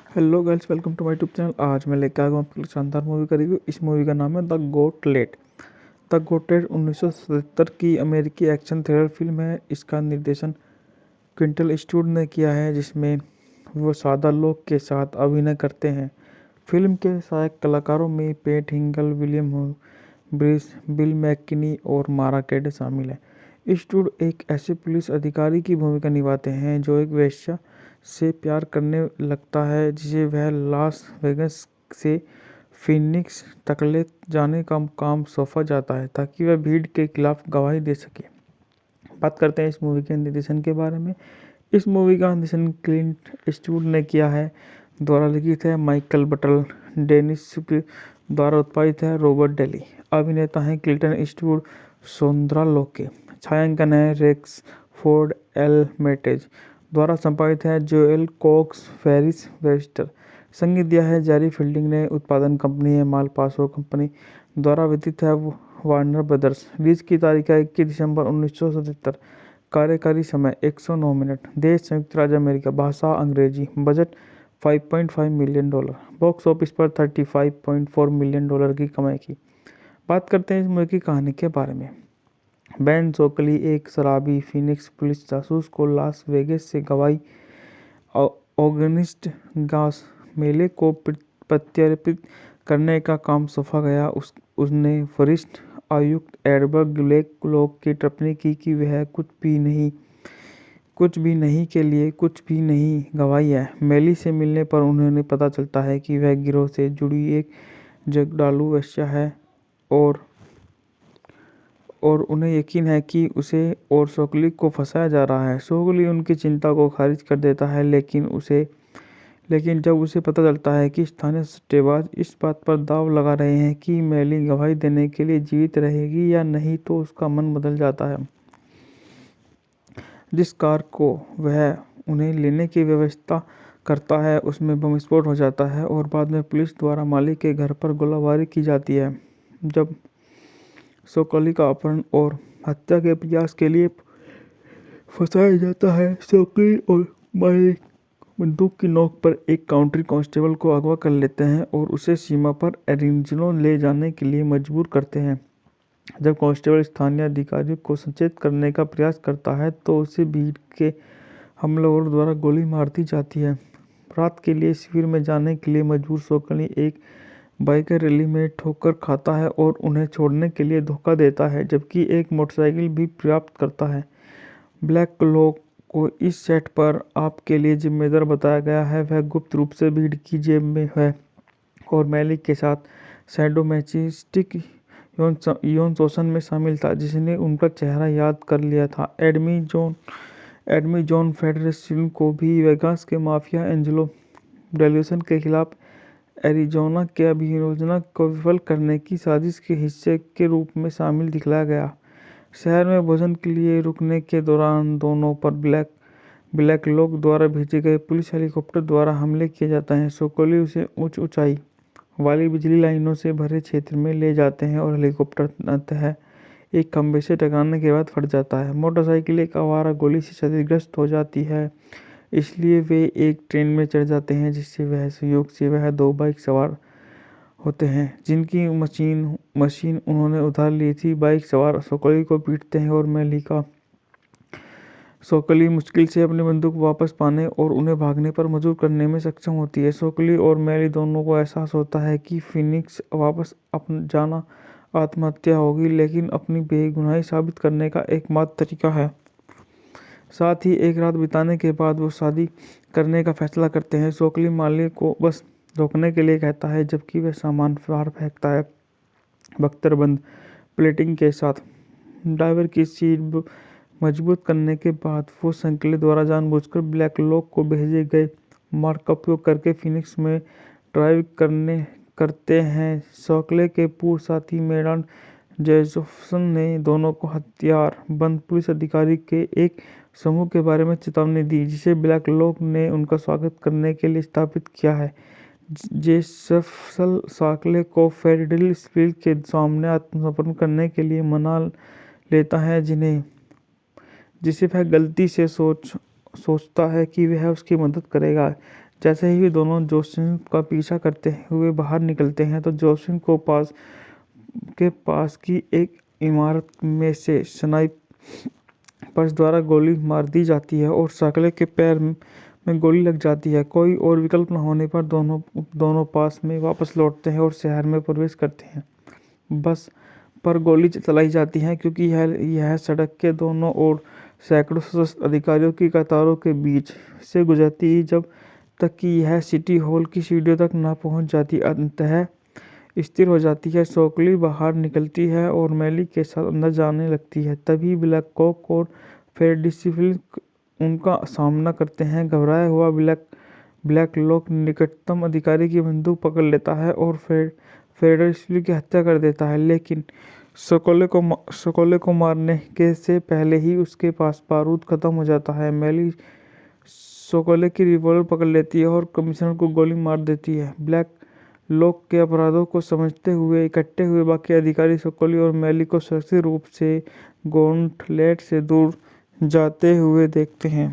Hello girls, welcome to my YouTube channel. आज मैं लेकर आया हूँ आपके लिए शानदार मूवी का रिव्यू। इस मूवी का नाम है द गोटलेट। द गोटलेट 1977 की अमेरिकी एक्शन थ्रिलर फिल्म है। इसका निर्देशन क्विंटल ईस्टवुड ने किया है, जिसमें वो सादा लोग के साथ अभिनय करते हैं। फिल्म के सहायक कलाकारों में पेट हिंगल, विलियम ब्रिस, बिल मैककिनी और मारा कैडे शामिल हैं। ईस्टवुड एक ऐसे पुलिस अधिकारी की भूमिका निभाते हैं जो एक वेश्या से प्यार करने लगता है, जिसे वह लास वेगास से फीनिक्स तक ले जाने का काम सौंपा जाता है ताकि वह भीड़ के खिलाफ गवाही दे सके। बात करते हैं इस मूवी के निर्देशन के बारे में। इस मूवी का निर्देशन क्लिंट ईस्टवुड ने किया है। द्वारा लिखित है माइकल बटल, डेनिस द्वारा उत्पादित है रॉबर्ट डेली। अभिनेता हैं क्लिंटन ईस्टवुड, सोंद्रा लोके। छायांकन है रेक्स फोर्ड एल मेटेज। द्वारा संपादित है जोएल कॉक्स, फेरिस वेस्टर। संगीत दिया है जेरी फील्डिंग ने। उत्पादन कंपनी है मालपासो कंपनी। द्वारा वितरित है वार्नर ब्रदर्स। रिलीज की तारीख है 21 दिसंबर 1977। कार्यकारी समय 109 मिनट। देश संयुक्त राज्य अमेरिका। भाषा अंग्रेजी। Budget $5.5 million. बॉक्स ऑफिस पर $35.4 मिलियन की कमाई की। बात करते हैं इस मूवी की कहानी के बारे में। बेन जोकली एक शराबी फीनिक्स पुलिस जासूस को लास वेगास से गवाही ऑगस्ट गास मेले को प्रत्यर्पित करने का काम सौंपा गया। उसने वरिष्ठ आयुक्त एडवर्ड ग्लेक की टिप्पणी की कि वह कुछ भी नहीं के लिए कुछ भी नहीं गवाही है। मेली से मिलने पर उन्हें पता चलता है कि वह गिरोह से जुड़ी एक जगडालू वेश्या है और उन्हें यकीन है कि उसे और सोकली को फंसाया जा रहा है। सोकली उनकी चिंता को खारिज कर देता है, लेकिन जब उसे पता चलता है कि स्थानीय सट्टेबाज इस बात पर दांव लगा रहे हैं कि मेली गवाही देने के लिए जीवित रहेगी या नहीं, तो उसका मन बदल जाता है। जिस कार को वह उन्हें लेने की व्यवस्था करता है उसमें बम विस्फोट हो जाता है और बाद में पुलिस द्वारा मालिक के घर पर गोलाबारी की जाती है। जब सोकली का अपहरण और हत्या के प्रयास के लिए फंसाया जाता है, सोकली और मालिक बंदूक की नोक पर एक काउंटी कांस्टेबल को अगवा कर लेते हैं और उसे सीमा पर एरिज़ोना ले जाने के लिए मजबूर करते हैं। जब कांस्टेबल स्थानीय अधिकारियों को सचेत करने का प्रयास करता है तो उसे भीड़ के हमलावरों द्वारा गोली मार दी जाती है। रात के लिए शिविर में जाने के लिए मजबूर सोकली एक बाइकर रैली में ठोकर खाता है और उन्हें छोड़ने के लिए धोखा देता है, जबकि एक मोटरसाइकिल भी प्राप्त करता है। ब्लैक क्लॉक को इस सेट पर आपके लिए जिम्मेदार बताया गया है। वह गुप्त रूप से भीड़ की जेब में है और मेलिक के साथ सैडोमैसोचिस्टिक यौन शोषण में शामिल था, जिसने उनका चेहरा याद कर लिया था। एडमी जॉन फेडरेशन को भी वेगास के माफिया एंजेलो डेल्यूसन के खिलाफ एरिज़ोना के अभियोजन को विफल करने की साजिश के हिस्से के रूप में शामिल दिखलाया गया। शहर में भोजन के लिए रुकने के दौरान दोनों पर ब्लैक लोक द्वारा भेजे गए पुलिस हेलीकॉप्टर द्वारा हमले किए जाते हैं। सोकली उसे उच्च ऊंचाई वाली बिजली लाइनों से भरे क्षेत्र में ले जाते हैं और हेलीकॉप्टर अंततः एक खंभे से टकराने के बाद फट जाता है। मोटरसाइकिल एक आवारा गोली से क्षतिग्रस्त हो जाती है, इसलिए वे एक ट्रेन में चढ़ जाते हैं, जिससे वह संयोग से वह दो बाइक सवार होते हैं जिनकी मशीन उन्होंने उधार ली थी। बाइक सवार सोकली को पीटते हैं और मेलिका सोकली मुश्किल से अपनी बंदूक वापस पाने और उन्हें भागने पर मजबूर करने में सक्षम होती है। सोकली और मेली दोनों को एहसास होता है कि फीनिक्स वापस जाना आत्महत्या होगी, लेकिन अपनी बेगुनाही साबित करने का एकमात्र तरीका है। साथ ही एक रात बिताने के बाद वो शादी करने का फैसला करते हैं। सोकली माली को बस रोकने के लिए कहता है, जबकि वह सामान बाहर फेंकता है बख्तरबंद प्लेटिंग के साथ। ड्राइवर की सीट मजबूत करने के बाद वो संकले द्वारा जानबूझकर ब्लैक लॉक को भेजे गए मार्ग का उपयोग करके फीनिक्स में ड्राइव करते हैं। सोकले के पूर्व साथी मेडान जेजोफ्सन ने दोनों को हथियार बंद पुलिस अधिकारी के एक समूह के बारे में चेतावनी दी, जिसे ब्लैक लॉक ने उनका स्वागत करने के लिए स्थापित किया है। जेजोफ्सन सोकले को फेडेरल के सामने आत्मसमर्पण करने के लिए मना लेता है, जिसे वह गलती से सोचता है कि वह उसकी मदद करेगा। जैसे ही वे दोनों जोसेफ का पीछा करते हुए बाहर निकलते हैं तो जोसेफ को पास की एक इमारत में से स्नाइपर्स द्वारा गोली मार दी जाती है और साकले के पैर में गोली लग जाती है। कोई और विकल्प न होने पर दोनों पास में वापस लौटते हैं और शहर में प्रवेश करते हैं। बस पर गोली चलाई जाती है क्योंकि यह सड़क के दोनों ओर सैकड़ों सशस्त्र अधिकारियों की कतारों के बीच से गुजरती है जब तक कि यह सिटी हॉल की सीढ़ियों तक न पहुंच जाती। अंततः स्थिर हो जाती है। सोकली बाहर निकलती है और मैली के साथ अंदर जाने लगती है। तभी ब्लैक कॉक और फेडेरसिल उनका सामना करते हैं। घबराया हुआ ब्लैक लॉक निकटतम अधिकारी की बंदूक पकड़ लेता है और फेडेरसिल की हत्या कर देता है, लेकिन सोकोले को मारने के से पहले ही उसके पास बारूद खत्म हो जाता है। मैली सोकोले की रिवॉल्वर पकड़ लेती है और कमिश्नर को गोली मार देती है। ब्लैक लॉक के अपराधों को समझते हुए इकट्ठे हुए बाकी अधिकारी सोकोली और मैली को सुरक्षित रूप से गॉन्टलेट से दूर जाते हुए देखते हैं।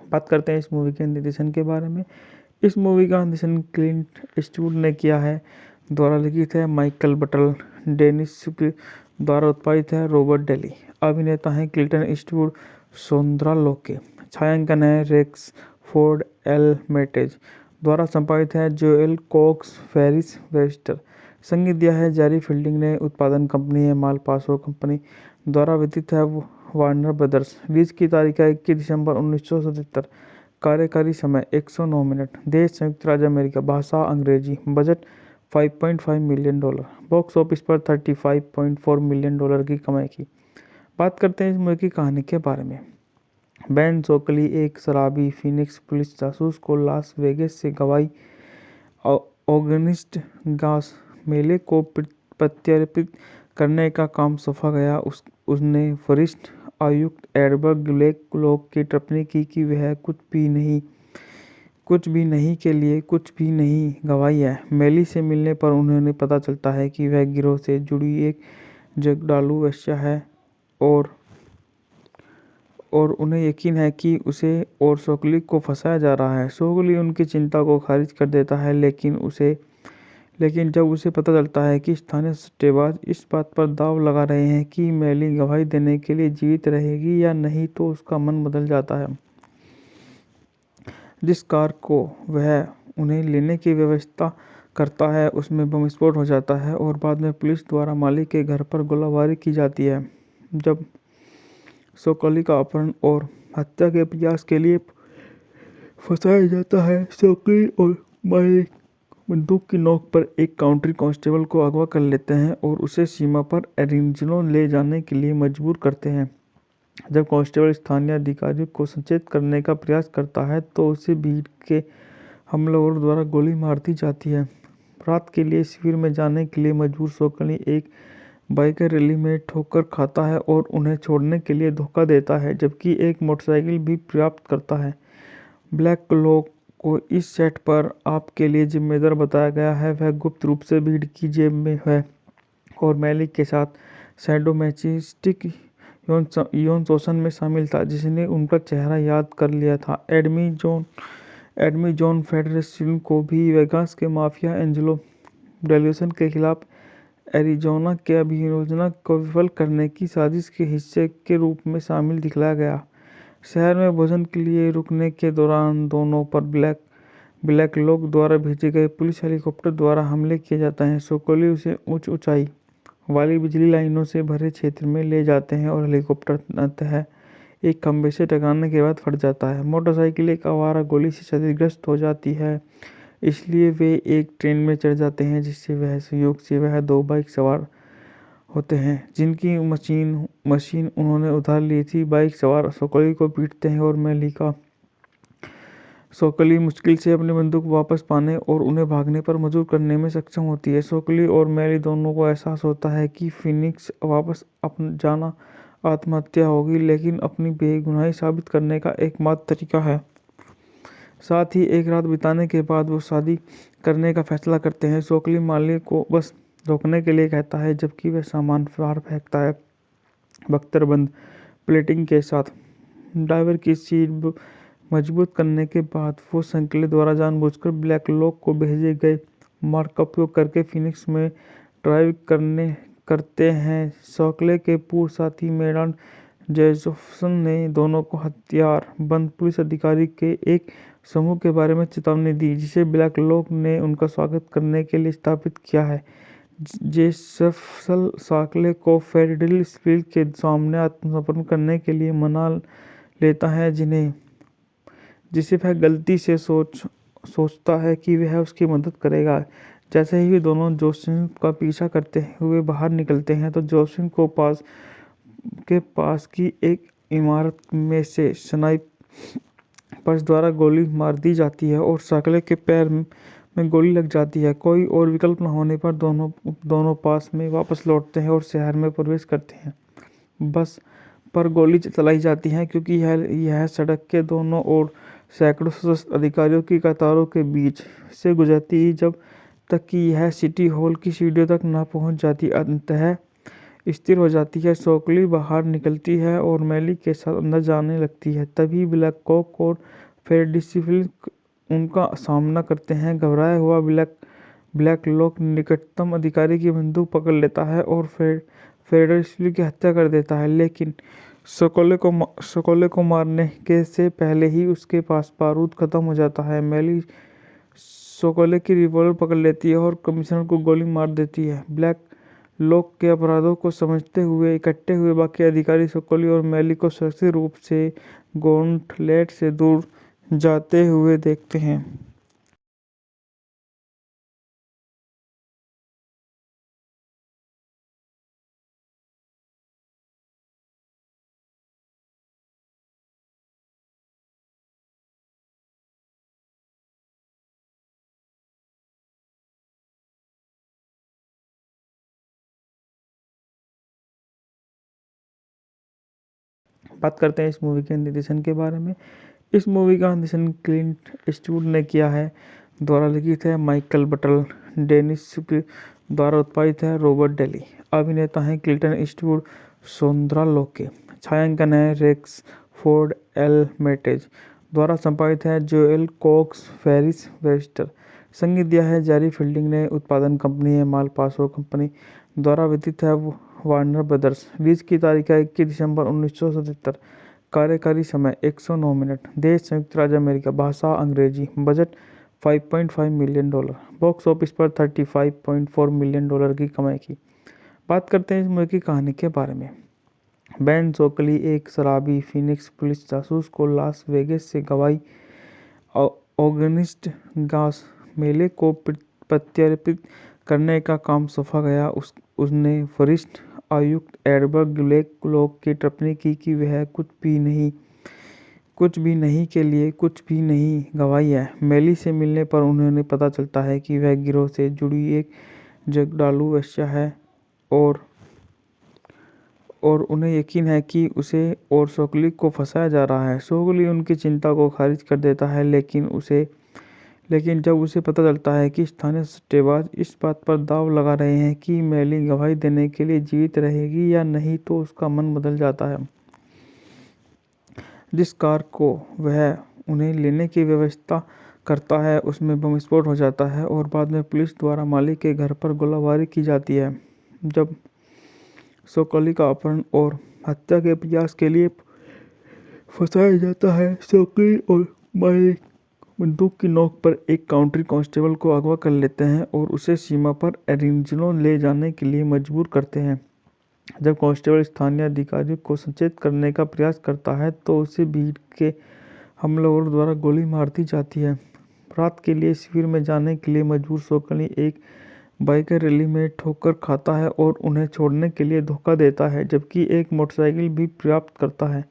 बात करते हैं इस मूवी के निर्देशन के बारे में। इस मूवी का निर्देशन क्लिंट ईस्टवुड ने किया है। द्वारा लिखित है माइकल बटल। डेनिस द्वारा उत्पादित है रॉबर्ट डेली। अभिनेता हैं क्लिंटन ईस्टवुड, सोंद्रा लोके। छायांकन है रेक्स फोर्ड एल मेटेज। द्वारा संपादित है जोएल कॉक्स फेरिस वेस्टर। संगीत दिया है जेरी फील्डिंग ने। उत्पादन कंपनी है मालपासो कंपनी। द्वारा वितरित है वार्नर ब्रदर्स। रिलीज की तारीख है 21 दिसंबर 1977। कार्यकारी समय 109 मिनट। देश संयुक्त राज्य अमेरिका। भाषा अंग्रेजी। Budget $5.5 million. बॉक्स ऑफिस पर $35.4 मिलियन की कमाई की। बात करते हैं इस मूवी की कहानी के बारे में। बेन सोकली एक शराबी फीनिक्स पुलिस जासूस को लास वेगास से गवाही ऑगस्ट गास मेले को प्रत्यर्पित करने का काम सौंपा गया। उसने वरिष्ठ आयुक्त एडवर्ड ब्लैक लॉक की टिप्पणी की कि वह कुछ भी नहीं के लिए कुछ भी नहीं गवाही है। मेली से मिलने पर उन्हें पता चलता है कि वह गिरोह से जुड़ी एक जगडालू वेश्या है और उन्हें यकीन है कि उसे और सोकली को फंसाया जा रहा है। सोकली उनकी चिंता को खारिज कर देता है, लेकिन जब उसे पता चलता है कि स्थानीय सट्टेबाज इस बात पर दांव लगा रहे हैं कि मैली गवाही देने के लिए जीवित रहेगी या नहीं, तो उसका मन बदल जाता है। जिस कार को वह उन्हें लेने की व्यवस्था करता है उसमें बम विस्फोट हो जाता है और बाद में पुलिस द्वारा मालिक के घर पर गोलाबारी की जाती है। जब सोकोली का अपहरण और हत्या के प्रयास के लिए फंसाया जाता है, सोकोली और मालिक बंदूक की नोक पर एक काउंटी कांस्टेबल को अगवा कर लेते हैं और उसे सीमा पर एरिज़ोना ले जाने के लिए मजबूर करते हैं। जब कांस्टेबल स्थानीय अधिकारियों को सचेत करने का प्रयास करता है तो उसे भीड़ के हमलावरों द्वारा गोली मार दी जाती है। रात के लिए शिविर में जाने के लिए मजबूर सोकली एक बाइकर रैली में ठोकर खाता है और उन्हें छोड़ने के लिए धोखा देता है, जबकि एक मोटरसाइकिल भी प्राप्त करता है। ब्लैक लॉक को इस सेट पर आपके लिए जिम्मेदार बताया गया है। वह गुप्त रूप से भीड़ की जेब में है और मैली के साथ सैडोमैसोचिस्टिक यौन शोषण में शामिल था, जिसने उनका चेहरा याद कर लिया था। एडमी जॉन फेडरसिल को भी वेगास के माफिया एंजेलो डेल्यूसन के खिलाफ एरिज़ोना के अभियोजन को विफल करने की साजिश के हिस्से के रूप में शामिल दिखलाया गया। शहर में भोजन के लिए रुकने के दौरान दोनों पर ब्लैक लॉक द्वारा भेजे गए पुलिस हेलीकॉप्टर द्वारा हमले किए जाते हैं। सोकोली उसे उच्च ऊंचाई वाली बिजली लाइनों से भरे क्षेत्र में ले जाते हैं और हेलीकॉप्टर अंततः एक खंभे से टकराने के बाद फट जाता है। मोटरसाइकिल एक आवारा गोली से क्षतिग्रस्त हो जाती है। इसलिए वे एक ट्रेन में चढ़ जाते हैं, जिससे वह संयोग से वह 2 बाइक सवार होते हैं जिनकी मशीन उन्होंने उधार ली थी। बाइक सवार सोकोली को पीटते हैं और मेलिका सोकोली मुश्किल से अपनी बंदूक वापस पाने और उन्हें भागने पर मजबूर करने में सक्षम होती है। सोकोली और मेली दोनों को एहसास होता है कि फिनिक्स वापस जाना आत्महत्या होगी, लेकिन अपनी बेगुनाही साबित करने का एकमात्र तरीका है। साथ ही एक रात बिताने के बाद वो शादी करने का फैसला करते हैं। सोकोली माली को बस रोकने के लिए कहता है, जबकि वह सामान बाहर फेंकता है, बख्तरबंद प्लेटिंग के साथ। ड्राइवर की सीट मजबूत करने के बाद वो संकले द्वारा जानबूझकर ब्लैक लॉक को भेजे गए मार्ग का उपयोग करके फिनिक्स में ड्राइव करते हैं। सोकोले के पूर्व साथी मेडान जेजोफ्सन ने दोनों को हथियार बंद पुलिस अधिकारी के एक समूह के बारे में चेतावनी दी, जिसे ब्लैक लॉक ने उनका स्वागत करने के लिए स्थापित किया है। जेजोफ्सन सोकोले को फेडरलिस्टविल के सामने आत्मसमर्पण करने के लिए मना लेता है, जिसे वह गलती से सोचता है कि वह उसकी मदद करेगा। जैसे ही वे दोनों जोसेफ का पीछा करते हुए बाहर निकलते हैं, तो जोसेफ को पास की एक इमारत में से स्नाइपर्स द्वारा गोली मार दी जाती है और सोकोले के पैर में गोली लग जाती है। कोई और विकल्प न होने पर दोनों पास में वापस लौटते हैं और शहर में प्रवेश करते हैं। बस पर गोली चलाई जाती है, क्योंकि यह सड़क के दोनों ओर सैकड़ों सशस्त्र अधिकारियों की कतारों के बीच से गुजरती जब तक कि यह सिटी हॉल की सीढ़ियों तक न पहुंच जाती। अंततः स्थिर हो जाती है। सोकोली बाहर निकलती है और मेली के साथ अंदर जाने लगती है। तभी ब्लैक कॉक और फेडरलिस्टविल उनका सामना करते हैं। घबराया हुआ ब्लैक लॉक निकटतम अधिकारी की बंदूक पकड़ लेता है और फेडरलिस्टविल की हत्या कर देता है, लेकिन सोकोले को मारने के से पहले ही उसके पास बारूद खत्म हो जाता है। मेली सोकोले की रिवॉल्वर पकड़ लेती है और कमिश्नर को गोली मार देती है। ब्लैक लॉक के अपराधों को समझते हुए इकट्ठे हुए बाकी अधिकारी सोकोली और मेली को सुरक्षित रूप से गॉन्टलेट से दूर जाते हुए देखते हैं। बात करते हैं इस मूवी के निर्देशन के बारे में। इस मूवी का निर्देशन क्लिंट ईस्टवुड ने किया है। द्वारा लिखित है माइकल बटल। डेनिस द्वारा उत्पादित है रॉबर्ट डेली। अभिनेता हैं क्लिंटन ईस्टवुड, सोंद्रा लोके। छायांकन है रेक्स फोर्ड एल मेटेज। द्वारा संपादित है जोएल कॉक्स फेरिस वेस्टर। संगीत दिया है जेरी फील्डिंग ने। उत्पादन कंपनी है मालपासो कंपनी। द्वारा वितरित है वार्नर ब्रदर्स। रिलीज की तारीख है 21 दिसंबर 1977। कार्यकारी समय 109 मिनट। देश संयुक्त राज्य अमेरिका। भाषा अंग्रेजी। Budget $5.5 million. बॉक्स ऑफिस पर $35.4 मिलियन की कमाई की। बात करते हैं इस मूवी की कहानी के बारे में। बेन सोकोली एक शराबी फिनिक्स पुलिस जासूस को लास वेगास से गवाही ऑगस्ट गास मेले को प्रत्यर्पित करने का काम सौंपा गया। उसने वरिष्ठ आयुक्त एडवर्ड ब्लैक लॉक की टिप्पणी की कि वह कुछ भी नहीं के लिए कुछ भी नहीं गवाही है। मेली से मिलने पर उन्हें पता चलता है कि वह गिरोह से जुड़ी एक जगडालू वेश्या है और उन्हें यकीन है कि उसे और सोकोली को फंसाया जा रहा है। सोकोली उनकी चिंता को खारिज कर देता है, लेकिन जब उसे पता चलता है कि स्थानीय सट्टेबाज इस बात पर दांव लगा रहे हैं कि मेली गवाही देने के लिए जीवित रहेगी या नहीं, तो उसका मन बदल जाता है। जिस कार को वह उन्हें लेने की व्यवस्था करता है, उसमें बम विस्फोट हो जाता है और बाद में पुलिस द्वारा मालिक के घर पर गोलाबारी की जाती है। जब सोकोली का अपहरण और हत्या के प्रयास के लिए फंसाया जाता है, सोकोली और मालिक बंदूक की नोक पर एक काउंटी कांस्टेबल को अगवा कर लेते हैं और उसे सीमा पर एरिज़ोना ले जाने के लिए मजबूर करते हैं। जब कांस्टेबल स्थानीय अधिकारियों को सचेत करने का प्रयास करता है, तो उसे भीड़ के हमलावरों द्वारा गोली मार दी जाती है। रात के लिए शिविर में जाने के लिए मजबूर सोकली एक बाइकर रैली में ठोकर खाता है और उन्हें छोड़ने के लिए धोखा देता है, जबकि एक मोटरसाइकिल भी प्राप्त करता है।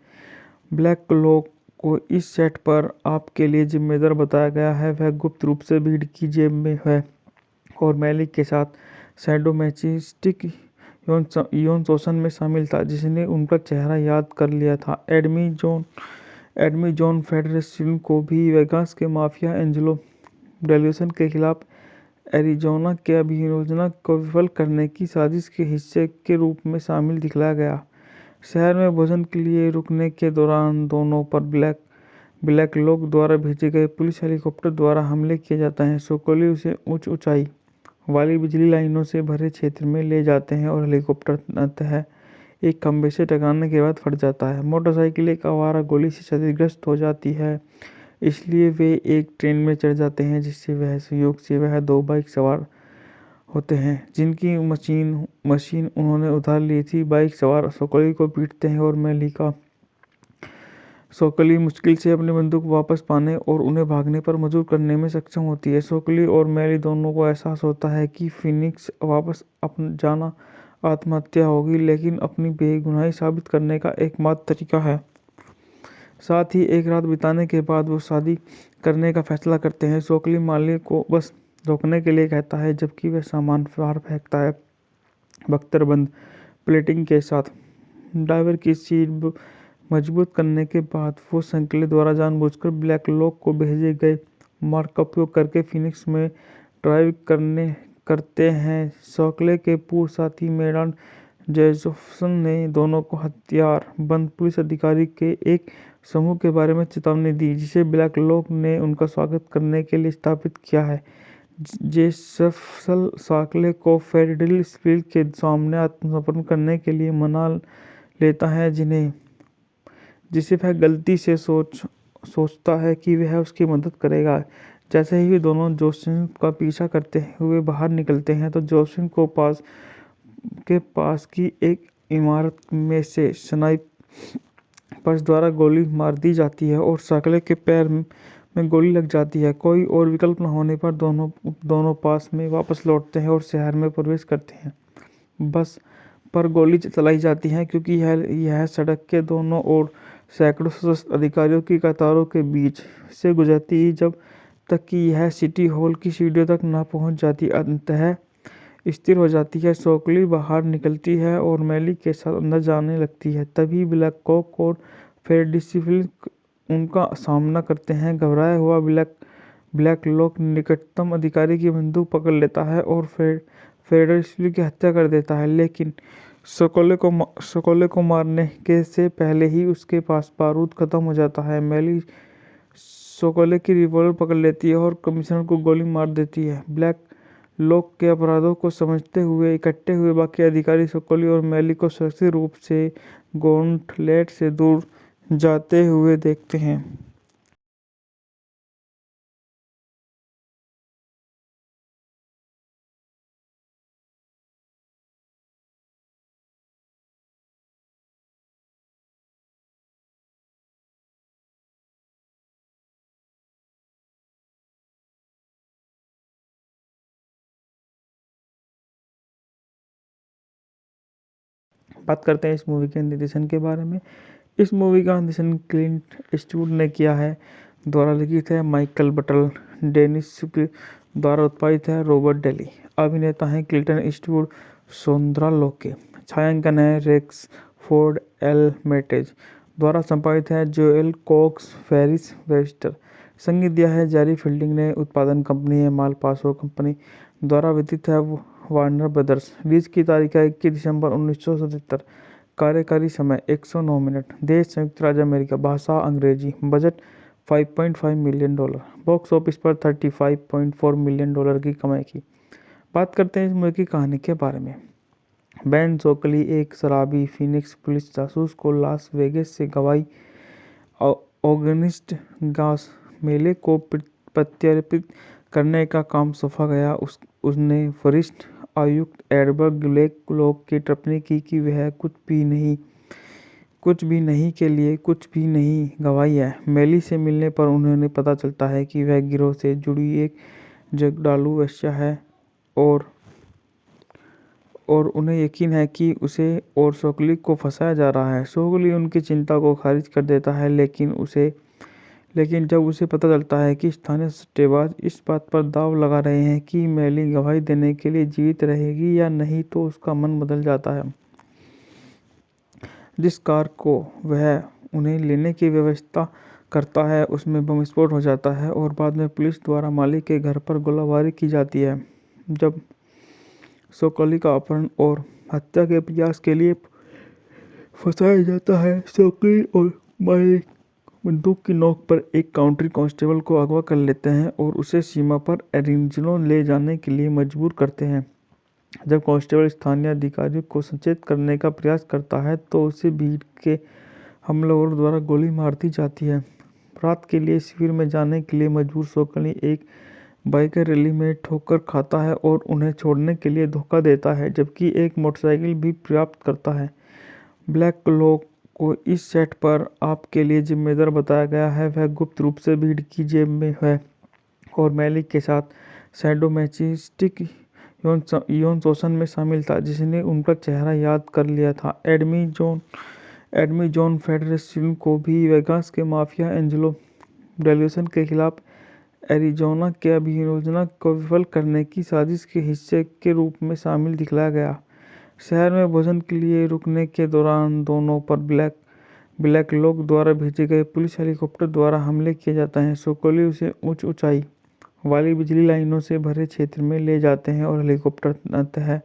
ब्लैक क्लॉक को इस सेट पर आपके लिए जिम्मेदार बताया गया है। वह गुप्त रूप से भीड़ की जेब में है और मैलिक के साथ सैडोमैसोचिस्टिक यौन शोषण में शामिल था, जिसने उनका चेहरा याद कर लिया था। एडमी जॉन फेडरसन को भी वेगास के माफिया एंजेलो डेल्यूसन के खिलाफ एरिजोना के अभियोजन को विफल करने की साजिश के हिस्से के रूप में शामिल दिखलाया गया। शहर में भोजन के लिए रुकने के दौरान दोनों पर ब्लैक लोग द्वारा भेजे गए पुलिस हेलीकॉप्टर द्वारा हमले किए जाते हैं। सोकोली उसे उच्च ऊंचाई वाली बिजली लाइनों से भरे क्षेत्र में ले जाते हैं और हेलीकॉप्टर अंततः एक खंभे से टकराने के बाद फट जाता है। मोटरसाइकिल एक आवारा गोली से क्षतिग्रस्त हो जाती है, इसलिए वे एक ट्रेन में चढ़ जाते हैं, जिससे वह संयोग से वह 2 बाइक सवार होते हैं जिनकी मशीन उन्होंने उधार ली थी। बाइक सवार सोकोली को पीटते हैं और सोकोली मुश्किल से अपनी बंदूक वापस पाने और उन्हें भागने पर मजबूर करने में सक्षम होती है। सोकोली और मैली दोनों को एहसास होता है कि फिनिक्स वापस जाना आत्महत्या होगी, लेकिन अपनी बेगुनाही साबित करने का एकमात्र तरीका है। साथ ही एक रात बिताने के बाद वो शादी करने का फैसला करते हैं। सोकोली माली को बस रोकने के लिए कहता है, जबकि वह सामान बाहर फेंकता है। बख्तरबंद प्लेटिंग के साथ ड्राइवर की सीट मजबूत करने के बाद वो संकले द्वारा जानबूझकर ब्लैक लॉक को भेजे गए मार्ग का उपयोग करके फिनिक्स में ड्राइव करते हैं। सोकले के पूर्व साथी मेडान जेजोफ्सन ने दोनों को हथियार बंद पुलिस अधिकारी के एक समूह के बारे में चेतावनी दी, जिसे ब्लैक लॉक ने उनका स्वागत करने के लिए स्थापित किया है। जेजोफ्सन सोकले को फेडरलिस्टविल के सामने आत्मसमर्पण करने के लिए मना लेता है, जिसे वह गलती से सोचता है कि वह उसकी मदद करेगा। जैसे ही वे दोनों जोसेफ का पीछा करते हुए बाहर निकलते हैं, तो जोसेफ को पास की एक इमारत में से स्नाइपर्स द्वारा गोली मार दी जाती है और सोकले के पैर में गोली लग जाती है। कोई और विकल्प न होने पर दोनों पास में वापस लौटते हैं और शहर में प्रवेश करते हैं। बस पर गोली चलाई जाती है क्योंकि यह सड़क के दोनों ओर सैकड़ों सशस्त्र अधिकारियों की कतारों के बीच से गुजरती है, जब तक कि यह सिटी हॉल की सीढ़ियों तक न पहुंच जाती। अंततः स्थिर हो जाती है। सोकली बाहर निकलती है और मैली के साथ अंदर जाने लगती है। तभी ब्लैक कॉक और फेडरलिस्टविल उनका सामना करते हैं। घबराया हुआ ब्लैक लॉक निकटतम अधिकारी की बंदूक पकड़ लेता है और फेडरलिस्टविल की हत्या कर देता है, लेकिन सोकोले को मारने के से पहले ही उसके पास बारूद खत्म हो जाता है। मैली सोकोले की रिवॉल्वर पकड़ लेती है और कमिश्नर को गोली मार देती है। ब्लैक लॉक के अपराधों को समझते हुए इकट्ठे हुए बाकी अधिकारी सोकोली और मैली को सुरक्षित रूप से गॉन्टलेट से दूर जाते हुए देखते हैं। बात करते हैं इस मूवी के निर्देशन के बारे में। इस मूवी का निर्देशन क्लिंट ईस्टवुड ने किया है। द्वारा लिखित है माइकल बटल। डेनिस द्वारा उत्पादित है रॉबर्ट डेली। अभिनेता हैं क्लिंटन ईस्टवुड, सोंद्रा लोके। छायांकन है रेक्स फोर्ड एल मेटेज। द्वारा संपादित है जोएल कॉक्स फेरिस वेस्टर। संगीत दिया है जेरी फील्डिंग ने। उत्पादन कंपनी है मालपासो कंपनी। द्वारा वितरित है वार्नर ब्रदर्स। रिलीज की तारीख है 21 दिसंबर 1977। कार्यकारी समय 109 मिनट। देश संयुक्त राज्य अमेरिका। भाषा अंग्रेजी। Budget $5.5 million. बॉक्स ऑफिस पर $35.4 मिलियन की कमाई की। बात करते हैं इस मूवी की कहानी के बारे में। बेन सोकली एक शराबी फिनिक्स पुलिस जासूस को लास वेगास से गवाही ऑगस्ट गास मेले को प्रत्यर्पित करने का काम सौंपा गया। उसने वरिष्ठ आयुक्त एडवर्ड ब्लैक लॉक की टिप्पणी की कि वह कुछ भी नहीं कुछ भी नहीं के लिए कुछ भी नहीं गवाही है। मेली से मिलने पर उन्हें पता चलता है कि वह गिरोह से जुड़ी एक जगडालू वेश्या है और उन्हें यकीन है कि उसे और सोकली को फंसाया जा रहा है। सोकली उनकी चिंता को खारिज कर देता है, लेकिन जब उसे पता चलता है कि स्थानीय सट्टेबाज इस बात पर दांव लगा रहे हैं कि मेली गवाही देने के लिए जीवित रहेगी या नहीं, तो उसका मन बदल जाता है। जिस कार को वह उन्हें लेने की व्यवस्था करता है उसमें बम विस्फोट हो जाता है और बाद में पुलिस द्वारा मालिक के घर पर गोलाबारी की जाती है। जब सोकली का अपहरण और हत्या के प्रयास के लिए फंसाया जाता है, सोकली और मालिक बंदूक की नोक पर एक काउंटी कांस्टेबल को अगवा कर लेते हैं और उसे सीमा पर एरिज़ोना ले जाने के लिए मजबूर करते हैं। जब कांस्टेबल स्थानीय अधिकारियों को सचेत करने का प्रयास करता है तो उसे भीड़ के हमलावरों द्वारा गोली मार दी जाती है। रात के लिए शिविर में जाने के लिए मजबूर सोकली एक बाइकर रैली में ठोकर खाता है और उन्हें छोड़ने के लिए धोखा देता है, जबकि एक मोटरसाइकिल भी प्राप्त करता है। ब्लैक क्लॉक को इस सेट पर आपके लिए जिम्मेदार बताया गया है। वह गुप्त रूप से भीड़ की जेब में है और मेली के साथ सैडोमैसोचिस्टिक यौन शोषण में शामिल था, जिसने उनका चेहरा याद कर लिया था। एडमी जॉन फेडरसन को भी वेगास के माफिया एंजेलो डेल्यूसन के खिलाफ एरिज़ोना के अभियोजन को विफल करने की साजिश के हिस्से के रूप में शामिल दिखलाया गया। शहर में भोजन के लिए रुकने के दौरान दोनों पर ब्लैक लोग द्वारा भेजे गए पुलिस हेलीकॉप्टर द्वारा हमले किए जाते हैं। सोकली उसे उच्च ऊंचाई वाली बिजली लाइनों से भरे क्षेत्र में ले जाते हैं और हेलीकॉप्टर अंततः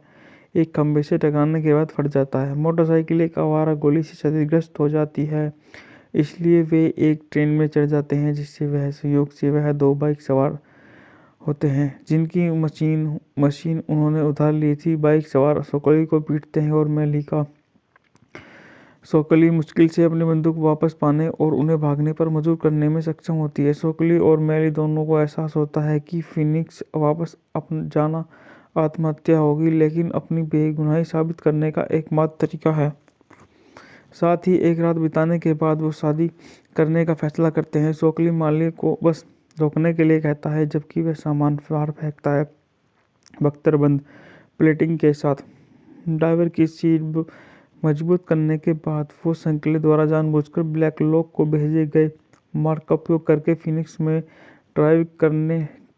एक खंभे से टकराने के बाद फट जाता है। मोटरसाइकिल एक आवारा गोली से क्षतिग्रस्त हो जाती है, इसलिए वे एक ट्रेन में चढ़ जाते हैं, जिससे वह संयोग से वह दो बाइक सवार होते हैं जिनकी मशीन उन्होंने उधार ली थी। बाइक सवार सोकली को पीटते हैं और सोकली मुश्किल से अपनी बंदूक वापस पाने और उन्हें भागने पर मजबूर करने में सक्षम होती है। सोकली और मेली दोनों को एहसास होता है कि फिनिक्स वापस जाना आत्महत्या होगी, लेकिन अपनी बेगुनाही साबित करने का एकमात्र तरीका है। साथ ही एक रात बिताने के बाद वो शादी करने का फैसला करते हैं। सोकली माली को बस रोकने के लिए कहता है, जबकि वह सामान बाहर फेंकता है। बख्तरबंद प्लेटिंग के साथ ड्राइवर की सीट मजबूत करने के बाद वो संकले द्वारा जानबूझकर ब्लैक लॉक को भेजे गए मार्ग का उपयोग करके फिनिक्स में ड्राइव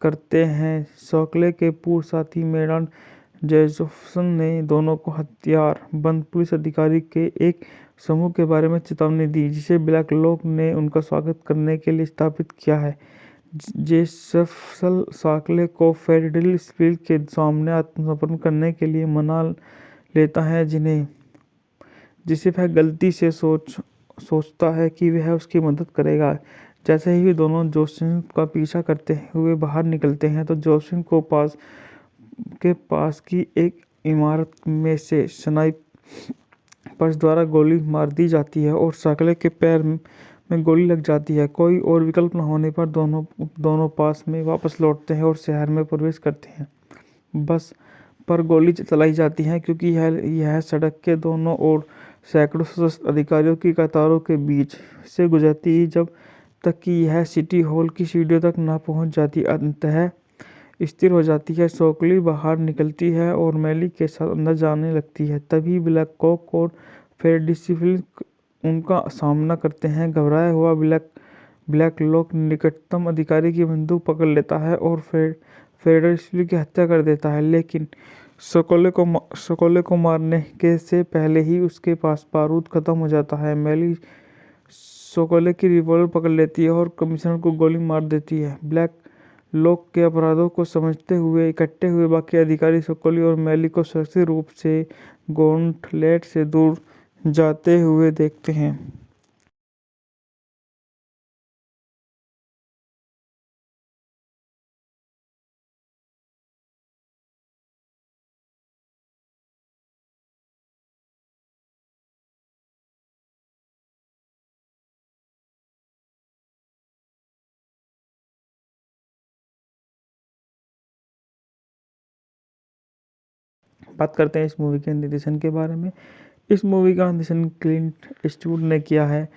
करते हैं। सोकले के पूर्व साथी मेडान जेजोफ्सन ने दोनों को हथियार बंद पुलिस अधिकारी के एक समूह के बारे में चेतावनी दी, जिसे ब्लैक लॉक ने उनका स्वागत करने के लिए स्थापित किया है। जेजोफ्सन सोकले को फेडरलिस्टविल के सामने आत्मसमर्पण करने के लिए मना लेता है, जिसे वह गलती से सोचता है कि वह उसकी मदद करेगा। जैसे ही वे दोनों जोसेफ का पीछा करते हुए बाहर निकलते हैं तो जोसेफ को पास की एक इमारत में से स्नाइपर्स द्वारा गोली मार दी जाती है और सोकले के पैर में गोली लग जाती है। कोई और विकल्प न होने पर दोनों पास में वापस लौटते हैं और शहर में प्रवेश करते हैं। बस पर गोली चलाई जाती है क्योंकि यह सड़क के दोनों ओर सैकड़ों सशस्त्र अधिकारियों की कतारों के बीच से गुजरती है, जब तक कि यह सिटी हॉल की सीढ़ियों तक न पहुंच जाती। अंततः स्थिर हो जाती है। सोकली बाहर निकलती है और मेली के साथ अंदर जाने लगती है। तभी ब्लैक कॉक और फेडरलिस्टविल उनका सामना करते हैं। घबराया हुआ ब्लैक लॉक निकटतम अधिकारी की बंदूक पकड़ लेता है और फेडरलिस्टविल की हत्या कर देता है, लेकिन सोकले को मारने के से पहले ही उसके पास बारूद खत्म हो जाता है। मेली सोकले की रिवॉल्वर पकड़ लेती है और कमिश्नर को गोली मार देती है। ब्लैक लॉक के अपराधों को समझते हुए इकट्ठे हुए बाकी अधिकारी सोकली और मेली को सुरक्षित रूप से गॉन्टलेट से दूर जाते हुए देखते हैं। बात करते हैं इस मूवी के निर्देशन के बारे में। इस मूवी का निर्देशन क्लिंट ईस्टवुड ने किया है।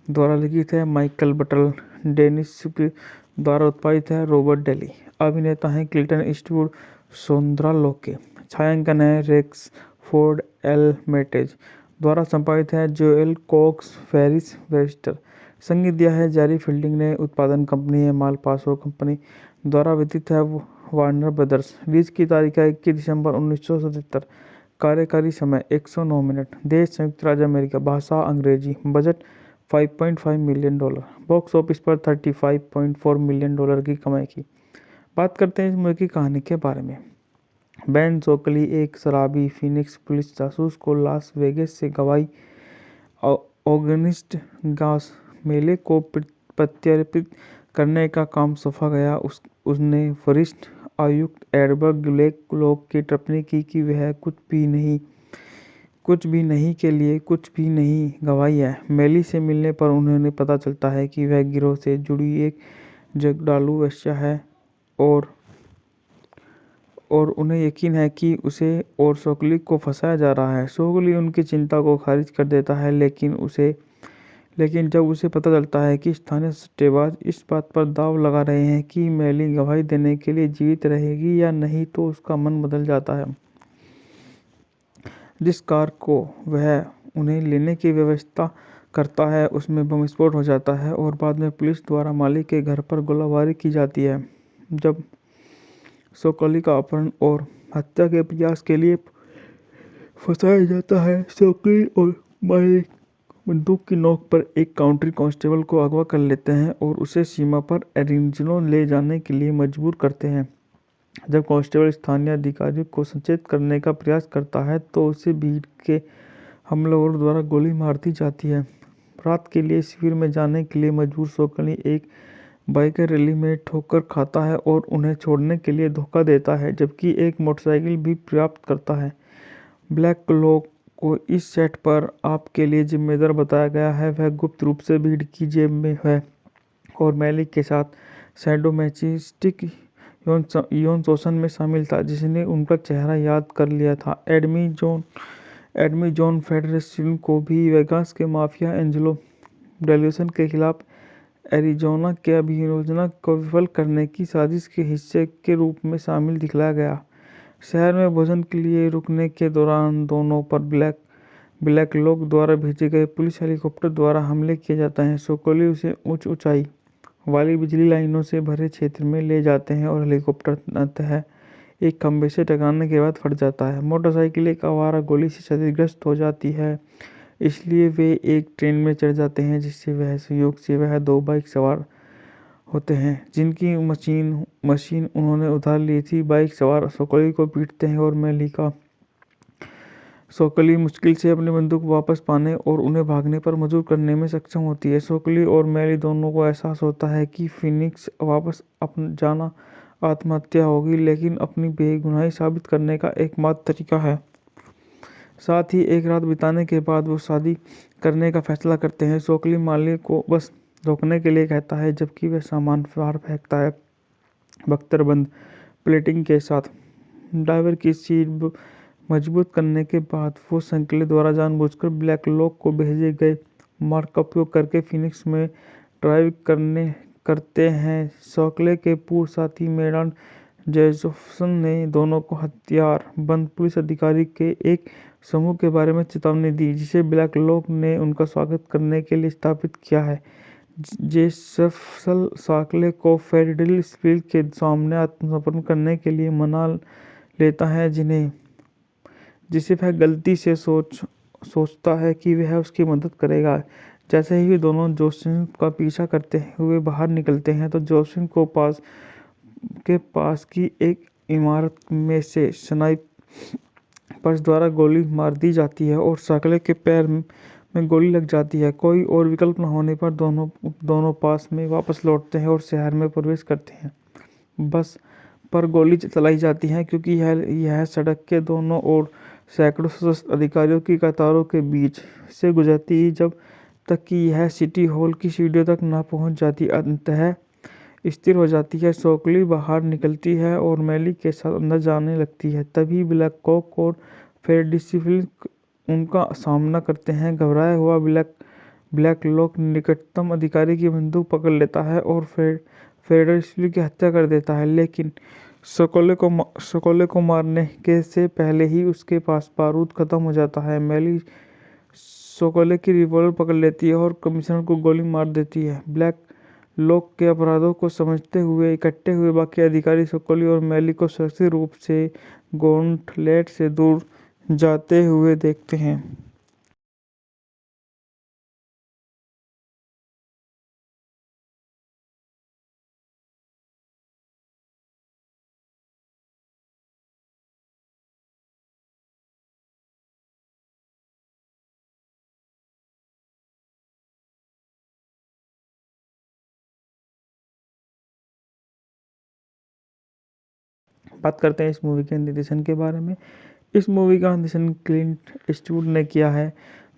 द्वारा लिखित है माइकल बटल। डेनिस द्वारा उत्पादित है रॉबर्ट डेली। अभिनेता हैं क्लिंटन ईस्टवुड, सोंद्रा लोके। छायांकन है रेक्स फोर्ड एल मेटेज। द्वारा संपादित है जोएल कॉक्स फेरिस वेस्टर। संगीत दिया है जैरी फील्डिंग ने। उत्पादन कंपनी है मालपासो कंपनी। द्वारा वितरित है वार्नर ब्रदर्स। रिलीज की तारीख है 21 दिसंबर 1977। कार्यकारी समय 109 मिनट। देश संयुक्त राज्य अमेरिका। भाषा अंग्रेजी। Budget $5.5 million. बॉक्स ऑफिस पर $35.4 मिलियन की कमाई की। बात करते हैं इस मूवी की कहानी के बारे में। बेन सोकली एक शराबी फीनिक्स पुलिस जासूस को लास वेगास से गवाही ऑगस्ट गास मेले को प्रत्यर्पित करने का काम सौंपा गया। उसने वरिष्ठ आयुक्त एडवर्ड ब्लैक लॉक की टिप्पणी की कि वह कुछ भी नहीं के लिए कुछ भी नहीं गवाही है। मेली से मिलने पर उन्हें पता चलता है कि वह गिरोह से जुड़ी एक जगडालू वेश्या है और उन्हें यकीन है कि उसे और सोकली को फंसाया जा रहा है। सोकली उनकी चिंता को खारिज कर देता है, लेकिन जब उसे पता चलता है कि स्थानीय सट्टेबाज इस बात पर दांव लगा रहे हैं कि मेली गवाही देने के लिए जीवित रहेगी या नहीं, तो उसका मन बदल जाता है। जिस कार को वह उन्हें लेने की व्यवस्था करता है उसमें बम विस्फोट हो जाता है और बाद में पुलिस द्वारा मालिक के घर पर गोलाबारी की जाती है। जब सोकली का अपहरण और हत्या के प्रयास के लिए फंसाया जाता है, सोकली और मालिक बंदूक की नोक पर एक काउंटी कांस्टेबल को अगवा कर लेते हैं और उसे सीमा पर एरिज़ोना ले जाने के लिए मजबूर करते हैं। जब कांस्टेबल स्थानीय अधिकारियों को सचेत करने का प्रयास करता है तो उसे भीड़ के हमलावरों द्वारा गोली मार दी जाती है। रात के लिए शिविर में जाने के लिए मजबूर सोकली एक बाइकर रैली में ठोकर खाता है और उन्हें छोड़ने के लिए धोखा देता है, जबकि एक मोटरसाइकिल भी प्राप्त करता है। ब्लैक क्लॉक को इस सेट पर आपके लिए जिम्मेदार बताया गया है। वह गुप्त रूप से भीड़ की जेब में है और मेली के साथ सैडोमैसोचिस्टिक यौन शोषण में शामिल था, जिसने उनका चेहरा याद कर लिया था। एडमी जॉन फेडरसन को भी वेगास के माफिया एंजेलो डेल्यूसन के खिलाफ एरिज़ोना के अभियोजन को विफल करने की साजिश के हिस्से के रूप में शामिल दिखलाया गया। शहर में भोजन के लिए रुकने के दौरान दोनों पर ब्लैक लॉक द्वारा भेजे गए पुलिस हेलीकॉप्टर द्वारा हमले किए जाते हैं। सोकली उसे उच्च ऊंचाई वाली बिजली लाइनों से भरे क्षेत्र में ले जाते हैं और हेलीकॉप्टर अंततः एक खंभे से टकराने के बाद फट जाता है। मोटरसाइकिल एक आवारा गोली से क्षतिग्रस्त हो जाती है, इसलिए वे एक ट्रेन में चढ़ जाते हैं, जिससे वह संयोग से वह दो बाइक सवार होते हैं जिनकी मशीन उन्होंने उधार ली थी। बाइक सवार सोकली को पीटते हैं और सोकली मुश्किल से अपनी बंदूक वापस पाने और उन्हें भागने पर मजबूर करने में सक्षम होती है। सोकली और मेली दोनों को एहसास होता है कि फीनिक्स वापस जाना आत्महत्या होगी, लेकिन अपनी बेगुनाही साबित करने का एकमात्र तरीका है। साथ ही एक रात बिताने के बाद वो शादी करने का फैसला करते हैं। सोकली मालिक को बस रोकने के लिए कहता है, जबकि वह सामान बाहर फेंकता है। बख्तरबंद प्लेटिंग के साथ ड्राइवर की सीट मजबूत करने के बाद वो संकले द्वारा जानबूझकर ब्लैक लॉक को भेजे गए मार्ग का उपयोग करके फीनिक्स में ड्राइव करते हैं। सोकले के पूर्व साथी मेडान जेजोफ्सन ने दोनों को हथियार बंद पुलिस अधिकारी के एक समूह के बारे में चेतावनी दी, जिसे ब्लैक लॉक ने उनका स्वागत करने के लिए स्थापित किया है। जेजोफ्सन सोकले को फेडरलिस्टविल के सामने आत्मसमर्पण करने के लिए मना लेता है, जिसे वह गलती से सोचता है कि वह उसकी मदद करेगा। जैसे ही वे दोनों जोसेफ का पीछा करते हुए बाहर निकलते हैं तो जोसेफ को पास की एक इमारत में से स्नाइपर्स द्वारा गोली मार दी जाती है और सोकले के पैर में गोली लग जाती है। कोई और विकल्प न होने पर दोनों पास में वापस लौटते हैं और शहर में प्रवेश करते हैं। बस पर गोली चलाई जाती है क्योंकि यह सड़क के दोनों ओर सैकड़ों सशस्त्र अधिकारियों की कतारों के बीच से गुजरती है, जब तक कि यह सिटी हॉल की सीढ़ियों तक न पहुंच जाती। अंततः स्थिर हो जाती है। सोकली बाहर निकलती है और मेली के साथ अंदर जाने लगती है। तभी ब्लैक कॉक और फेडरलिस्टविल उनका सामना करते हैं। घबराया हुआ ब्लैक लॉक निकटतम अधिकारी की बंदूक पकड़ लेता है और फेडरली की हत्या कर देता है, लेकिन सोकोले को मारने के से पहले ही उसके पास बारूद खत्म हो जाता है। मैली सोकोले की रिवॉल्वर पकड़ लेती है और कमिश्नर को गोली मार देती है। ब्लैक लॉक के अपराधों को समझते हुए इकट्ठे हुए बाकी अधिकारी सोकोली और मैली को सुरक्षित रूप से गॉन्टलेट से दूर जाते हुए देखते हैं। बात करते हैं इस मूवी के निर्देशन के बारे में। इस मूवी का निर्देशन क्लिंट ईस्टवुड ने किया है।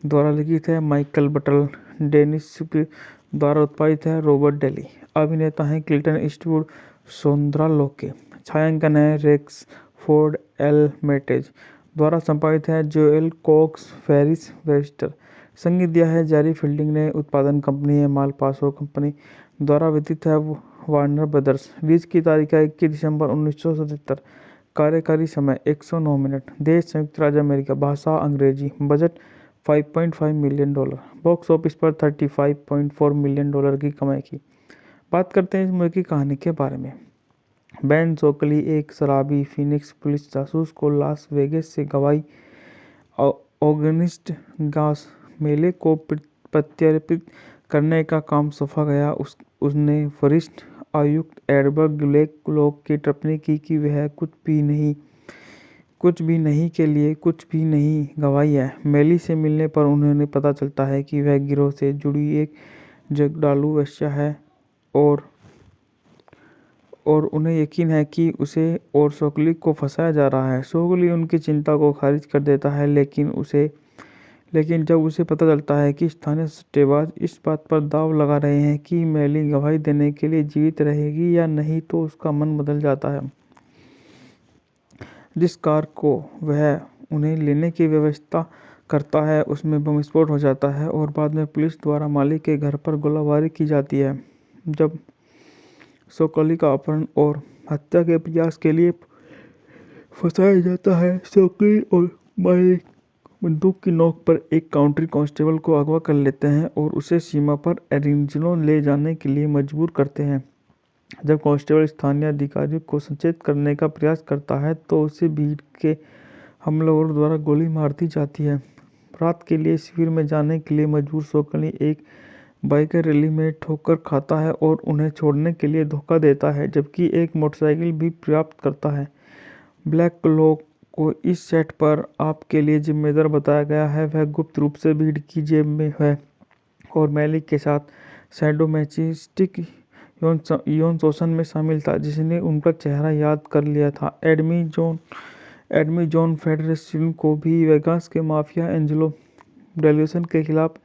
द्वारा लिखित है माइकल बटल। डेनिस द्वारा उत्पादित है रॉबर्ट डेली। अभिनेता हैं क्लिंटन ईस्टवुड, सोंद्रा लोके। छायांकन है रेक्स फोर्ड एल मेटेज। द्वारा संपादित है जोएल कॉक्स फेरिस वेस्टर। संगीत दिया है जेरी फील्डिंग ने। उत्पादन कंपनी है मालपासो कंपनी। द्वारा वितरित है वार्नर ब्रदर्स। रिलीज की तारीख है 21 दिसंबर 1977। कार्यकारी समय 109 मिनट। देश संयुक्त राज्य अमेरिका। भाषा अंग्रेजी। Budget $5.5 million. बॉक्स ऑफिस पर $35.4 मिलियन की कमाई की। बात करते हैं इस मूवी की कहानी के बारे में। बेन सोकली एक शराबी फीनिक्स पुलिस जासूस को लास वेगास से गवाही ऑगस्ट गास मेले को प्रत्यार्पित करने का काम सौंपा गया। उसने वरिष्ठ आयुक्त एडवर्ड ब्लैक लॉक की टिप्पणी की कि वह कुछ भी नहीं के लिए कुछ भी नहीं गवाही है। मेली से मिलने पर उन्हें पता चलता है कि वह गिरोह से जुड़ी एक जगडालू वेश्या है और उन्हें यकीन है कि उसे और सोकली को फंसाया जा रहा है। सोकली उनकी चिंता को खारिज कर देता है, लेकिन जब उसे पता चलता है कि स्थानीय सट्टेबाज इस बात पर दांव लगा रहे हैं कि मैली गवाही देने के लिए जीवित रहेगी या नहीं, तो उसका मन बदल जाता है। जिस कार को वह उन्हें लेने की व्यवस्था करता है उसमें बम विस्फोट हो जाता है और बाद में पुलिस द्वारा मालिक के घर पर गोलाबारी की जाती है। जब सोकली का अपहरण और हत्या के प्रयास के लिए फंसाया जाता है, सोकली और मालिक बंदूक की नोक पर एक काउंटी कांस्टेबल को अगवा कर लेते हैं और उसे सीमा पर एरिज़ोना ले जाने के लिए मजबूर करते हैं। जब कांस्टेबल स्थानीय अधिकारियों को सचेत करने का प्रयास करता है तो उसे भीड़ के हमलावरों द्वारा गोली मार दी जाती है। रात के लिए शिविर में जाने के लिए मजबूर सोकली एक बाइकर रैली में ठोकर खाता है और उन्हें छोड़ने के लिए धोखा देता है, जबकि एक मोटरसाइकिल भी प्राप्त करता है। ब्लैक लॉक को इस सेट पर आपके लिए जिम्मेदार बताया गया है। वह गुप्त रूप से भीड़ की जेब में है और मैलिक के साथ सैडोमैसोचिस्टिक यौन शोषण में शामिल था, जिसने उनका चेहरा याद कर लिया था। एडमी जॉन फेडरसन को भी वेगास के माफिया एंजेलो डेल्यूसन के खिलाफ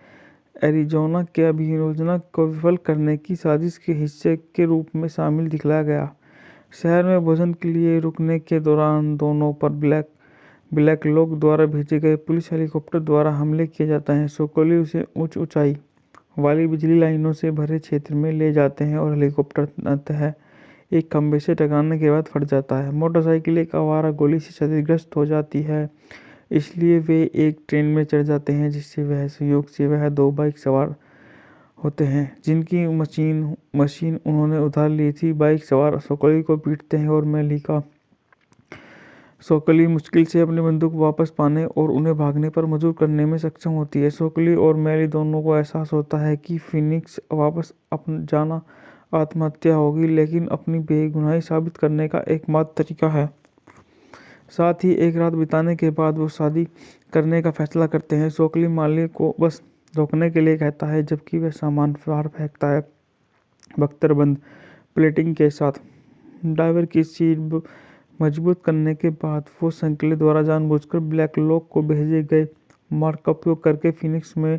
एरिज़ोना के अभियोजन को विफल करने की साजिश के हिस्से के रूप में शामिल दिखलाया गया। शहर में भोजन के लिए रुकने के दौरान दोनों पर ब्लैक लॉक द्वारा भेजे गए पुलिस हेलीकॉप्टर द्वारा हमले किए जाते हैं। सोकोली उसे उच्च ऊंचाई वाली बिजली लाइनों से भरे क्षेत्र में ले जाते हैं और हेलीकॉप्टर अंततः एक खंभे से टकराने के बाद फट जाता है। मोटरसाइकिल एक आवारा गोली से क्षतिग्रस्त हो जाती है, इसलिए वे एक ट्रेन में चढ़ जाते हैं, जिससे वह संयोग से वह दो बाइक सवार होते हैं जिनकी मशीन उन्होंने उधार ली थी। बाइक सवार सोकली को पीटते हैं और सोकली मुश्किल से अपनी बंदूक वापस पाने और उन्हें भागने पर मजबूर करने में सक्षम होती है। सोकली और मैली दोनों को एहसास होता है कि फीनिक्स वापस जाना आत्महत्या होगी, लेकिन अपनी बेगुनाही साबित करने का एकमात्र तरीका है। साथ ही एक रात बिताने के बाद वो शादी करने का फैसला करते हैं। सोकली माली को बस रोकने के लिए कहता है, जबकि वह सामान बाहर फेंकता है बख्तरबंद प्लेटिंग के साथ। ड्राइवर की सीट मजबूत करने के बाद वो संकले द्वारा जानबूझकर ब्लैक लॉक को भेजे गए मार्ग का उपयोग करके फीनिक्स में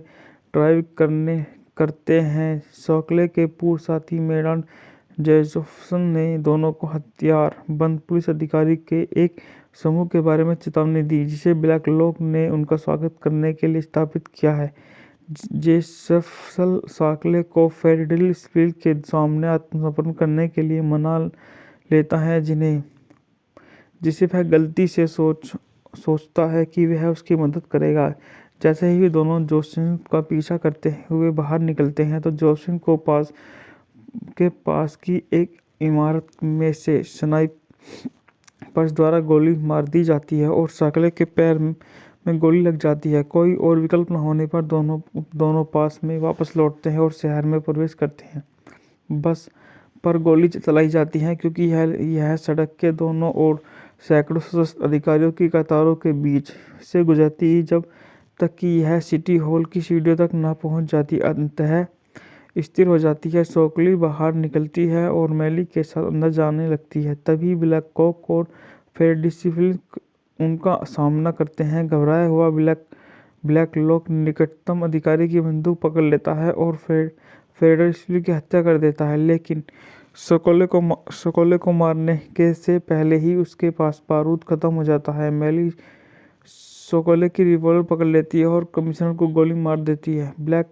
ड्राइव करते हैं। सोकले के पूर्व साथी मेडान जेफरसन ने दोनों को हथियार बंद पुलिस अधिकारी के एक समूह के बारे में चेतावनी दी, जिसे ब्लैक लोग ने उनका स्वागत करने के लिए स्थापित किया है। जेफरसन साकले को फेडरलिस्टविल के सामने आत्मसमर्पण करने के लिए मना लेता है, जिसे वह गलती से सोचता है कि वह उसकी मदद करेगा। जैसे ही वे दोनों जोसेफ का पीछा करते हुए बाहर निकलते हैं तो जोसेफ को पास की एक इमारत में से स्नाइपर्स द्वारा गोली मार दी जाती है और साकले के पैर में गोली लग जाती है। कोई और विकल्प न होने पर दोनों पास में वापस लौटते हैं और शहर में प्रवेश करते हैं। बस पर गोली चलाई जाती है क्योंकि यह सड़क के दोनों ओर सैकड़ों सशस्त्र अधिकारियों की कतारों के बीच से गुजरती है जब तक कि यह सिटी हॉल की सीढ़ियों तक न पहुंच जाती। अंततः स्थिर हो जाती है। सोकली बाहर निकलती है और मैली के साथ अंदर जाने लगती है। तभी ब्लैककॉक और फेडरलिस्टविल उनका सामना करते हैं। घबराया हुआ ब्लैककॉक निकटतम अधिकारी की बंदूक पकड़ लेता है और फेडरलिस्टविल की हत्या कर देता है, लेकिन सोकले को मारने के से पहले ही उसके पास बारूद खत्म हो जाता है। मैली सोकले की रिवॉल्वर पकड़ लेती है और कमिश्नर को गोली मार देती है। ब्लैक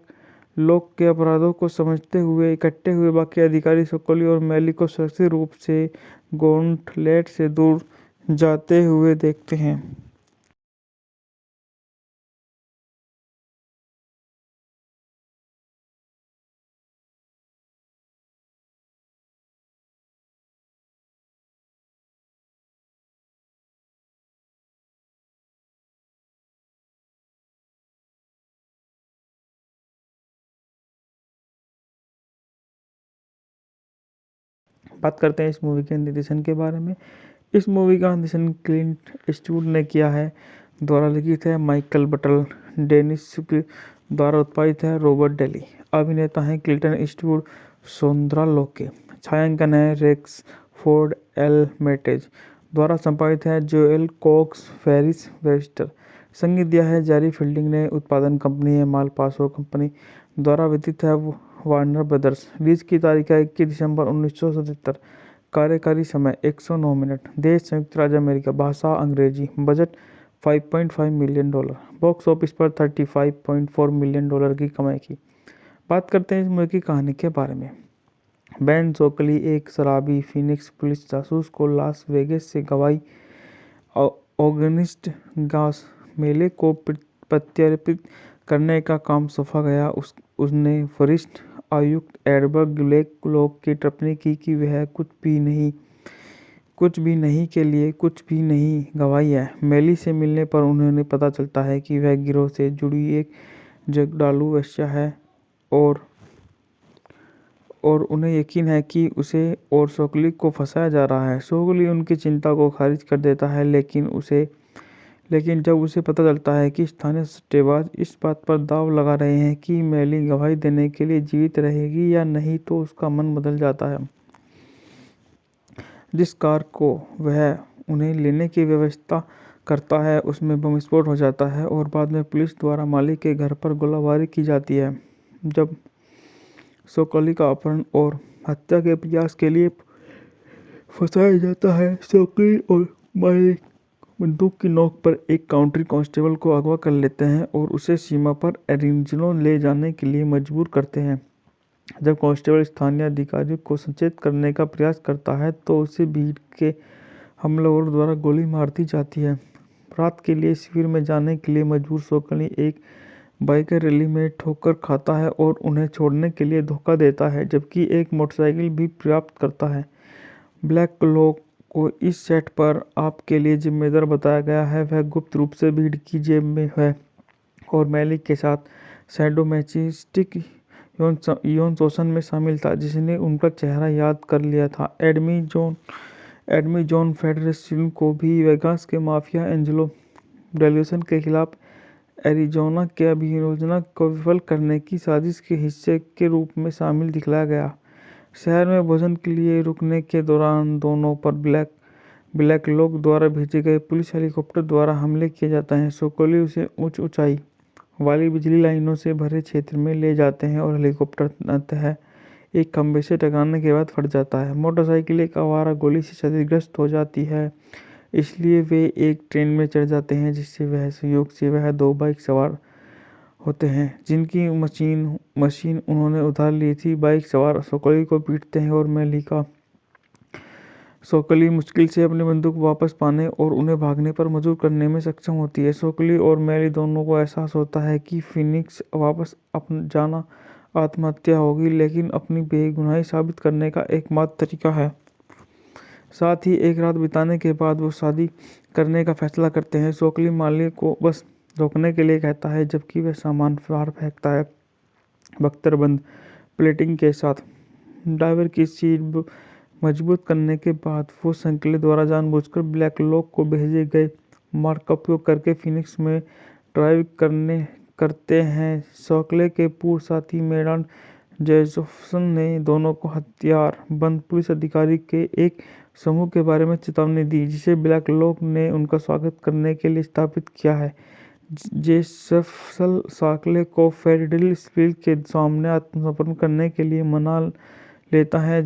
लोग के अपराधों को समझते हुए इकट्ठे हुए बाकी अधिकारी सोकले और मैली को सुरक्षित रूप से गॉन्टलेट से दूर जाते हुए देखते हैं। बात करते हैं इस मूवी के निर्देशन के बारे में। इस मूवी का निर्देशन क्लिंट ईस्टवुड ने किया है। द्वारा लिखित है माइकल बटल, डेनिस द्वारा उत्पादित है रॉबर्ट डेली। अभिनेता हैं क्लिंट ईस्टवुड, सोंद्रा लोके। छायांकन है रेक्स फोर्ड एल मेटेज। द्वारा संपादित है जोएल कॉक्स फेरिस वेस्टर। संगीत दिया है जेरी फील्डिंग ने। उत्पादन कंपनी है मालपासो कंपनी। द्वारा वितरित है वार्नर ब्रदर्स। रिलीज की तारीख है 21 दिसंबर 1977। कार्यकारी समय 109 मिनट। देश संयुक्त राज्य अमेरिका। भाषा अंग्रेजी। Budget $5.5 million. बॉक्स ऑफिस पर $35.4 मिलियन की कमाई की। बात करते हैं इस मूवी की कहानी के बारे में। बेन सोकली एक शराबी फीनिक्स पुलिस जासूस को लास वेगास से गवाही ऑगस्ट गास मेले को प्रत्यर्पित करने का काम सौंपा गया। उसने वरिष्ठ आयुक्त एडवर्ड ब्लैककॉक की टिप्पणी की कि वह कुछ भी नहीं के लिए कुछ भी नहीं गवाही है। मैली से मिलने पर उन्हें पता चलता है कि वह गिरोह से जुड़ी एक जगड़ालू वेश्या है और उन्हें यकीन है कि उसे और सोकली को फंसाया जा रहा है। सोकली उनकी चिंता को खारिज कर देता है, लेकिन जब उसे पता चलता है कि स्थानीय सट्टेबाज इस बात पर दांव लगा रहे हैं कि मैली गवाही देने के लिए जीवित रहेगी या नहीं, तो उसका मन बदल जाता है। जिस कार को वह उन्हें लेने की व्यवस्था करता है उसमें बम विस्फोट हो जाता है और बाद में पुलिस द्वारा मालिक के घर पर गोलाबारी की जाती है। जब सोकली का अपहरण और हत्या के प्रयास के लिए फंसाया जाता है, सोकली और मालिक बंदूक की नोक पर एक काउंटी कांस्टेबल को अगवा कर लेते हैं और उसे सीमा पर एरिज़ोना ले जाने के लिए मजबूर करते हैं। जब कांस्टेबल स्थानीय अधिकारियों को सचेत करने का प्रयास करता है तो उसे भीड़ के हमलावरों द्वारा गोली मार दी जाती है। रात के लिए शिविर में जाने के लिए मजबूर सोकली एक बाइकर रैली में ठोकर खाता है और उन्हें छोड़ने के लिए धोखा देता है, जबकि एक मोटरसाइकिल भी प्राप्त करता है। ब्लैककॉक को इस सेट पर आपके लिए जिम्मेदार बताया गया है। वह गुप्त रूप से भीड़ की जेब में है और मैली के साथ सैडोमैसोचिस्टिक यौन शोषण में शामिल था, जिसने उनका चेहरा याद कर लिया था। एडमी जॉन फेडरलिस्टविल को भी वेगास के माफिया एंजेलो डेल्यूसन के खिलाफ एरिज़ोना के अभियोजन को विफल करने की साजिश के हिस्से के रूप में शामिल दिखलाया गया। शहर में भोजन के लिए रुकने के दौरान दोनों पर ब्लैककॉक द्वारा भेजे गए पुलिस हेलीकॉप्टर द्वारा हमले किए जाते हैं। सोकली उसे उच्च ऊंचाई वाली बिजली लाइनों से भरे क्षेत्र में ले जाते हैं और हेलीकॉप्टर अंततः एक खंभे से टकराने के बाद फट जाता है। मोटरसाइकिल एक आवारा गोली से क्षतिग्रस्त हो जाती है, इसलिए वे एक ट्रेन में चढ़ जाते हैं, जिससे वह संयोग से वह 2 बाइक सवार होते हैं जिनकी मशीन उन्होंने उधार ली थी। बाइक सवार सोकोली को पीटते हैं और मेलिका सोकोली मुश्किल से अपनी बंदूक वापस पाने और उन्हें भागने पर मजबूर करने में सक्षम होती है। सोकोली और मेली दोनों को एहसास होता है कि फिनिक्स वापस जाना आत्महत्या होगी, लेकिन अपनी बेगुनाही साबित करने का एकमात्र तरीका है। साथ ही एक रात बिताने के बाद वो शादी करने का फैसला करते हैं। सोकोली माली को बस रोकने के लिए कहता है, जबकि वह सामान बाहर फेंकता है बख्तरबंद प्लेटिंग के साथ। ड्राइवर की सीट मजबूत करने के बाद वो संकले द्वारा जानबूझकर ब्लैक लॉक को भेजे गए मार्ग का उपयोग करके फिनिक्स में ड्राइव करते हैं। सोकोले के पूर्व साथी मेडान जेजोफ्सन ने दोनों को हथियार बंद पुलिस अधिकारी के एक समूह के बारे में चेतावनी दी, जिसे ब्लैक लॉक ने उनका स्वागत करने के लिए स्थापित किया है। जेजोफ्सन सोकोले को फेडरलिस्टफील्ड के सामने आत्मसमर्पण करने के लिए मना लेता है,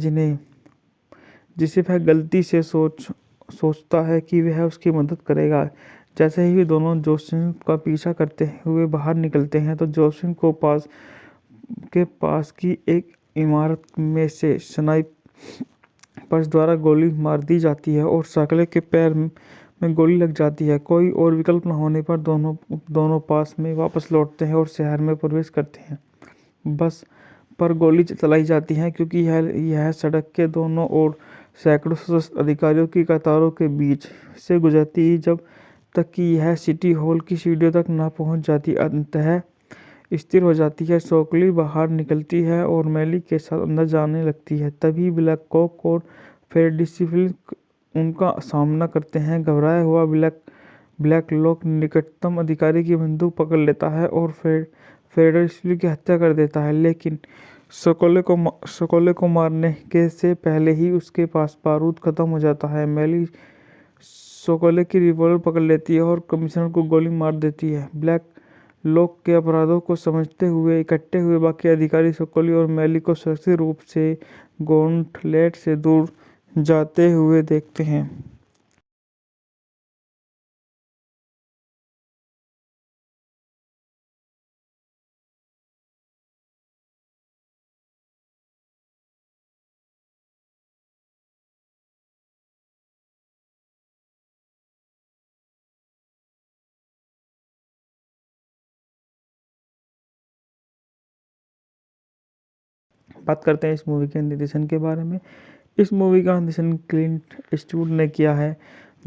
जिसे वह गलती से सोचता है कि वह उसकी मदद करेगा। जैसे ही वे दोनों जोसेफ का पीछा करते हुए बाहर निकलते हैं तो जोसेफ को पास की एक इमारत में से स्नाइपर्स द्वारा गोली मार दी जाती है और सोकोले के पैर में गोली लग जाती है। कोई और विकल्प न होने पर दोनों पास में वापस लौटते हैं और शहर में प्रवेश करते हैं। बस पर गोली चलाई जाती है क्योंकि यह सड़क के दोनों ओर सैकड़ों सशस्त्र अधिकारियों की कतारों के बीच से गुजरती है, जब तक कि यह सिटी हॉल की सीढ़ियों तक न पहुंच जाती। अंततः स्थिर हो जाती है। सोकोली बाहर निकलती है और मेली के साथ अंदर जाने लगती है। तभी ब्लैक लॉक और फेडरलिस्टफील्ड उनका सामना करते हैं। घबराया हुआ ब्लैक लॉक निकटतम अधिकारी की बंदूक पकड़ लेता है और फेडरलिस्टफील्ड की हत्या कर देता है, लेकिन सोकोले को मारने के से पहले ही उसके पास बारूद खत्म हो जाता है। मेली सोकोले की रिवॉल्वर पकड़ लेती है और कमिश्नर को गोली मार देती है। ब्लैक लॉक के अपराधों को समझते हुए इकट्ठे हुए बाकी अधिकारी सोकोली और मेली को सुरक्षित रूप से गॉन्टलेट से दूर जाते हुए देखते हैं। बात करते हैं इस मूवी के निर्देशन के बारे में। इस मूवी का निर्देशन क्लिंट ईस्टवुड ने किया है।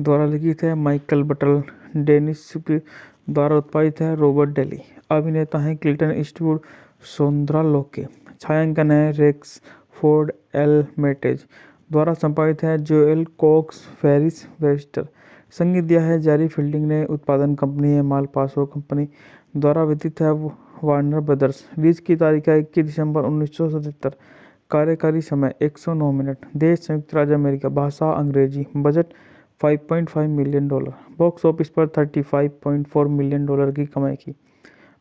द्वारा लिखित है माइकल बटल, डेनिस द्वारा उत्पादित है रॉबर्ट डेली। अभिनेता हैं क्लिंटन ईस्टवुड, सोंद्रा लोके। छायांकन है रेक्स फोर्ड एल मेटेज। द्वारा संपादित है जोएल कॉक्स फेरिस वेस्टर। संगीत दिया है जेरी फील्डिंग ने। उत्पादन कंपनी है मालपासो कंपनी। द्वारा वितरित है वार्नर ब्रदर्स। रिलीज की तारीख है 21 दिसंबर 1977। कार्यकारी समय 109 मिनट। देश संयुक्त राज्य अमेरिका। भाषा अंग्रेजी। Budget $5.5 million. बॉक्स ऑफिस पर $35.4 मिलियन की कमाई की।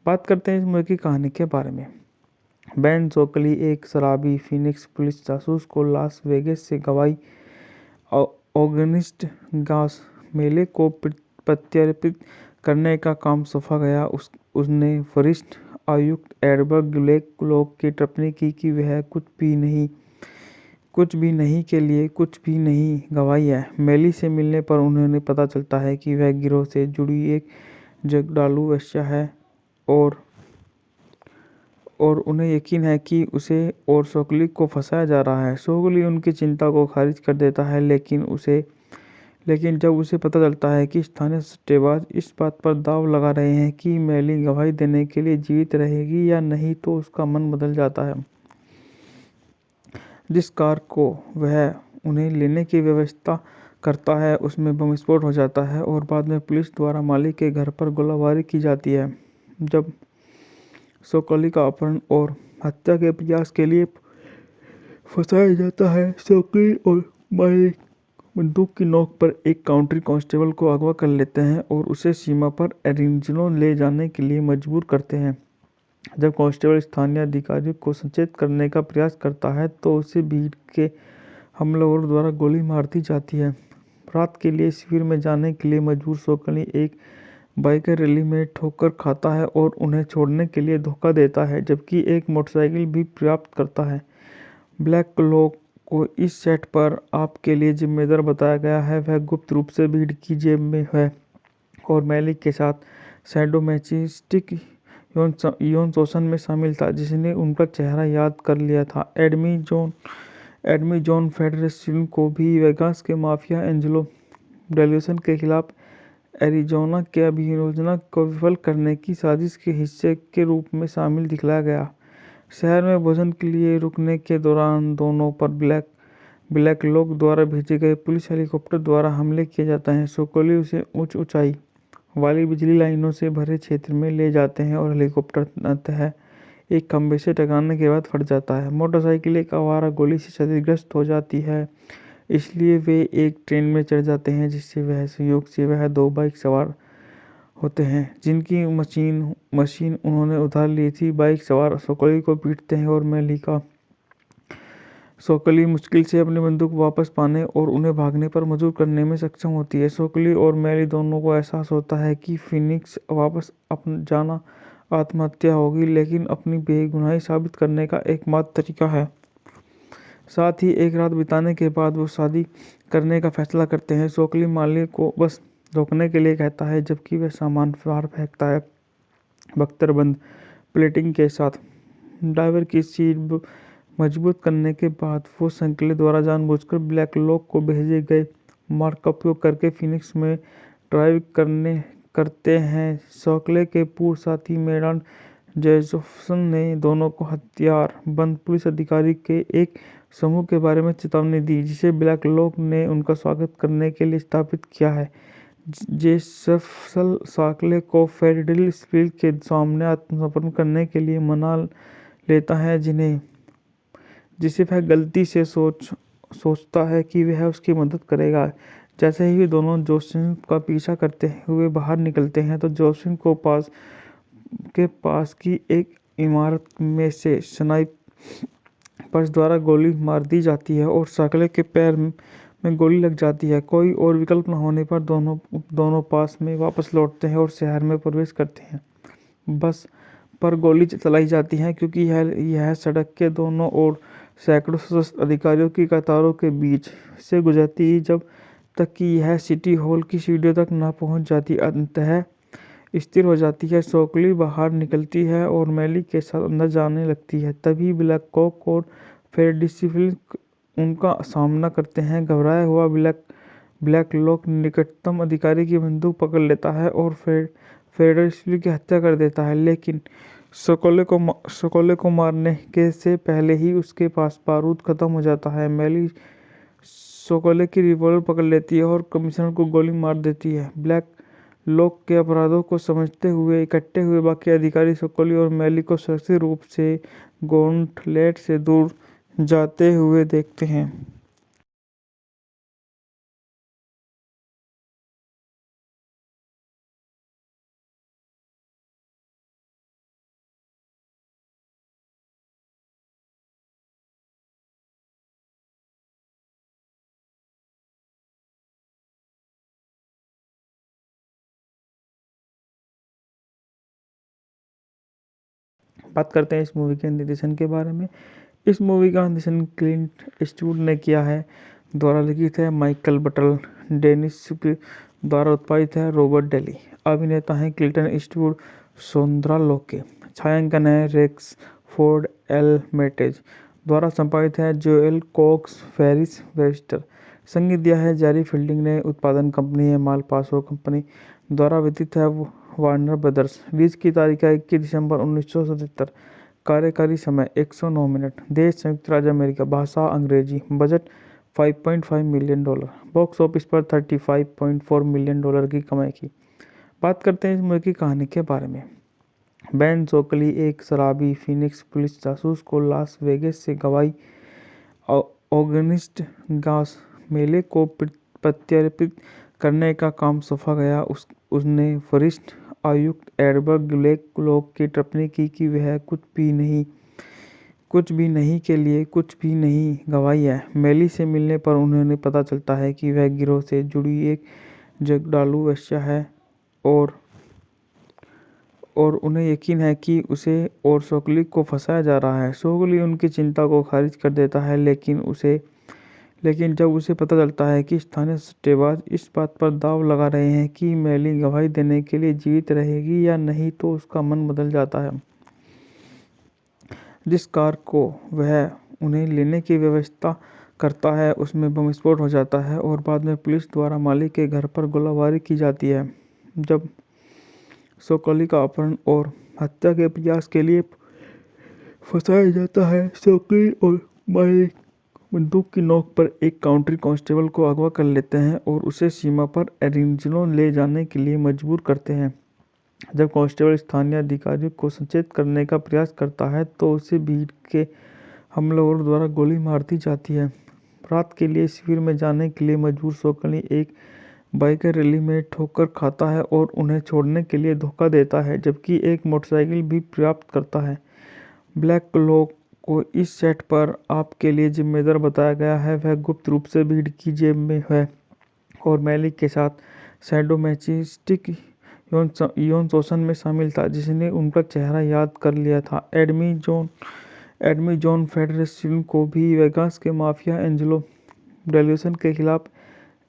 बात करते हैं इस मूवी की कहानी के बारे में। बेन सोकोली एक शराबी फिनिक्स पुलिस जासूस को लास वेगास से गवाही ऑगस्ट गास मेले को प्रत्यर्पित करने का काम सौंपा गया। उसने वरिष्ठ आयुक्त एडवर्ड ब्लैक लॉक की टिप्पणी की कि वह कुछ भी नहीं के लिए कुछ भी नहीं गवाही है। मेली से मिलने पर उन्हें पता चलता है कि वह गिरोह से जुड़ी एक जगडालू वेश्या है और उन्हें यकीन है कि उसे और सोकोली को फंसाया जा रहा है। सोकोली उनकी चिंता को खारिज कर देता है, लेकिन जब उसे पता चलता है कि स्थानीय सट्टेबाज इस बात पर दांव लगा रहे हैं कि मेली गवाही देने के लिए जीवित रहेगी या नहीं, तो उसका मन बदल जाता है। जिस कार को वह उन्हें लेने की व्यवस्था करता है उसमें बम विस्फोट हो जाता है और बाद में पुलिस द्वारा मालिक के घर पर गोलाबारी की जाती है। जब सोकोली का अपहरण और हत्या के प्रयास के लिए फंसाया जाता है, सोकोली और मालिक बंदूक की नोक पर एक काउंटी कांस्टेबल को अगवा कर लेते हैं और उसे सीमा पर एरिज़ोना ले जाने के लिए मजबूर करते हैं। जब कांस्टेबल स्थानीय अधिकारियों को सचेत करने का प्रयास करता है तो उसे भीड़ के हमलावरों द्वारा गोली मार दी जाती है। रात के लिए शिविर में जाने के लिए मजबूर सोकली एक बाइकर रैली में ठोकर खाता है और उन्हें छोड़ने के लिए धोखा देता है, जबकि एक मोटरसाइकिल भी प्राप्त करता है। ब्लैक क्लॉक को इस सेट पर आपके लिए जिम्मेदार बताया गया है। वह गुप्त रूप से भीड़ की जेब में है और मैली के साथ सैडोमैचिस्टिक यौन शोषण में शामिल था, जिसने उनका चेहरा याद कर लिया था। एडमी जॉन फेडरेशन को भी वेगास के माफिया एंजेलो डेल्यूसन के खिलाफ एरिजोना के अभियोजन को विफल करने की साजिश के हिस्से के रूप में शामिल दिखलाया गया। शहर में भोजन के लिए रुकने के दौरान दोनों पर ब्लैक लोग द्वारा भेजे गए पुलिस हेलीकॉप्टर द्वारा हमले किए जाते हैं। सोकोली उसे उच्च ऊंचाई वाली बिजली लाइनों से भरे क्षेत्र में ले जाते हैं और हेलीकॉप्टर अंततः एक खंभे से टकराने के बाद फट जाता है। मोटरसाइकिल एक आवारा गोली से क्षतिग्रस्त हो जाती है, इसलिए वे एक ट्रेन में चढ़ जाते हैं, जिससे वह संयोग से वह दो बाइक सवार होते हैं जिनकी मशीन उन्होंने उधार ली थी। बाइक सवार सोकोली को पीटते हैं और सोकोली मुश्किल से अपनी बंदूक वापस पाने और उन्हें भागने पर मजबूर करने में सक्षम होती है। सोकोली और मैली दोनों को एहसास होता है कि फिनिक्स वापस जाना आत्महत्या होगी, लेकिन अपनी बेगुनाही साबित करने का एकमात्र तरीका है। साथ ही एक रात बिताने के बाद वो शादी करने का फैसला करते हैं। सोकोली माली को बस रोकने के लिए कहता है, जबकि वह सामान बाहर फेंकता है। बख्तरबंद प्लेटिंग के साथ ड्राइवर की सीट मजबूत करने के बाद वो संकले द्वारा जानबूझकर ब्लैक लॉक को भेजे गए मार्ग का उपयोग करके फिनिक्स में ड्राइव करते हैं। सोकले के पूर्व साथी मेडान जेजोफ्सन ने दोनों को हथियार बंद पुलिस अधिकारी के एक समूह के बारे में चेतावनी दी, जिसे ब्लैक लॉक ने उनका स्वागत करने के लिए स्थापित किया है। जेजोफ्सन सोकले को फेडरलिस्टफील्ड के सामने आत्मसमर्पण करने के लिए मना लेता है, जिसे वह गलती से सोचता है कि वह उसकी मदद करेगा। जैसे ही वे दोनों जोसेफ का पीछा करते हुए बाहर निकलते हैं तो जोसेफ को पास की एक इमारत में से स्नाइपर्स द्वारा गोली मार दी जाती है और सोकले के पैर में गोली लग जाती है। कोई और विकल्प न होने पर दोनों पास में वापस लौटते हैं और शहर में प्रवेश करते हैं। बस पर गोली चलाई जाती है क्योंकि यह सड़क के दोनों ओर सैकड़ों सशस्त्र अधिकारियों की कतारों के बीच से गुजरती है, जब तक कि यह सिटी हॉल की सीढ़ियों तक न पहुंच जाती। अंततः स्थिर हो जाती है। सोकली बाहर निकलती है और मैली के साथ अंदर जाने लगती है। तभी ब्लैक कॉक और फेडरलिस्टफील्ड उनका सामना करते हैं। घबराया हुआ ब्लैक लॉक निकटतम अधिकारी की बंदूक पकड़ लेता है और फेडरलिस्टफील्ड की हत्या कर देता है, लेकिन सोकोले को मारने के से पहले ही उसके पास बारूद खत्म हो जाता है। मैली सोकोले की रिवॉल्वर पकड़ लेती है और कमिश्नर को गोली मार देती है। ब्लैक लॉक के अपराधों को समझते हुए इकट्ठे हुए बाकी अधिकारी सोकोली और मैली को सुरक्षित रूप से गॉन्टलेट से दूर जाते हुए देखते हैं। बात करते हैं इस मूवी के निर्देशन के बारे में। इस मूवी का निर्देशन क्लिंट ईस्टवुड ने किया है। द्वारा लिखित है माइकल बटल। डेनिस द्वारा उत्पादित है रॉबर्ट डेली। अभिनेता हैं क्लिंटन ईस्टवुड, सोंद्रा लोके। छायांकन है रेक्स फोर्ड एल मेटेज। द्वारा संपादित है जोएल कॉक्स फेरिस वेस्टर। संगीत दिया है जेरी फील्डिंग ने। उत्पादन कंपनी है माल पासो कंपनी। द्वारा वितरित है वार्नर ब्रदर्स। रिलीज की तारीख है 21 दिसंबर 1977। कार्यकारी समय 109 मिनट। देश संयुक्त राज्य अमेरिका। भाषा अंग्रेजी। Budget $5.5 million. बॉक्स ऑफिस पर $35.4 मिलियन की कमाई की। बात करते हैं इस मूवी की कहानी के बारे में। बेन सोकली एक शराबी फिनिक्स पुलिस जासूस को लास वेगास से गवाही ऑगस्ट गास मेले को प्रत्यर्पित करने का काम सौंपा गया। उसने वरिष्ठ आयुक्त एडवर्ड ब्लैकलॉक की टिप्पणी की कि वह कुछ भी नहीं के लिए कुछ भी नहीं गवाही है। मैली से मिलने पर उन्हें पता चलता है कि वह गिरोह से जुड़ी एक जगडालू वेश्या है और उन्हें यकीन है कि उसे और सोकली को फंसाया जा रहा है। सोकली उनकी चिंता को खारिज कर देता है, लेकिन जब उसे पता चलता है कि स्थानीय सट्टेबाज इस बात पर दांव लगा रहे हैं कि मैली गवाही देने के लिए जीवित रहेगी या नहीं, तो उसका मन बदल जाता है। जिस कार को वह उन्हें लेने की व्यवस्था करता है उसमें बम विस्फोट हो जाता है और बाद में पुलिस द्वारा मालिक के घर पर गोलाबारी की जाती है। जब सोकली का अपहरण और हत्या के प्रयास के लिए फंसाया जाता है, सोकली और मालिक बंदूक की नोक पर एक काउंटी कांस्टेबल को अगवा कर लेते हैं और उसे सीमा पर एरिज़ोना ले जाने के लिए मजबूर करते हैं। जब कांस्टेबल स्थानीय अधिकारियों को सचेत करने का प्रयास करता है तो उसे भीड़ के हमलावरों द्वारा गोली मार दी जाती है। रात के लिए शिविर में जाने के लिए मजबूर सोकली एक बाइकर रैली में ठोकर खाता है और उन्हें छोड़ने के लिए धोखा देता है, जबकि एक मोटरसाइकिल भी प्राप्त करता है। ब्लैकलॉक को इस सेट पर आपके लिए जिम्मेदार बताया गया है। वह गुप्त रूप से भीड़ की जेब में है और मैलिक के साथ सैडोमैसोचिस्टिक यौन शोषण में शामिल था, जिसने उनका चेहरा याद कर लिया था। एडमी जॉन फेडरसन को भी वेगास के माफिया एंजेलो डेल्यूसन के खिलाफ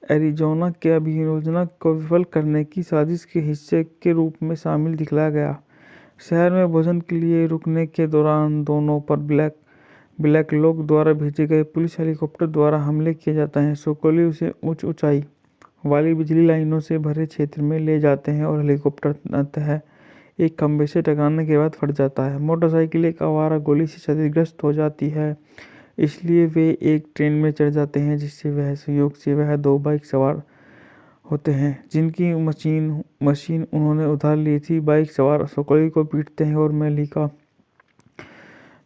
एरिज़ोना के अभियोजन को विफल करने की साजिश के हिस्से के रूप में शामिल दिखलाया गया। शहर में भोजन के लिए रुकने के दौरान दोनों पर ब्लैकलॉक द्वारा भेजे गए पुलिस हेलीकॉप्टर द्वारा हमले किए जाते हैं। सोकली उसे उच्च ऊंचाई वाली बिजली लाइनों से भरे क्षेत्र में ले जाते हैं और हेलीकॉप्टर अंततः एक खंभे से टकराने के बाद फट जाता है। मोटरसाइकिल एक आवारा गोली से क्षतिग्रस्त हो जाती है, इसलिए वे एक ट्रेन में चढ़ जाते हैं, जिससे वह संयोग से वह दो बाइक सवार होते हैं जिनकी मशीन उन्होंने उधार ली थी। बाइक सवार सोकली को पीटते हैं और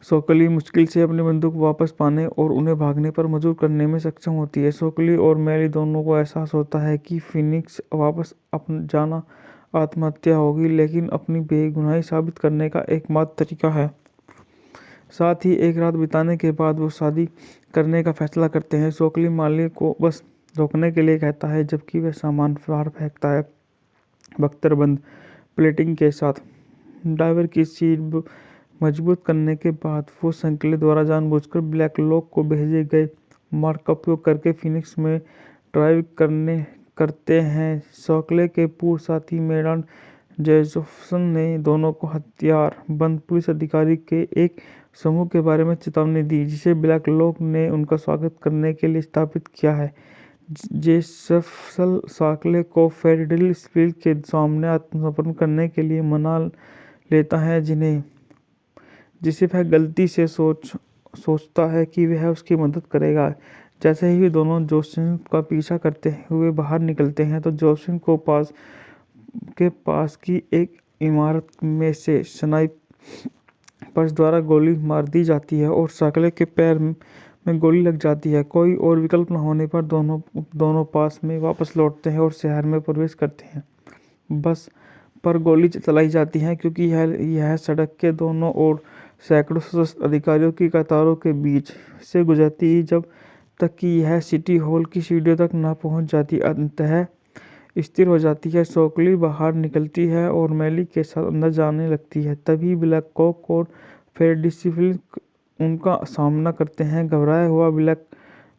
सोकली मुश्किल से अपनी बंदूक वापस पाने और उन्हें भागने पर मजबूर करने में सक्षम होती है। सोकली और मैली दोनों को एहसास होता है कि फीनिक्स वापस जाना आत्महत्या होगी, लेकिन अपनी बेगुनाही साबित करने का एकमात्र तरीका है। साथ ही एक रात बिताने के बाद वो शादी करने का फैसला करते हैं। सोकली माली को बस रोकने के लिए कहता है, जबकि वह सामान बाहर फेंकता है। बख्तरबंद प्लेटिंग के साथ ड्राइवर की सीट मजबूत करने के बाद वो संकले द्वारा जानबूझकर ब्लैकलॉक को भेजे गए मार्ग का उपयोग करके फिनिक्स में ड्राइव करते हैं। सोकले के पूर्व साथी मेडान जेजोफ्सन ने दोनों को हथियार बंद पुलिस अधिकारी के एक समूह के बारे में चेतावनी दी, जिसे ब्लैकलॉक ने उनका स्वागत करने के लिए स्थापित किया है। जेजोफ्सन सोकले को फेडरलिस्टविल के सामने आत्मसमर्पण करने के लिए मना लेता है, जिसे वह गलती से सोचता है कि वह उसकी मदद करेगा। जैसे ही वे दोनों जोसेफ का पीछा करते हुए बाहर निकलते हैं तो जोसेफ को पास की एक इमारत में से स्नाइपर्स द्वारा गोली मार दी जाती है और सोकले के पैर में गोली लग जाती है। कोई और विकल्प न होने पर दोनों पास में वापस लौटते हैं और शहर में प्रवेश करते हैं। बस पर गोली चलाई जाती है क्योंकि यह सड़क के दोनों ओर सैकड़ों सशस्त्र अधिकारियों की कतारों के बीच से गुजरती है, जब तक कि यह सिटी हॉल की सीढ़ियों तक न पहुंच जाती। अंततः स्थिर हो जाती है। सोकली बाहर निकलती है और मैली के साथ अंदर जाने लगती है। तभी ब्लैकलॉक और फेडरलिस्टविल उनका सामना करते हैं। घबराया हुआ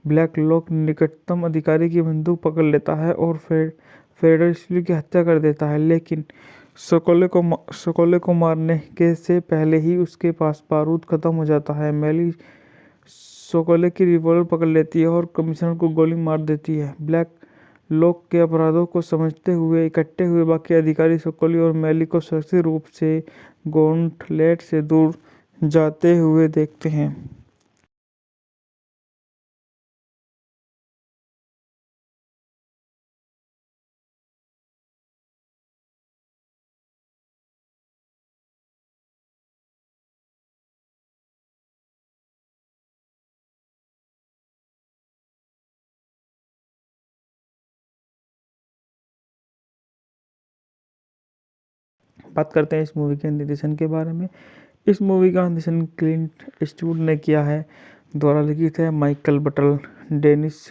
ब्लैकलॉक निकटतम अधिकारी की बंदूक पकड़ लेता है और फेडरलिस्टविल की हत्या कर देता है, लेकिन सोकले को मारने के से पहले ही उसके पास बारूद खत्म हो जाता है। मैली सोकले की रिवॉल्वर पकड़ लेती है और कमिश्नर को गोली मार देती है। ब्लैकलॉक के अपराधों को समझते हुए इकट्ठे हुए बाकी अधिकारी सोकली और मैली को सुरक्षित रूप से गॉन्टलेट से दूर जाते हुए देखते हैं। बात करते हैं इस मूवी के निर्देशन के बारे में। इस मूवी का निर्देशन क्लिंट ईस्टवुड ने किया है। द्वारा लिखित है माइकल बटल, डेनिस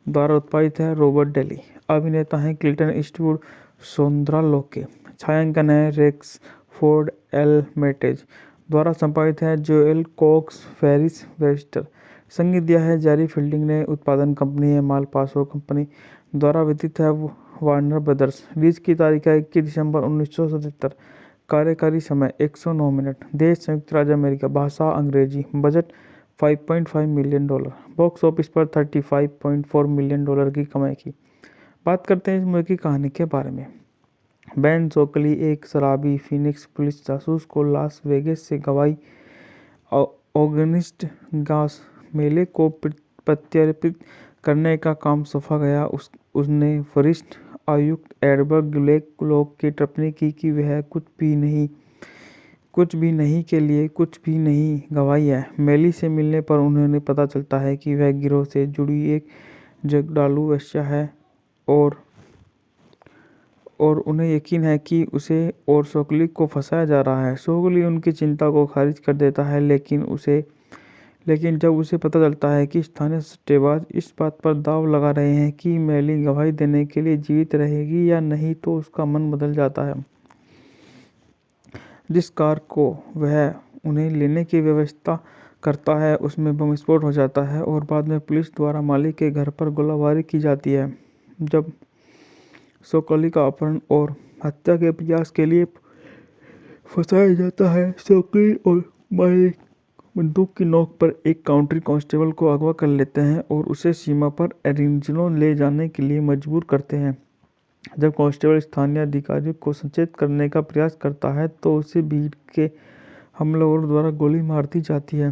द्वारा उत्पादित है रॉबर्ट डेली। अभिनेता हैं क्लिंटन ईस्टवुड, सोंद्रा लोके। छायांकन है रेक्स फोर्ड एल मेटेज। द्वारा संपादित है जोएल कॉक्स फेरिस वेस्टर। संगीत दिया है जैरी फील्डिंग ने। उत्पादन कंपनी है मालपासो कंपनी। द्वारा वितरित है वार्नर ब्रदर्स। रिलीज की तारीख है 21 दिसंबर 1977। कार्यकारी समय 109 मिनट। देश संयुक्त राज्य अमेरिका। भाषा अंग्रेजी। Budget $5.5 million. बॉक्स ऑफिस पर $35.4 मिलियन की कमाई की। बात करते हैं इस मूवी की कहानी के बारे में। बेन सोकली एक शराबी फीनिक्स पुलिस जासूस को लास वेगास से गवाही ऑगस्ट गास मेले को प्रत्यर्पित करने का काम सौंपा गया। उसने वरिष्ठ आयुक्त एडवर्ड ब्लैक लॉक की टिप्पणी की कि वह कुछ भी नहीं के लिए कुछ भी नहीं गवाही है। मेली से मिलने पर उन्हें पता चलता है कि वह गिरोह से जुड़ी एक जगडालू वेश्या है और उन्हें यकीन है कि उसे और सोकली को फंसाया जा रहा है। सोकली उनकी चिंता को खारिज कर देता है, लेकिन जब उसे पता चलता है कि स्थानीय सट्टेबाज इस बात पर दांव लगा रहे हैं कि मेली गवाही देने के लिए जीवित रहेगी या नहीं, तो उसका मन बदल जाता है। जिस कार को वह उन्हें लेने की व्यवस्था करता है उसमें बम विस्फोट हो जाता है और बाद में पुलिस द्वारा मालिक के घर पर गोलाबारी की जाती है। जब सोकली का अपहरण और हत्या के प्रयास के लिए फंसाया जाता है, सोकली और मालिक बंदूक की नोक पर एक काउंटी कांस्टेबल को अगवा कर लेते हैं और उसे सीमा पर एरिज़ोना ले जाने के लिए मजबूर करते हैं। जब कांस्टेबल स्थानीय अधिकारियों को सचेत करने का प्रयास करता है तो उसे भीड़ के हमलावरों द्वारा गोली मार दी जाती है।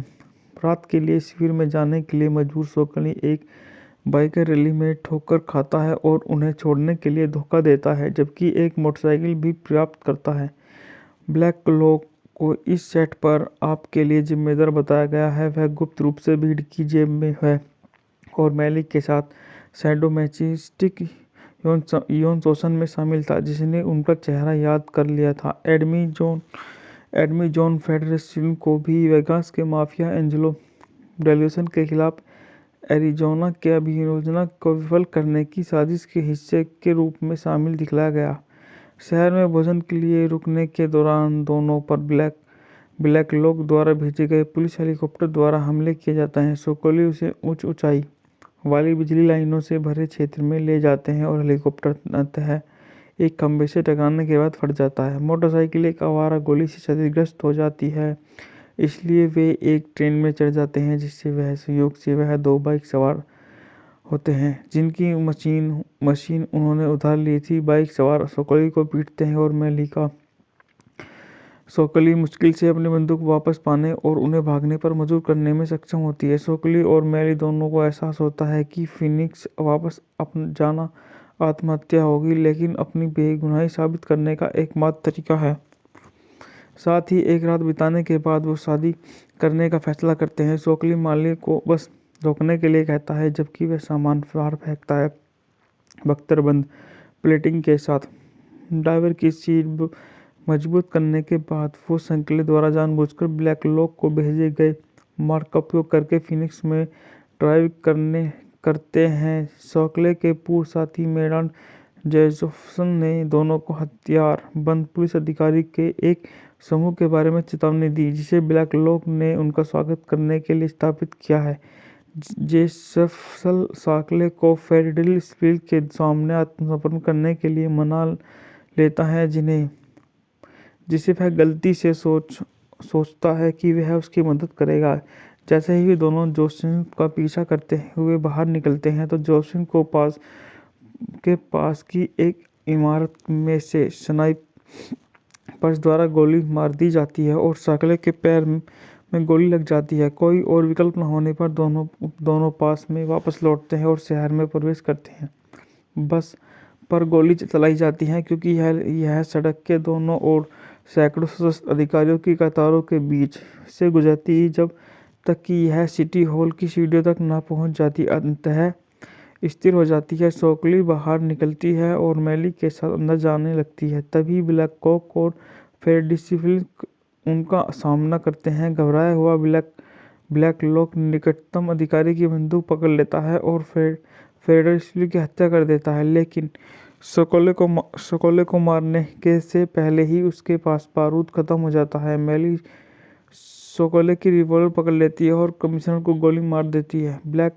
रात के लिए शिविर में जाने के लिए मजबूर सोकली एक बाइकर रैली में ठोकर खाता है और उन्हें छोड़ने के लिए धोखा देता है, जबकि एक मोटरसाइकिल भी प्राप्त करता है। ब्लैक लॉक को इस सेट पर आपके लिए जिम्मेदार बताया गया है। वह गुप्त रूप से भीड़ की जेब में है और मेली के साथ सैडोमैसोचिस्टिक यौन शोषण में शामिल था, जिसने उनका चेहरा याद कर लिया था। एडमी जॉन फेडरेशन को भी वेगास के माफिया एंजेलो डेल्यूसन के खिलाफ एरिज़ोना के अभियोजन को विफल करने की साजिश के हिस्से के रूप में शामिल दिखलाया गया। शहर में भोजन के लिए रुकने के दौरान दोनों पर ब्लैक लॉक द्वारा भेजे गए पुलिस हेलीकॉप्टर द्वारा हमले किए जाते हैं। सोकली उसे उच्च ऊंचाई वाली बिजली लाइनों से भरे क्षेत्र में ले जाते हैं और हेलीकॉप्टर अंततः एक खंभे से टकराने के बाद फट जाता है। मोटरसाइकिल एक आवारा गोली से क्षतिग्रस्त हो जाती है, इसलिए वे एक ट्रेन में चढ़ जाते हैं, जिससे वह संयोग से वह दो बाइक सवार होते हैं जिनकी मशीन उन्होंने उधार ली थी। बाइक सवार सोकली को पीटते हैं और सोकली मुश्किल से अपनी बंदूक वापस पाने और उन्हें भागने पर मजबूर करने में सक्षम होती है। सोकली और मेली दोनों को एहसास होता है कि फीनिक्स वापस जाना आत्महत्या होगी, लेकिन अपनी बेगुनाही साबित करने का एकमात्र तरीका है। साथ ही एक रात बिताने के बाद वो शादी करने का फैसला करते हैं। सोकली माली को बस रोकने के लिए कहता है, जबकि वह सामान बाहर फेंकता है। बख्तरबंद प्लेटिंग के साथ ड्राइवर की सीट मजबूत करने के बाद वो संकले द्वारा जानबूझकर ब्लैक लॉक को भेजे गए मार्ग का उपयोग करके फीनिक्स में ड्राइव करते हैं। सोकले के पूर्व साथी मेडान जेजोफ्सन ने दोनों को हथियार बंद पुलिस अधिकारी के एक समूह के बारे में चेतावनी दी, जिसे ब्लैक लॉक ने उनका स्वागत करने के लिए स्थापित किया है। जेजोफ्सन सोकले को फेडरलिस्टफील्ड के सामने आत्मसमर्पण करने के लिए मना लेता है, जिसे वह गलती से सोचता है कि वह उसकी मदद करेगा। जैसे ही वे दोनों जोसेफ का पीछा करते हुए बाहर निकलते हैं तो जोसेफ को पास की एक इमारत में से स्नाइपर्स द्वारा गोली मार दी जाती है और सोकले के पैर में गोली लग जाती है। कोई और विकल्प न होने पर दोनों पास में वापस लौटते हैं और शहर में प्रवेश करते हैं। बस पर गोली चलाई जाती है क्योंकि यह सड़क के दोनों ओर सैकड़ों सशस्त्र अधिकारियों की कतारों के बीच से गुजरती जब तक कि यह सिटी हॉल की सीढ़ियों तक न पहुंच जाती। अंततः स्थिर हो जाती है। सोकली बाहर निकलती है और मैली के साथ अंदर जाने लगती है। तभी ब्लैक कॉक और फेरडिसिफिल उनका सामना करते हैं। घबराया हुआ ब्लैक लॉक निकटतम अधिकारी की बंदूक पकड़ लेता है और फेरडिसिफिल की हत्या कर देता है, लेकिन सोकोले को मारने के से पहले ही उसके पास बारूद खत्म हो जाता है। मैली सोकोले की रिवॉल्वर पकड़ लेती है और कमिश्नर को गोली मार देती है। ब्लैक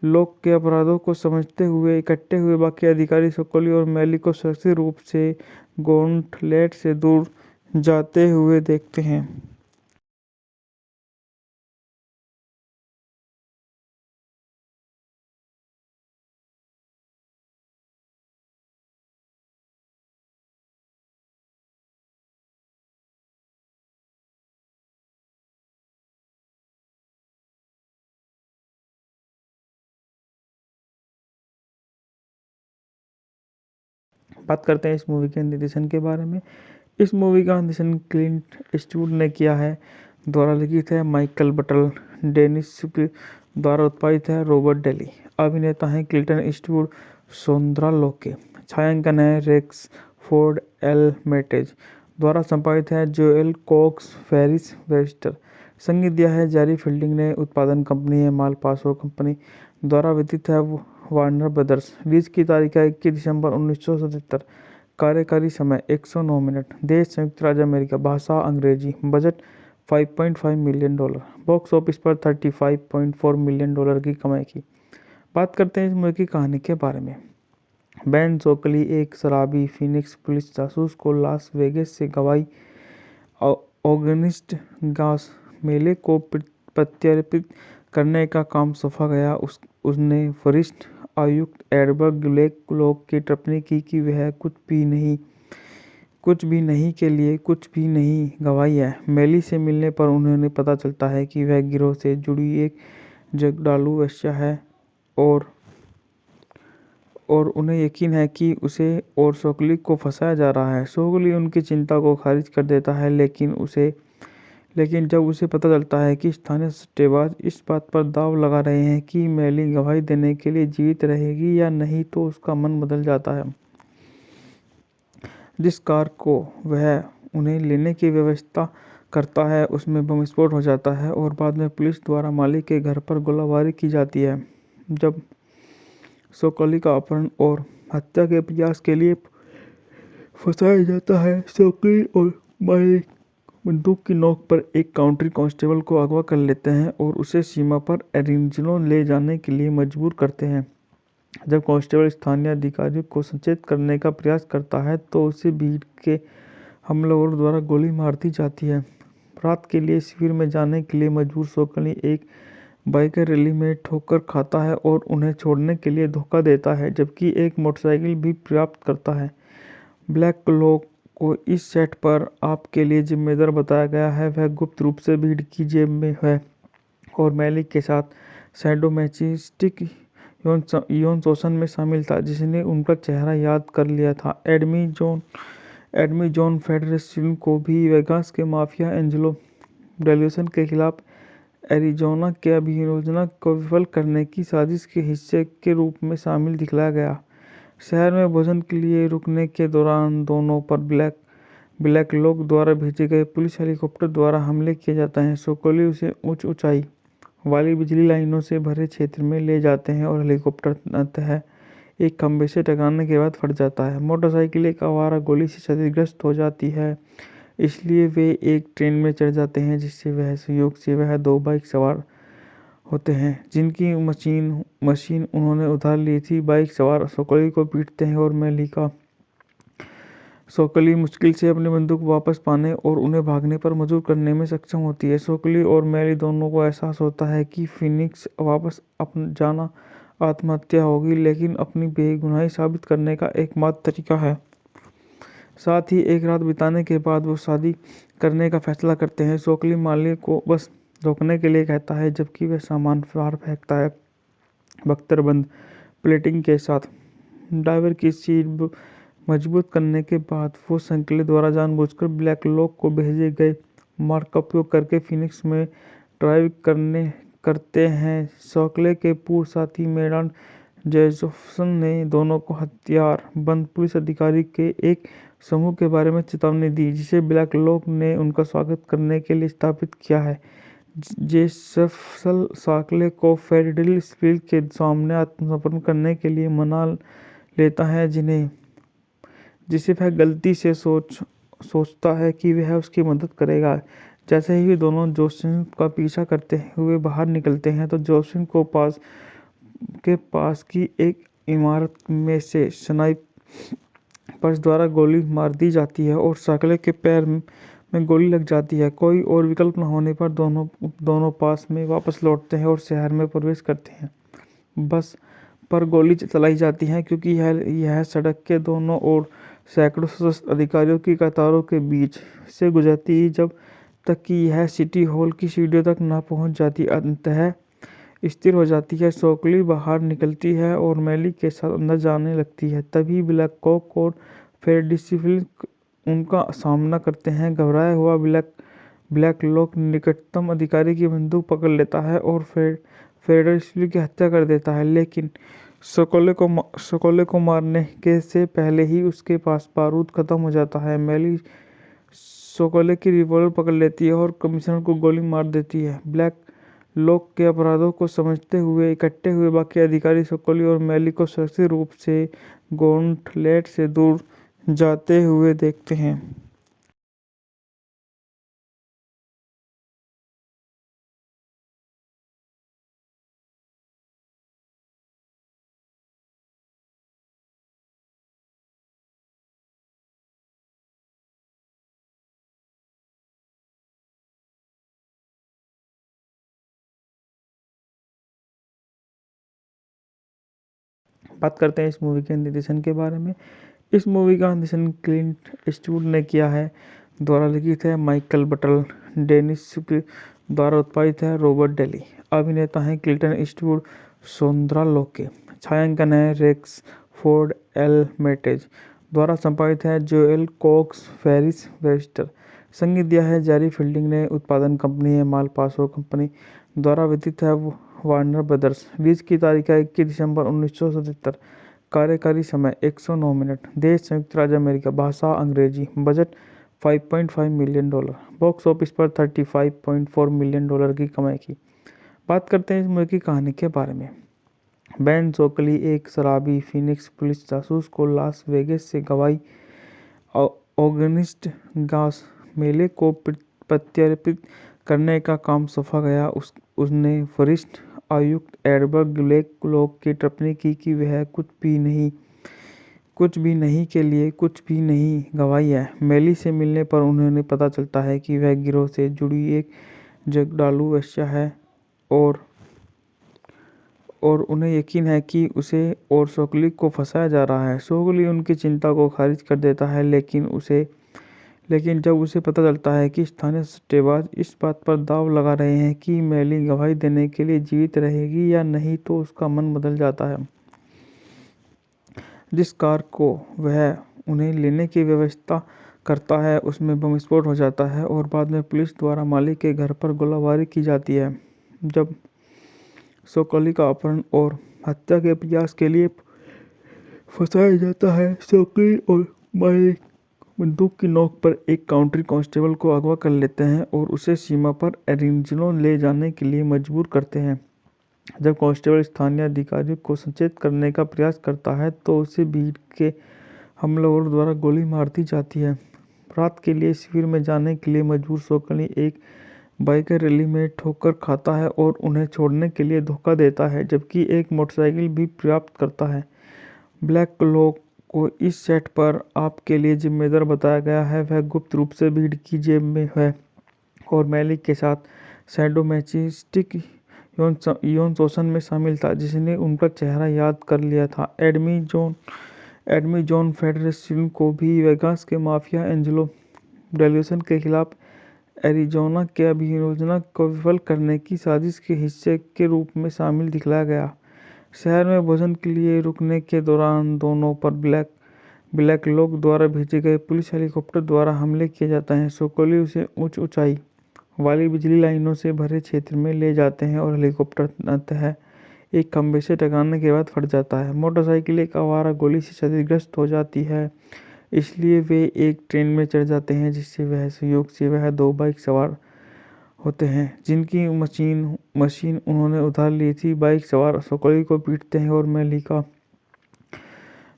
लॉक के अपराधों को समझते हुए इकट्ठे हुए बाकी अधिकारी सोकोली और मैली को सुरक्षित रूप से गॉन्टलेट से दूर जाते हुए देखते हैं। बात करते हैं इस मूवी के निर्देशन के बारे में। इस मूवी का निर्देशन क्लिंट ईस्टवुड ने किया है। द्वारा लिखित है माइकल बटल। डेनिस द्वारा उत्पादित है रॉबर्ट डेली। अभिनेता हैं क्लिंटन ईस्टवुड, सोंद्रा लोके। छायांकन है रेक्स फोर्ड एल मेटेज। द्वारा संपादित है जोएल कॉक्स फेरिस वेस्टर। संगीत दिया है जैरी फील्डिंग ने। उत्पादन कंपनी है मालपासो कंपनी। द्वारा वितरित है वार्नर ब्रदर्स। रिलीज की तारीख है 21 दिसंबर 1977। कार्यकारी समय 109 मिनट। देश संयुक्त राज्य अमेरिका। भाषा अंग्रेजी। Budget $5.5 million. बॉक्स ऑफिस पर $35.4 मिलियन की कमाई की। बात करते हैं इस मूवी की कहानी के बारे में। बेन सोकली एक शराबी फीनिक्स पुलिस जासूस को लास वेगास से गवाही ऑगस्ट गास मेले को प्रत्यर्पित करने का काम सौंपा गया। उसने वरिष्ठ आयुक्त एडवर्ड ब्लैक लॉक की टिप्पणी की कि वह कुछ भी नहीं के लिए कुछ भी नहीं गवाही है। मैली से मिलने पर उन्हें पता चलता है कि वह गिरोह से जुड़ी एक जगडालू वेश्या है और उन्हें यकीन है कि उसे और सोकली को फंसाया जा रहा है। सोकली उनकी चिंता को खारिज कर देता है, लेकिन जब उसे पता चलता है कि स्थानीय सट्टेबाज इस बात पर दांव लगा रहे हैं कि मैली गवाही देने के लिए जीवित रहेगी या नहीं, तो उसका मन बदल जाता है। जिस कार को वह उन्हें लेने की व्यवस्था करता है उसमें बम विस्फोट हो जाता है और बाद में पुलिस द्वारा मालिक के घर पर गोलाबारी की जाती है। जब सोकली का अपहरण और हत्या के प्रयास के लिए फंसाया जाता है, सोकली और मालिक बंदूक की नोक पर एक काउंटी कांस्टेबल को अगवा कर लेते हैं और उसे सीमा पर एरिज़ोना ले जाने के लिए मजबूर करते हैं। जब कांस्टेबल स्थानीय अधिकारियों को सचेत करने का प्रयास करता है तो उसे भीड़ के हमलावरों द्वारा गोली मार दी जाती है। रात के लिए शिविर में जाने के लिए मजबूर सोकली एक बाइकर रैली में ठोकर खाता है और उन्हें छोड़ने के लिए धोखा देता है, जबकि एक मोटरसाइकिल भी प्राप्त करता है। ब्लैक लॉक को इस सेट पर आपके लिए जिम्मेदार बताया गया है। वह गुप्त रूप से भीड़ की जेब में है और मैली के साथ सैडोमैसोचिस्टिक यौन शोषण में शामिल था, जिसने उनका चेहरा याद कर लिया था। एडमी जॉन फेडरसन को भी वेगास के माफिया एंजेलो डेल्यूसन के खिलाफ एरिज़ोना के अभियोजन को विफल करने की साजिश के हिस्से के रूप में शामिल दिखलाया गया। शहर में भोजन के लिए रुकने के दौरान दोनों पर ब्लैक लॉक द्वारा भेजे गए पुलिस हेलीकॉप्टर द्वारा हमले किए जाते हैं। सोकोली उसे उच्च ऊंचाई वाली बिजली लाइनों से भरे क्षेत्र में ले जाते हैं और हेलीकॉप्टर अंततः एक खंभे से टकराने के बाद फट जाता है। मोटरसाइकिल एक आवारा गोली से क्षतिग्रस्त हो जाती है, इसलिए वे एक ट्रेन में चढ़ जाते हैं, जिससे वह संयोग से वह दो बाइक सवार होते हैं जिनकी मशीन उन्होंने उधार ली थी। बाइक सवार सोकली को पीटते हैं और सोकली मुश्किल से अपनी बंदूक वापस पाने और उन्हें भागने पर मजबूर करने में सक्षम होती है। सोकली और मैली दोनों को एहसास होता है कि फीनिक्स वापस जाना आत्महत्या होगी, लेकिन अपनी बेगुनाही साबित करने का एकमात्र तरीका है। साथ ही एक रात बिताने के बाद वो शादी करने का फैसला करते हैं। सोकली माली को बस रोकने के लिए कहता है, जबकि वह सामान बाहर फेंकता है। बख्तरबंद प्लेटिंग के साथ ड्राइवर की सीट मजबूत करने के बाद वो संकले द्वारा जानबूझकर ब्लैक लॉक को भेजे गए मार्ग का उपयोग करके फीनिक्स में ड्राइव करते हैं। सोकले के पूर्व साथी मेडान जेफरसन ने दोनों को हथियार बंद पुलिस अधिकारी के एक समूह के बारे में चेतावनी दी, जिसे ब्लैकलॉक ने उनका स्वागत करने के लिए स्थापित किया है। जेफरसन साकले को फेडरलिस्टविल के सामने आत्मसमर्पण करने के लिए मना लेता है, जिसे वह गलती से सोचता है कि वह उसकी मदद करेगा। जैसे ही दोनों जोसेफ का पीछा करते हुए बाहर निकलते हैं तो जोसेफ को पास की एक इमारत में से स्नाइपर्स द्वारा गोली मार दी जाती है और साकले के पैर में गोली लग जाती है। कोई और विकल्प न होने पर दोनों पास में वापस लौटते हैं और शहर में प्रवेश करते हैं। बस पर गोली चलाई जाती है क्योंकि यह सड़क के दोनों ओर सैकड़ों सशस्त्र अधिकारियों की कतारों के बीच से गुजरती है जब तक कि यह सिटी हॉल की सीढ़ियों तक न पहुंच जाती। अंततः स्थिर हो जाती है। सोकली बाहर निकलती है और मैली के साथ अंदर जाने लगती है। तभी ब्लैकलॉक और फेडरलिस्टविल उनका सामना करते हैं। घबराया हुआ ब्लैकलॉक निकटतम अधिकारी की बंदूक पकड़ लेता है और फेडरलिस्टविल की हत्या कर देता है, लेकिन सोकले को मारने के से पहले ही उसके पास बारूद खत्म हो जाता है। मैली सोकले की रिवॉल्वर पकड़ लेती है और कमिश्नर को गोली मार देती है। ब्लैकलॉक के अपराधों को समझते हुए इकट्ठे हुए बाकी अधिकारी सोकले और मैली को सुरक्षित रूप से गॉन्टलेट से दूर जाते हुए देखते हैं। बात करते हैं इस मूवी के निर्देशन के बारे में। इस मूवी का निर्देशन क्लिंट ईस्टवुड ने किया है। द्वारा लिखित है माइकल बटल। डेनिस द्वारा उत्पादित है रॉबर्ट डेली। अभिनेता हैं क्लिंटन ईस्टवुड, सोंद्रा लोके। छायांकन है रेक्स फोर्ड एल मेटेज। द्वारा संपादित है जोएल कॉक्स फेरिस वेस्टर। संगीत दिया है जेरी फील्डिंग ने। उत्पादन कंपनी है मालपासो कंपनी। द्वारा वितरित है वार्नर ब्रदर्स। रिलीज की तारीख है 21 दिसंबर 1977। कार्यकारी समय 109 मिनट। देश संयुक्त राज्य अमेरिका। भाषा अंग्रेजी। Budget $5.5 million. बॉक्स ऑफिस पर $35.4 मिलियन की कमाई की। बात करते हैं इस मूवी की कहानी के बारे में। बेन सोकली एक शराबी फीनिक्स पुलिस जासूस को लास वेगास से गवाही ऑगस्ट गास मेले को प्रत्यर्पित करने का काम सौंपा गया। उसने वरिष्ठ आयुक्त एडवर्ड ब्लैकलॉक की टिप्पणी की कि वह कुछ भी नहीं के लिए कुछ भी नहीं गवाही है। मेली से मिलने पर उन्हें पता चलता है कि वह गिरोह से जुड़ी एक जगडालू वेश्या है और उन्हें यकीन है कि उसे और सोकली को फंसाया जा रहा है। सोकली उनकी चिंता को खारिज कर देता है, लेकिन जब उसे पता चलता है कि स्थानीय सट्टेबाज इस बात पर दांव लगा रहे हैं कि मैली गवाही देने के लिए जीवित रहेगी या नहीं, तो उसका मन बदल जाता है। जिस कार को वह उन्हें लेने की व्यवस्था करता है उसमें बम विस्फोट हो जाता है और बाद में पुलिस द्वारा मालिक के घर पर गोलाबारी की जाती है। जब सोकली का अपहरण और हत्या के प्रयास के लिए फंसाया जाता है, सोकली और मालिक बंदूक की नोक पर एक काउंटी कांस्टेबल को अगवा कर लेते हैं और उसे सीमा पर एरिज़ोना ले जाने के लिए मजबूर करते हैं। जब कांस्टेबल स्थानीय अधिकारियों को सचेत करने का प्रयास करता है तो उसे भीड़ के हमलावरों द्वारा गोली मार दी जाती है। रात के लिए शिविर में जाने के लिए मजबूर सोकली एक बाइकर रैली में ठोकर खाता है और उन्हें छोड़ने के लिए धोखा देता है, जबकि एक मोटरसाइकिल भी प्राप्त करता है। ब्लैकलॉक को इस सेट पर आपके लिए जिम्मेदार बताया गया है। वह गुप्त रूप से भीड़ की जेब में है और मैली के साथ सैडोमैसोचिस्टिक यौन शोषण में शामिल था, जिसने उनका चेहरा याद कर लिया था। एडमी जॉन फेडरलिस्टविल को भी वेगास के माफिया एंजेलो डेल्यूसन के खिलाफ एरिज़ोना के अभियोजन को विफल करने की साजिश के हिस्से के रूप में शामिल दिखलाया गया। शहर में भोजन के लिए रुकने के दौरान दोनों पर ब्लैकलॉक द्वारा भेजे गए पुलिस हेलीकॉप्टर द्वारा हमले किए जाते हैं। सोकली उसे उच्च ऊंचाई वाली बिजली लाइनों से भरे क्षेत्र में ले जाते हैं और हेलीकॉप्टर अंततः एक खंभे से टकराने के बाद फट जाता है। मोटरसाइकिल एक आवारा गोली से क्षतिग्रस्त हो जाती है, इसलिए वे एक ट्रेन में चढ़ जाते हैं, जिससे वह संयोग से वह 2 बाइक सवार होते हैं जिनकी मशीन उन्होंने उधार ली थी। बाइक सवार सोकोली को पीटते हैं और मेलिका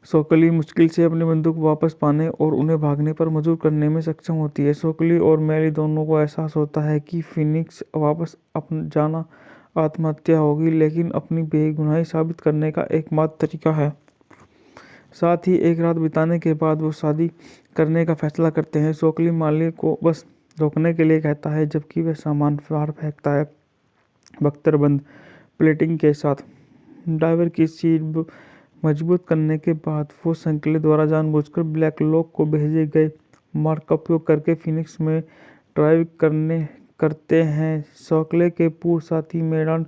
सोकोली मुश्किल से अपनी बंदूक वापस पाने और उन्हें भागने पर मजबूर करने में सक्षम होती है। सोकोली और मेली दोनों को एहसास होता है कि फिनिक्स वापस जाना आत्महत्या होगी, लेकिन अपनी बेगुनाही साबित करने का एकमात्र तरीका है। साथ ही एक रात बिताने के बाद वो शादी करने का फैसला करते हैं। सोकोली माली को बस रोकने के लिए कहता है, जबकि वह सामान बाहर फेंकता है, बख्तरबंद प्लेटिंग के साथ। ड्राइवर की सीट मजबूत करने के बाद वो संकले द्वारा जानबूझकर ब्लैक लॉक को भेजे गए मार्ग का उपयोग करके फिनिक्स में ड्राइव करते हैं। सोकले के पूर्व साथी मेडान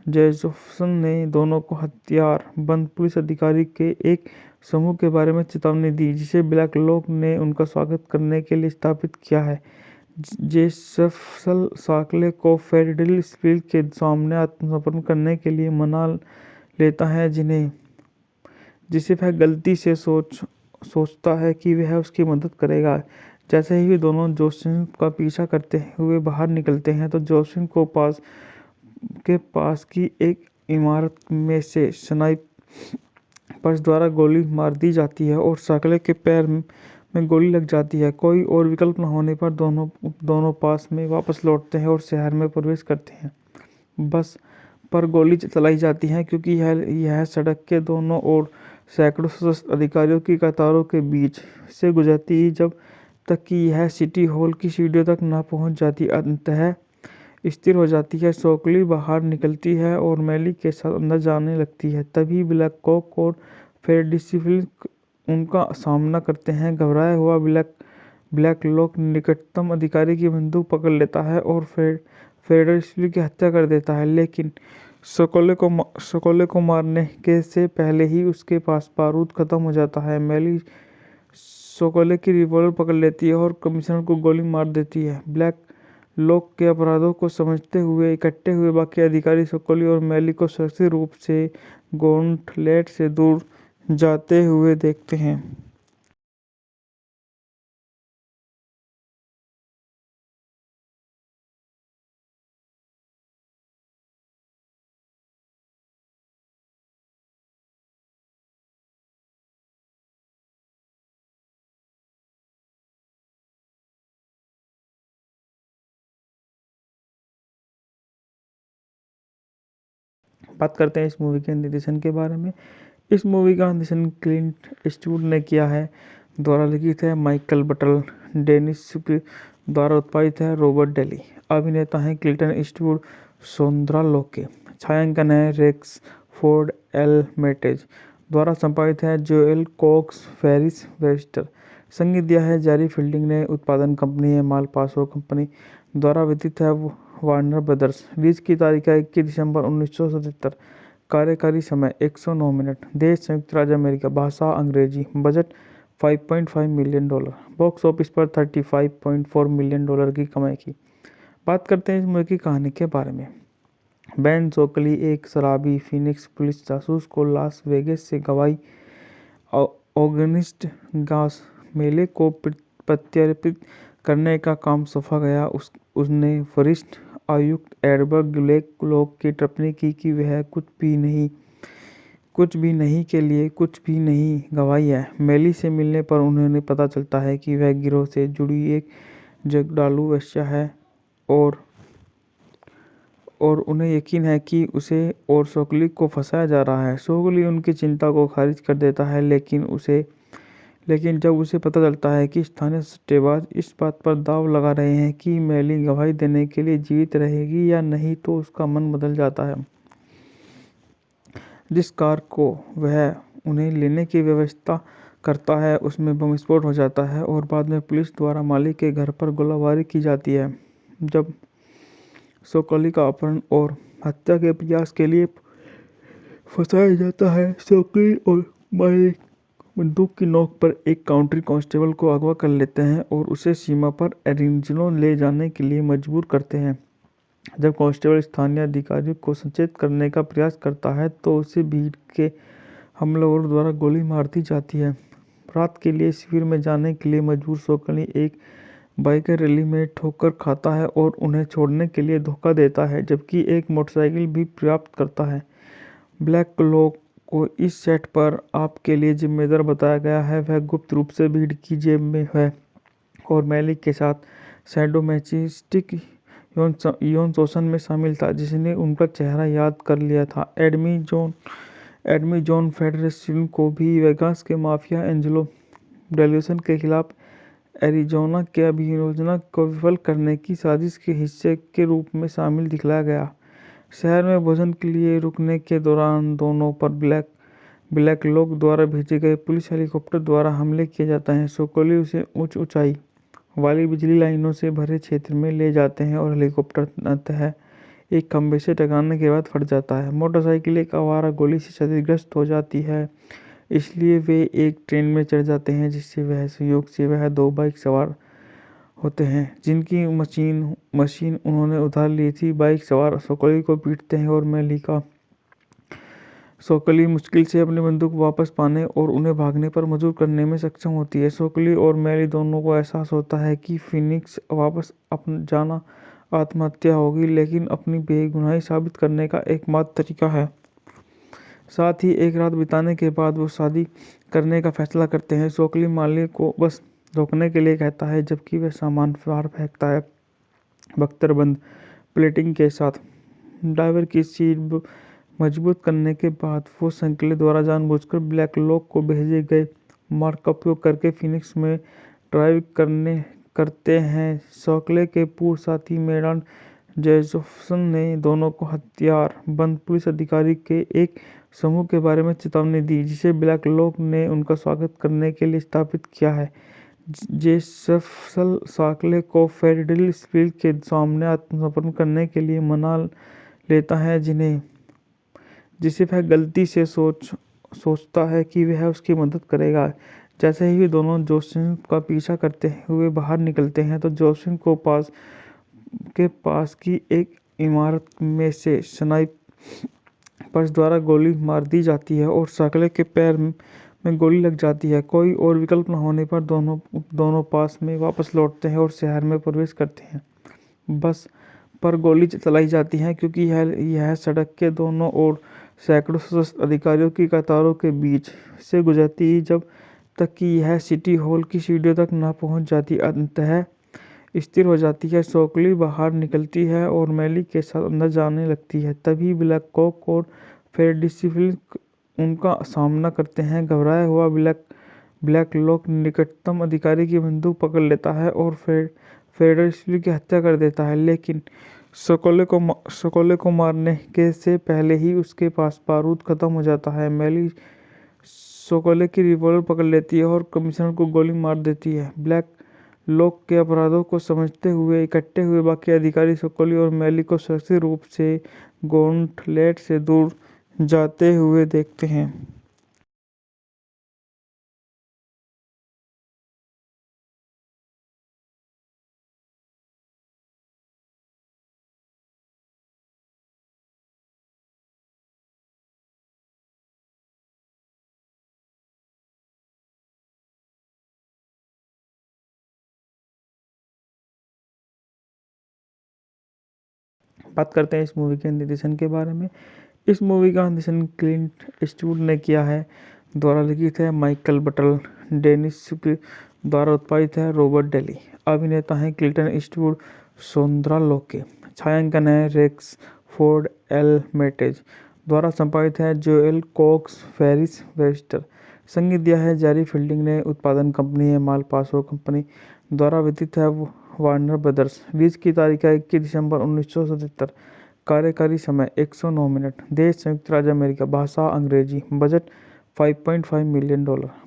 जेजोफ्सन ने दोनों को हथियार बंद पुलिस अधिकारी के एक समूह के बारे में चेतावनी दी, जिसे ब्लैक लॉक ने उनका स्वागत करने के लिए स्थापित किया है। जेजोफ्सन सोकले को फेडरलिस्टविल के सामने आत्मसमर्पण करने के लिए मना लेता है, जिसे वह गलती से सोचता है कि वह उसकी मदद करेगा। जैसे ही वे दोनों जोसेफ का पीछा करते हुए बाहर निकलते हैं, तो जोसेफ को पास की एक इमारत में से स्नाइपर्स द्वारा गोली मार दी जाती है और सोकले के पैर में गोली लग जाती है। कोई और विकल्प न होने पर दोनों पास में वापस लौटते हैं और शहर में प्रवेश करते हैं। बस पर गोली चलाई जाती है, क्योंकि यह सड़क के दोनों ओर सैकड़ों सशस्त्र अधिकारियों की कतारों के बीच से गुजरती है, जब तक कि यह सिटी हॉल की सीढ़ियों तक न पहुंच जाती। अंततः स्थिर हो जाती है। सोकली बाहर निकलती है और मेली के साथ अंदर जाने लगती है। तभी ब्लैक कॉक और फेडरलिस्टविल उनका सामना करते हैं। घबराया हुआ ब्लैक लॉक निकटतम अधिकारी की बंदूक पकड़ लेता है और फेडरलिस्टविल की हत्या कर देता है, लेकिन सोकोले को मारने के से पहले ही उसके पास बारूद खत्म हो जाता है। मेली सोकोले की रिवॉल्वर पकड़ लेती है और कमिश्नर को गोली मार देती है। ब्लैक लॉक के अपराधों को समझते हुए इकट्ठे हुए बाकी अधिकारी सोकोली और मेली को सुरक्षित रूप से गॉन्टलेट से दूर जाते हुए देखते हैं। बात करते हैं इस मूवी के निर्देशन के बारे में। इस मूवी का निर्देशन क्लिंट ईस्टवुड ने किया है। द्वारा लिखित है माइकल बटल। डेनिस द्वारा उत्पादित है रॉबर्ट डेली। अभिनेता हैं क्लिंटन ईस्टवुड, सोंद्रा लोके। छायांकन है रेक्स फोर्ड एल मेटेज। द्वारा संपादित है जोएल कॉक्स फेरिस वेस्टर। संगीत दिया है जेरी फील्डिंग ने। उत्पादन कंपनी है मालपासो कंपनी। द्वारा वितरित है वार्नर ब्रदर्स। रिलीज की तारीख है 21 दिसंबर 1977। कार्यकारी समय 109 मिनट। देश संयुक्त राज्य अमेरिका। भाषा अंग्रेजी। Budget $5.5 million. बॉक्स ऑफिस पर $35.4 मिलियन की कमाई की। बात करते हैं इस मूवी की कहानी के बारे में। बेन सोकली एक शराबी फिनिक्स पुलिस जासूस को लास वेगास से गवाही ऑगस्ट गास मेले को प्रत्यार्पित करने का काम सौंपा गया। उसने वरिष्ठ आयुक्त एडवर्ड ब्लैक लॉक की टिप्पणी की कि वह कुछ भी नहीं के लिए कुछ भी नहीं गवाही है। मेली से मिलने पर उन्हें पता चलता है कि वह गिरोह से जुड़ी एक जगडालू वेश्या है और उन्हें यकीन है कि उसे और सोकली को फंसाया जा रहा है। सोकली उनकी चिंता को खारिज कर देता है, लेकिन जब उसे पता चलता है कि स्थानीय सट्टेबाज इस बात पर दांव लगा रहे हैं कि मेली गवाही देने के लिए जीवित रहेगी या नहीं, तो उसका मन बदल जाता है। जिस कार को वह उन्हें लेने की व्यवस्था करता है, उसमें बम विस्फोट हो जाता है और बाद में पुलिस द्वारा मालिक के घर पर गोलाबारी की जाती है। जब सोकली का अपहरण और हत्या के प्रयास के लिए फंसाया जाता है, सोकली और मालिक बंदूक की नोक पर एक काउंटी कांस्टेबल को अगवा कर लेते हैं और उसे सीमा पर एरिज़ोना ले जाने के लिए मजबूर करते हैं। जब कांस्टेबल स्थानीय अधिकारियों को सचेत करने का प्रयास करता है तो उसे भीड़ के हमलावरों द्वारा गोली मार दी जाती है। रात के लिए शिविर में जाने के लिए मजबूर सोकली एक बाइकर रैली में ठोकर खाता है और उन्हें छोड़ने के लिए धोखा देता है, जबकि एक मोटरसाइकिल भी प्राप्त करता है। ब्लैक क्लॉ को इस सेट पर आपके लिए जिम्मेदार बताया गया है। वह गुप्त रूप से भीड़ की जेब में है और मैलिक के साथ सैडोमैसोचिस्टिक यौन शोषण में शामिल था, जिसने उनका चेहरा याद कर लिया था। एडमी जॉन फेडरेशन को भी वेगास के माफिया एंजेलो डेल्यूसन के खिलाफ एरिज़ोना के अभियोजन को विफल करने की साजिश के हिस्से के रूप में शामिल दिखलाया गया। शहर में भोजन के लिए रुकने के दौरान दोनों पर ब्लैक लोग द्वारा भेजे गए पुलिस हेलीकॉप्टर द्वारा हमले किए जाते हैं। सोकोली उसे उच्च ऊंचाई वाली बिजली लाइनों से भरे क्षेत्र में ले जाते हैं और हेलीकॉप्टर अंततः एक खंभे से टकराने के बाद फट जाता है। मोटरसाइकिल एक आवारा गोली से क्षतिग्रस्त हो जाती है, इसलिए वे एक ट्रेन में चढ़ जाते हैं, जिससे वह संयोग से वह दो बाइक सवार होते हैं जिनकी मशीन उन्होंने उधार ली थी। बाइक सवार सोकोली को पीटते हैं और मेलिका सोकोली मुश्किल से अपनी बंदूक वापस पाने और उन्हें भागने पर मजबूर करने में सक्षम होती है। सोकोली और मैली दोनों को एहसास होता है कि फिनिक्स वापस जाना आत्महत्या होगी, लेकिन अपनी बेगुनाही साबित करने का एकमात्र तरीका है। साथ ही एक रात बिताने के बाद वो शादी करने का फैसला करते हैं। सोकोली माली को बस रोकने के लिए कहता है, जबकि वह सामान बाहर फेंकता है। बख्तरबंद प्लेटिंग के साथ ड्राइवर की सीट मजबूत करने के बाद वो संकले द्वारा जानबूझकर ब्लैक लॉक को भेजे गए मार्ग का उपयोग करके फिनिक्स में ड्राइव करते हैं। सोकले के पूर्व साथी मेडान जेजोफ्सन ने दोनों को हथियार बंद पुलिस अधिकारी के एक समूह के बारे में चेतावनी दी, जिसे ब्लैक लॉक ने उनका स्वागत करने के लिए स्थापित किया है। जेजोफ्सन सोकले को फेडरलिस्टफील्ड के सामने आत्मसमर्पण करने के लिए मना लेता है, जिसे वह गलती से सोचता है कि वह उसकी मदद करेगा। जैसे ही वे दोनों जोसेफ का पीछा करते हुए बाहर निकलते हैं तो जोसेफ को पास की एक इमारत में से स्नाइपर्स द्वारा गोली मार दी जाती है और सोकले के पैर में गोली लग जाती है। कोई और विकल्प न होने पर दोनों पास में वापस लौटते हैं और शहर में प्रवेश करते हैं। बस पर गोली चलाई जाती है क्योंकि यह सड़क के दोनों ओर सैकड़ों सशस्त्र अधिकारियों की कतारों के बीच से गुजरती जब तक कि यह सिटी हॉल की सीढ़ियों तक न पहुंच जाती। अंततः स्थिर हो जाती है। सोकली बाहर निकलती है और मैली के साथ अंदर जाने लगती है। तभी ब्लैक कॉक और फेडरलिस्टफील्ड उनका सामना करते हैं। घबराया हुआ ब्लैक लॉक निकटतम अधिकारी की बंदूक पकड़ लेता है और फेडरलिस्टफील्ड की हत्या कर देता है, लेकिन सोकोले को मारने के से पहले ही उसके पास बारूद खत्म हो जाता है। मैली सोकोले की रिवॉल्वर पकड़ लेती है और कमिश्नर को गोली मार देती है। ब्लैक लॉक के अपराधों को समझते हुए इकट्ठे हुए बाकी अधिकारी सोकोली और मैली को सुरक्षित रूप से गॉन्टलेट से दूर जाते हुए देखते हैं। बात करते हैं इस मूवी के निर्देशन के बारे में। इस मूवी का निर्देशन क्लिंट ईस्टवुड ने किया है। द्वारा लिखित है माइकल बटल। डेनिस द्वारा उत्पादित है रॉबर्ट डेली। अभिनेता हैं क्लिंटन ईस्टवुड, सोंद्रा लोके। छायांकन है रेक्स फोर्ड एल मेटेज। द्वारा संपादित है जोएल कॉक्स फेरिस वेस्टर। संगीत दिया है जेरी फील्डिंग ने। उत्पादन कंपनी है मालपासो कंपनी। द्वारा वितरित है वार्नर ब्रदर्स। रिलीज की तारीख है 21 दिसंबर 1977। कार्यकारी समय 109 मिनट। देश संयुक्त राज्य अमेरिका। भाषा अंग्रेजी। Budget $5.5 million.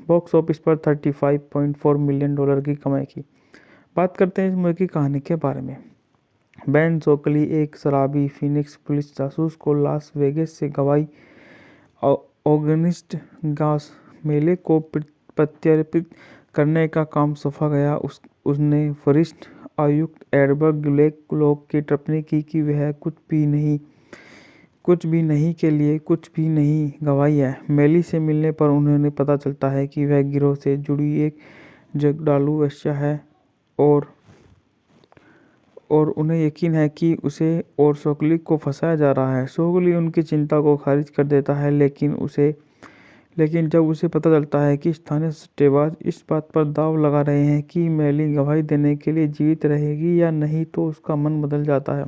बॉक्स ऑफिस पर $35.4 मिलियन की कमाई की। बात करते हैं इस मूवी की कहानी के बारे में। बेन सोकली एक शराबी फिनिक्स पुलिस जासूस को लास वेगास से गवाही ऑगस्ट गास मेले को प्रत्यर्पित करने का काम सौंपा गया। उसने वरिष्ठ आयुक्त एडवर्ड ब्लैकलॉक की टिप्पणी की कि वह कुछ भी नहीं के लिए कुछ भी नहीं गवाही है। मैली से मिलने पर उन्हें पता चलता है कि वह गिरोह से जुड़ी एक जगडालू वेश्या है और उन्हें यकीन है कि उसे और सोकली को फंसाया जा रहा है। सोकली उनकी चिंता को खारिज कर देता है, लेकिन जब उसे पता चलता है कि स्थानीय सट्टेबाज इस बात पर दांव लगा रहे हैं कि मैली गवाही देने के लिए जीवित रहेगी या नहीं, तो उसका मन बदल जाता है।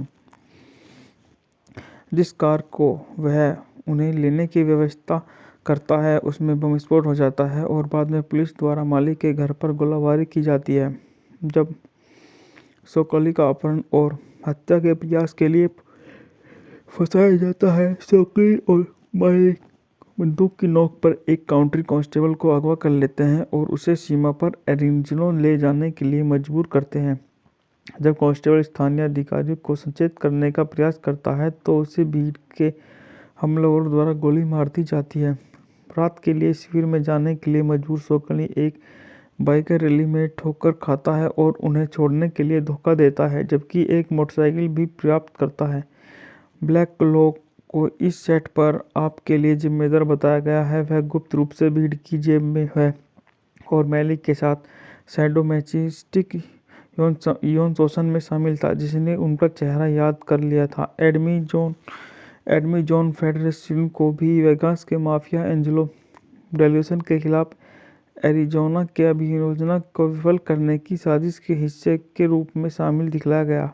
जिस कार को वह उन्हें लेने की व्यवस्था करता है उसमें बम विस्फोट हो जाता है और बाद में पुलिस द्वारा मालिक के घर पर गोलाबारी की जाती है। जब सोकली का अपहरण और हत्या के प्रयास के लिए फंसाया जाता है, सोकली और मालिक बंदूक की नोक पर एक काउंटी कांस्टेबल को अगवा कर लेते हैं और उसे सीमा पर एरिज़ोना ले जाने के लिए मजबूर करते हैं। जब कांस्टेबल स्थानीय अधिकारियों को सचेत करने का प्रयास करता है तो उसे भीड़ के हमलावरों द्वारा गोली मार दी जाती है। रात के लिए शिविर में जाने के लिए मजबूर सोकली एक बाइकर रैली में ठोकर खाता है और उन्हें छोड़ने के लिए धोखा देता है, जबकि एक मोटरसाइकिल भी प्राप्त करता है। ब्लैकलॉक को इस सेट पर आपके लिए जिम्मेदार बताया गया है। वह गुप्त रूप से भीड़ की जेब में है और मैली के साथ सैडोमैसोचिस्टिक यौन शोषण में शामिल था, जिसने उनका चेहरा याद कर लिया था। एडमी जॉन फेडरसन को भी वेगास के माफिया एंजेलो डेल्यूसन के खिलाफ एरिज़ोना के अभियोजन को विफल करने की साजिश के हिस्से के रूप में शामिल दिखलाया गया।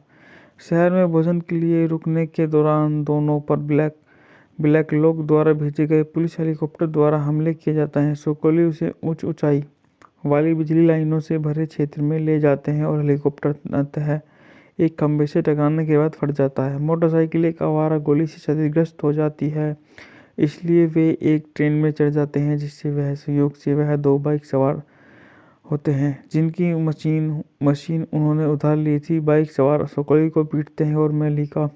शहर में भोजन के लिए रुकने के दौरान दोनों पर ब्लैकलॉक द्वारा भेजे गए पुलिस हेलीकॉप्टर द्वारा हमले किए जाते हैं। सोकली उसे उच्च ऊंचाई वाली बिजली लाइनों से भरे क्षेत्र में ले जाते हैं और हेलीकॉप्टर अंततः एक खंभे से टकराने के बाद फट जाता है। मोटरसाइकिल एक आवारा गोली से क्षतिग्रस्त हो जाती है, इसलिए वे एक ट्रेन में चढ़ जाते हैं, जिससे वह संयोग से वह दो बाइक सवार होते हैं जिनकी मशीन उन्होंने उधार ली थी। बाइक सवार सोकली को पीटते हैं और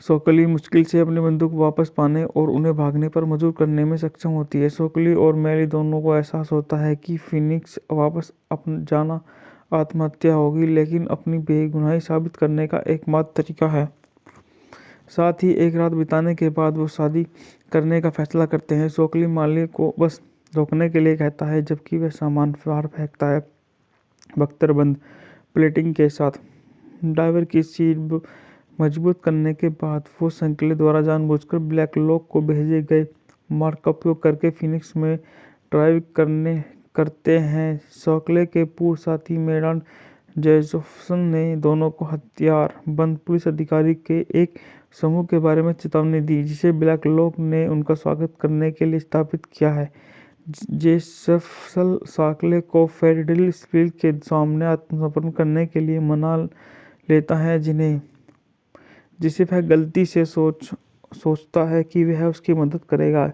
सोकली मुश्किल से अपनी बंदूक वापस पाने और उन्हें भागने पर मजबूर करने में सक्षम होती है। सोकली और मैली दोनों को एहसास होता है कि फिनिक्स वापस जाना आत्महत्या होगी, लेकिन अपनी बेगुनाही साबित करने का एकमात्र तरीका है। साथ ही एक रात बिताने के बाद वो शादी करने का फैसला करते हैं। सोकली माली को बस रोकने के लिए कहता है, जबकि वह सामान बाहर फेंकता है। बख्तरबंद प्लेटिंग के साथ ड्राइवर की सीट मजबूत करने के बाद वो संकले द्वारा जानबूझकर ब्लैकलॉक को भेजे गए मार्ग का उपयोग करके फिनिक्स में ड्राइव करते हैं। सोकले के पूर्व साथी मेडान जेजोफ्सन ने दोनों को हथियार बंद पुलिस अधिकारी के एक समूह के बारे में चेतावनी दी, जिसे ब्लैकलॉक ने उनका स्वागत करने के लिए स्थापित किया है। जेजोफ्सन सोकले को फेडरलिस्टविल के सामने आत्मसमर्पण करने के लिए मना लेता है, जिसे वह गलती से सोचता है कि वह उसकी मदद करेगा।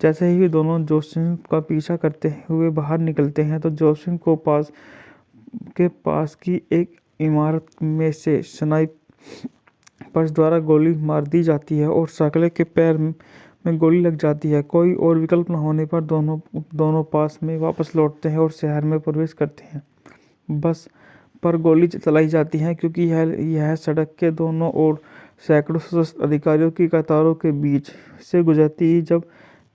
जैसे ही वे दोनों जोसेफ का पीछा करते हुए बाहर निकलते हैं तो जोसेफ को पास की एक इमारत में से स्नाइपर्स द्वारा गोली मार दी जाती है और सोकले के पैर में गोली लग जाती है। कोई और विकल्प न होने पर दोनों पास में वापस लौटते हैं और शहर में प्रवेश करते हैं। बस पर गोली चलाई जाती है क्योंकि यह सड़क के दोनों ओर सैकड़ों सशस्त्र अधिकारियों की कतारों के बीच से गुजरती है, जब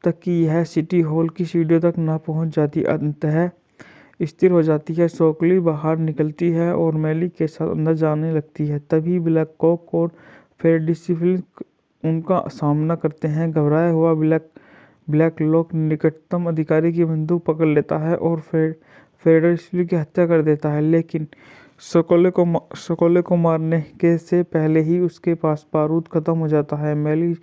तक कि यह सिटी हॉल की सीढ़ियों तक न पहुंच जाती। अंततः स्थिर हो जाती है। सोकली बाहर निकलती है और मैली के साथ अंदर जाने लगती है। तभी ब्लैकलॉक और फेडरलिस्टविल उनका सामना करते हैं। घबराया हुआ ब्लैकलॉक निकटतम अधिकारी की बंदूक पकड़ लेता है और फेडरलिस्टविल की हत्या कर देता है, लेकिन सोकले को मारने के से पहले ही उसके पास बारूद खत्म हो जाता है। मैली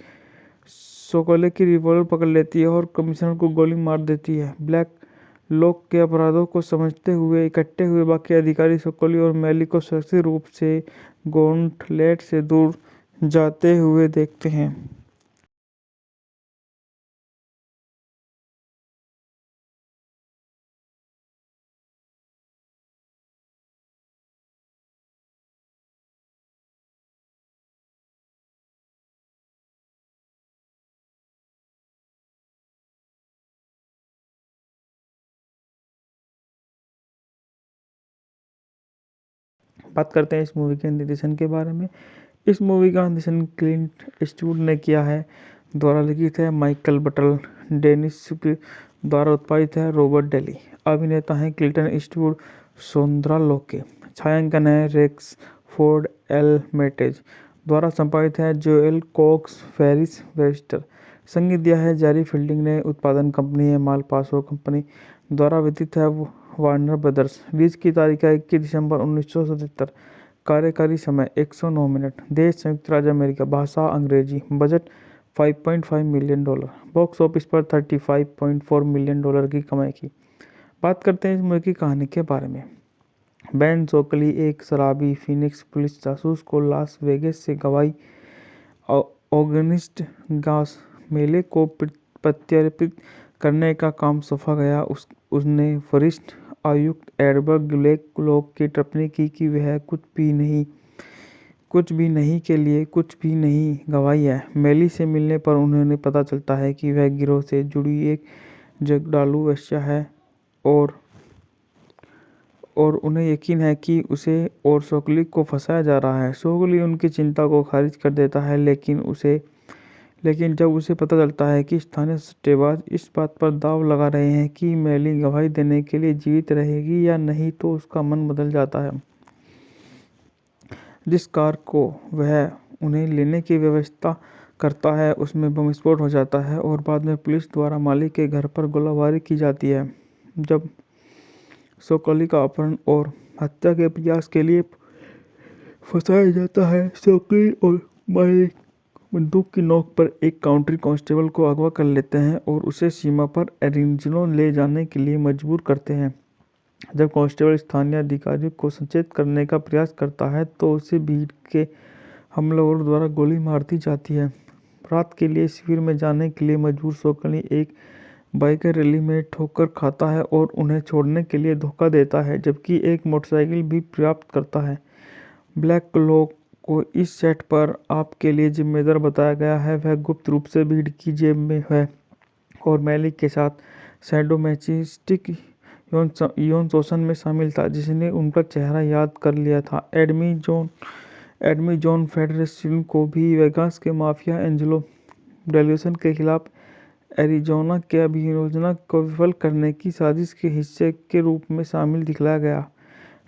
सोकले की रिवॉल्वर पकड़ लेती है और कमिश्नर को गोली मार देती है। ब्लैकलॉक के अपराधों को समझते हुए इकट्ठे हुए बाकी अधिकारी सोकली और मैली को सुरक्षित रूप से गॉन्टलेट से दूर जाते हुए देखते हैं। बात करते हैं इस मूवी के निर्देशन के बारे में। इस मूवी का निर्देशन क्लिंट ईस्टवुड ने किया है। द्वारा लिखित है माइकल बटल, डेनिस द्वारा उत्पादित है रॉबर्ट डेली। अभिनेता हैं क्लिंटन ईस्टवुड, सोंद्रा लोके। छायांकन है रेक्स फोर्ड एल मेटेज। द्वारा संपादित है जोएल कॉक्स फेरिस वेस्टर। संगीत दिया है जेरी फील्डिंग ने। उत्पादन कंपनी है माल पासो कंपनी। द्वारा वितरित है वार्नर ब्रदर्स। रिलीज की तारीख है 21 दिसंबर 1977। कार्यकारी समय 109 मिनट। देश संयुक्त राज्य अमेरिका। भाषा अंग्रेजी। Budget $5.5 million. बॉक्स ऑफिस पर $35.4 मिलियन की कमाई की। बात करते हैं इस मूवी की कहानी के बारे में। बेन जोकली एक शराबी फीनिक्स पुलिस जासूस को लास वेगास से गवाही ऑगस्ट गास मेले को प्रत्यार्पित करने का काम सौंपा गया। उसने वरिष्ठ आयुक्त एडवर्ड ब्लैकलॉक की टिप्पणी की कि वह कुछ भी नहीं गवाही है। मेली से मिलने पर उन्हें पता चलता है कि वह गिरोह से जुड़ी एक जगडालू वेश्या है और उन्हें यकीन है कि उसे और सोकली को फंसाया जा रहा है। सोकली उनकी चिंता को खारिज कर देता है, लेकिन जब उसे पता चलता है कि स्थानीय सट्टेबाज इस बात पर दांव लगा रहे हैं कि मेली गवाही देने के लिए जीवित रहेगी या नहीं, तो उसका मन बदल जाता है। जिस कार को वह उन्हें लेने की व्यवस्था करता है उसमें बम विस्फोट हो जाता है और बाद में पुलिस द्वारा मालिक के घर पर गोलाबारी की जाती है। जब सोकली का अपहरण और हत्या के प्रयास के लिए फंसाया जाता है, सोकली और मालिक बंदूक की नोक पर एक काउंटी कांस्टेबल को अगवा कर लेते हैं और उसे सीमा पर एरिज़ोना ले जाने के लिए मजबूर करते हैं। जब कांस्टेबल स्थानीय अधिकारियों को सचेत करने का प्रयास करता है तो उसे भीड़ के हमलावरों द्वारा गोली मार दी जाती है। रात के लिए शिविर में जाने के लिए मजबूर सोकली एक बाइकर रैली में ठोकर खाता है और उन्हें छोड़ने के लिए धोखा देता है, जबकि एक मोटरसाइकिल भी प्राप्त करता है। ब्लैकलॉक को इस सेट पर आपके लिए जिम्मेदार बताया गया है। वह गुप्त रूप से भीड़ की जेब में है और मेलिक के साथ सैडोमैसोचिस्टिक यौन शोषण में शामिल था, जिसने उनका चेहरा याद कर लिया था। एडमी जॉन फेडरेशन को भी वेगास के माफिया एंजेलो डेल्यूसन के खिलाफ एरिज़ोना के अभियोजन को विफल करने की साजिश के हिस्से के रूप में शामिल दिखलाया गया।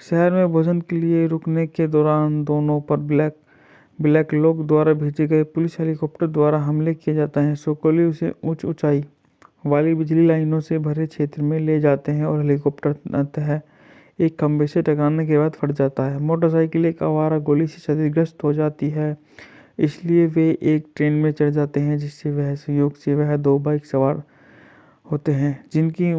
शहर में भोजन के लिए रुकने के दौरान दोनों पर ब्लैकलॉक द्वारा भेजे गए पुलिस हेलीकॉप्टर द्वारा हमले किए जाते हैं। सोकली उसे उच्च ऊंचाई वाली बिजली लाइनों से भरे क्षेत्र में ले जाते हैं और हेलीकॉप्टर अंततः एक खंभे से टकराने के बाद फट जाता है। मोटरसाइकिल एक आवारा गोली से क्षतिग्रस्त हो जाती है, इसलिए वे एक ट्रेन में चढ़ जाते हैं, जिससे वह संयोग से वह दो बाइक सवार होते हैं जिनकी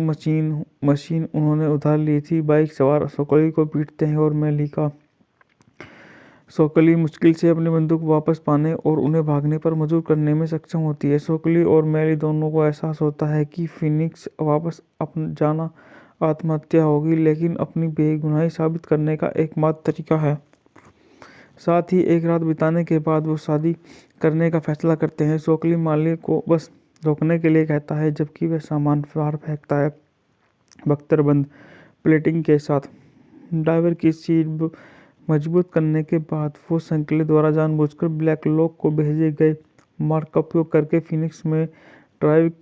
मशीन उन्होंने उधार ली थी। बाइक सवार सोकली को पीटते हैं और सोकली मुश्किल से अपनी बंदूक वापस पाने और उन्हें भागने पर मजबूर करने में सक्षम होती है। सोकली और मेली दोनों को एहसास होता है कि फीनिक्स वापस जाना आत्महत्या होगी, लेकिन अपनी बेगुनाही साबित करने का एकमात्र तरीका है। साथ ही एक रात बिताने के बाद वो शादी करने का फैसला करते हैं। सोकली मालिक को बस रोकने के लिए कहता है, जबकि वह सामान बाहर फेंकता है बख्तरबंद प्लेटिंग के साथ। ड्राइवर की सीट मजबूत करने के बाद वो संकले द्वारा जानबूझकर ब्लैकलॉक को भेजे गए मार्ग का उपयोग करके फीनिक्स में ड्राइव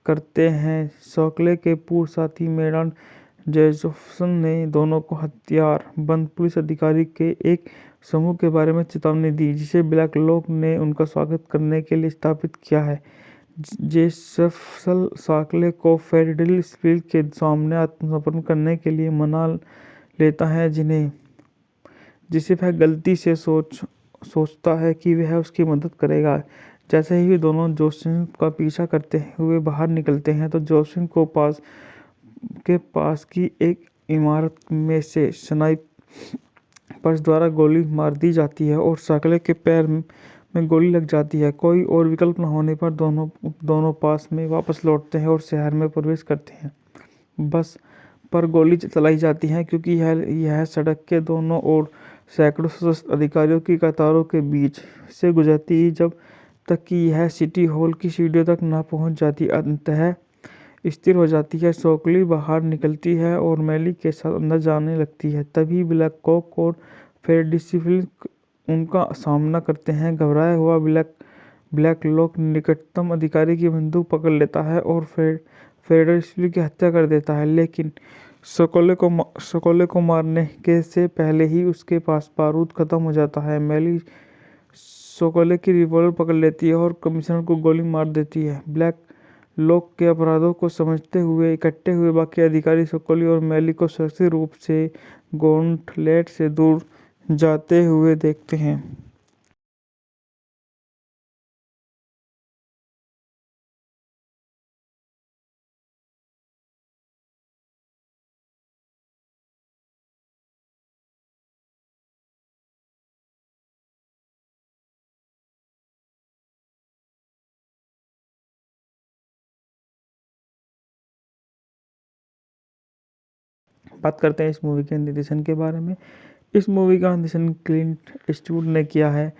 करते हैं। सोकले के पूर्व साथी मेडान जेजोफ्सन ने दोनों को हथियार बंद पुलिस अधिकारी के एक समूह के बारे में चेतावनी दी, जिसे ब्लैकलॉक ने उनका स्वागत करने के लिए स्थापित किया है। जेजोफ्सन सोकले को फेडरलिस्टफील्ड के सामने आत्मसमर्पण करने के लिए मना लेता है, जिसे वह गलती से सोचता है कि वह उसकी मदद करेगा। जैसे ही वे दोनों जोसेफ का पीछा करते हुए बाहर निकलते हैं तो जोसेफ को पास की एक इमारत में से स्नाइपर्स द्वारा गोली मार दी जाती है और सोकले के पैर में गोली लग जाती है। कोई और विकल्प न होने पर दोनों पास में वापस लौटते हैं और शहर में प्रवेश करते हैं। बस पर गोली चलाई जाती है क्योंकि यह सड़क के दोनों ओर सैकड़ों सशस्त्र अधिकारियों की कतारों के बीच से गुजरती जब तक कि यह सिटी हॉल की सीढ़ियों तक न पहुंच जाती। अंततः स्थिर हो जाती है। सोकली बाहर निकलती है और मैली के साथ अंदर जाने लगती है। तभी ब्लैक कॉक और फेरडिसिफिल्क उनका सामना करते हैं। घबराया हुआ ब्लैक लॉक निकटतम अधिकारी की बंदूक पकड़ लेता है और फेरडिसिफिल्क की हत्या कर देता है, लेकिन सोकोले को मारने के से पहले ही उसके पास बारूद खत्म हो जाता है। मैली सोकोले की रिवॉल्वर पकड़ लेती है और कमिश्नर को गोली मार देती है। ब्लैक लॉक के अपराधों को समझते हुए इकट्ठे हुए बाकी अधिकारी सोकोली और मैली को सुरक्षित रूप से गॉन्टलेट से दूर जाते हुए देखते हैं। बात करते हैं इस मूवी के निर्देशन के बारे में। इस मूवी का निर्देशन क्लिंट ईस्टवुड ने किया है।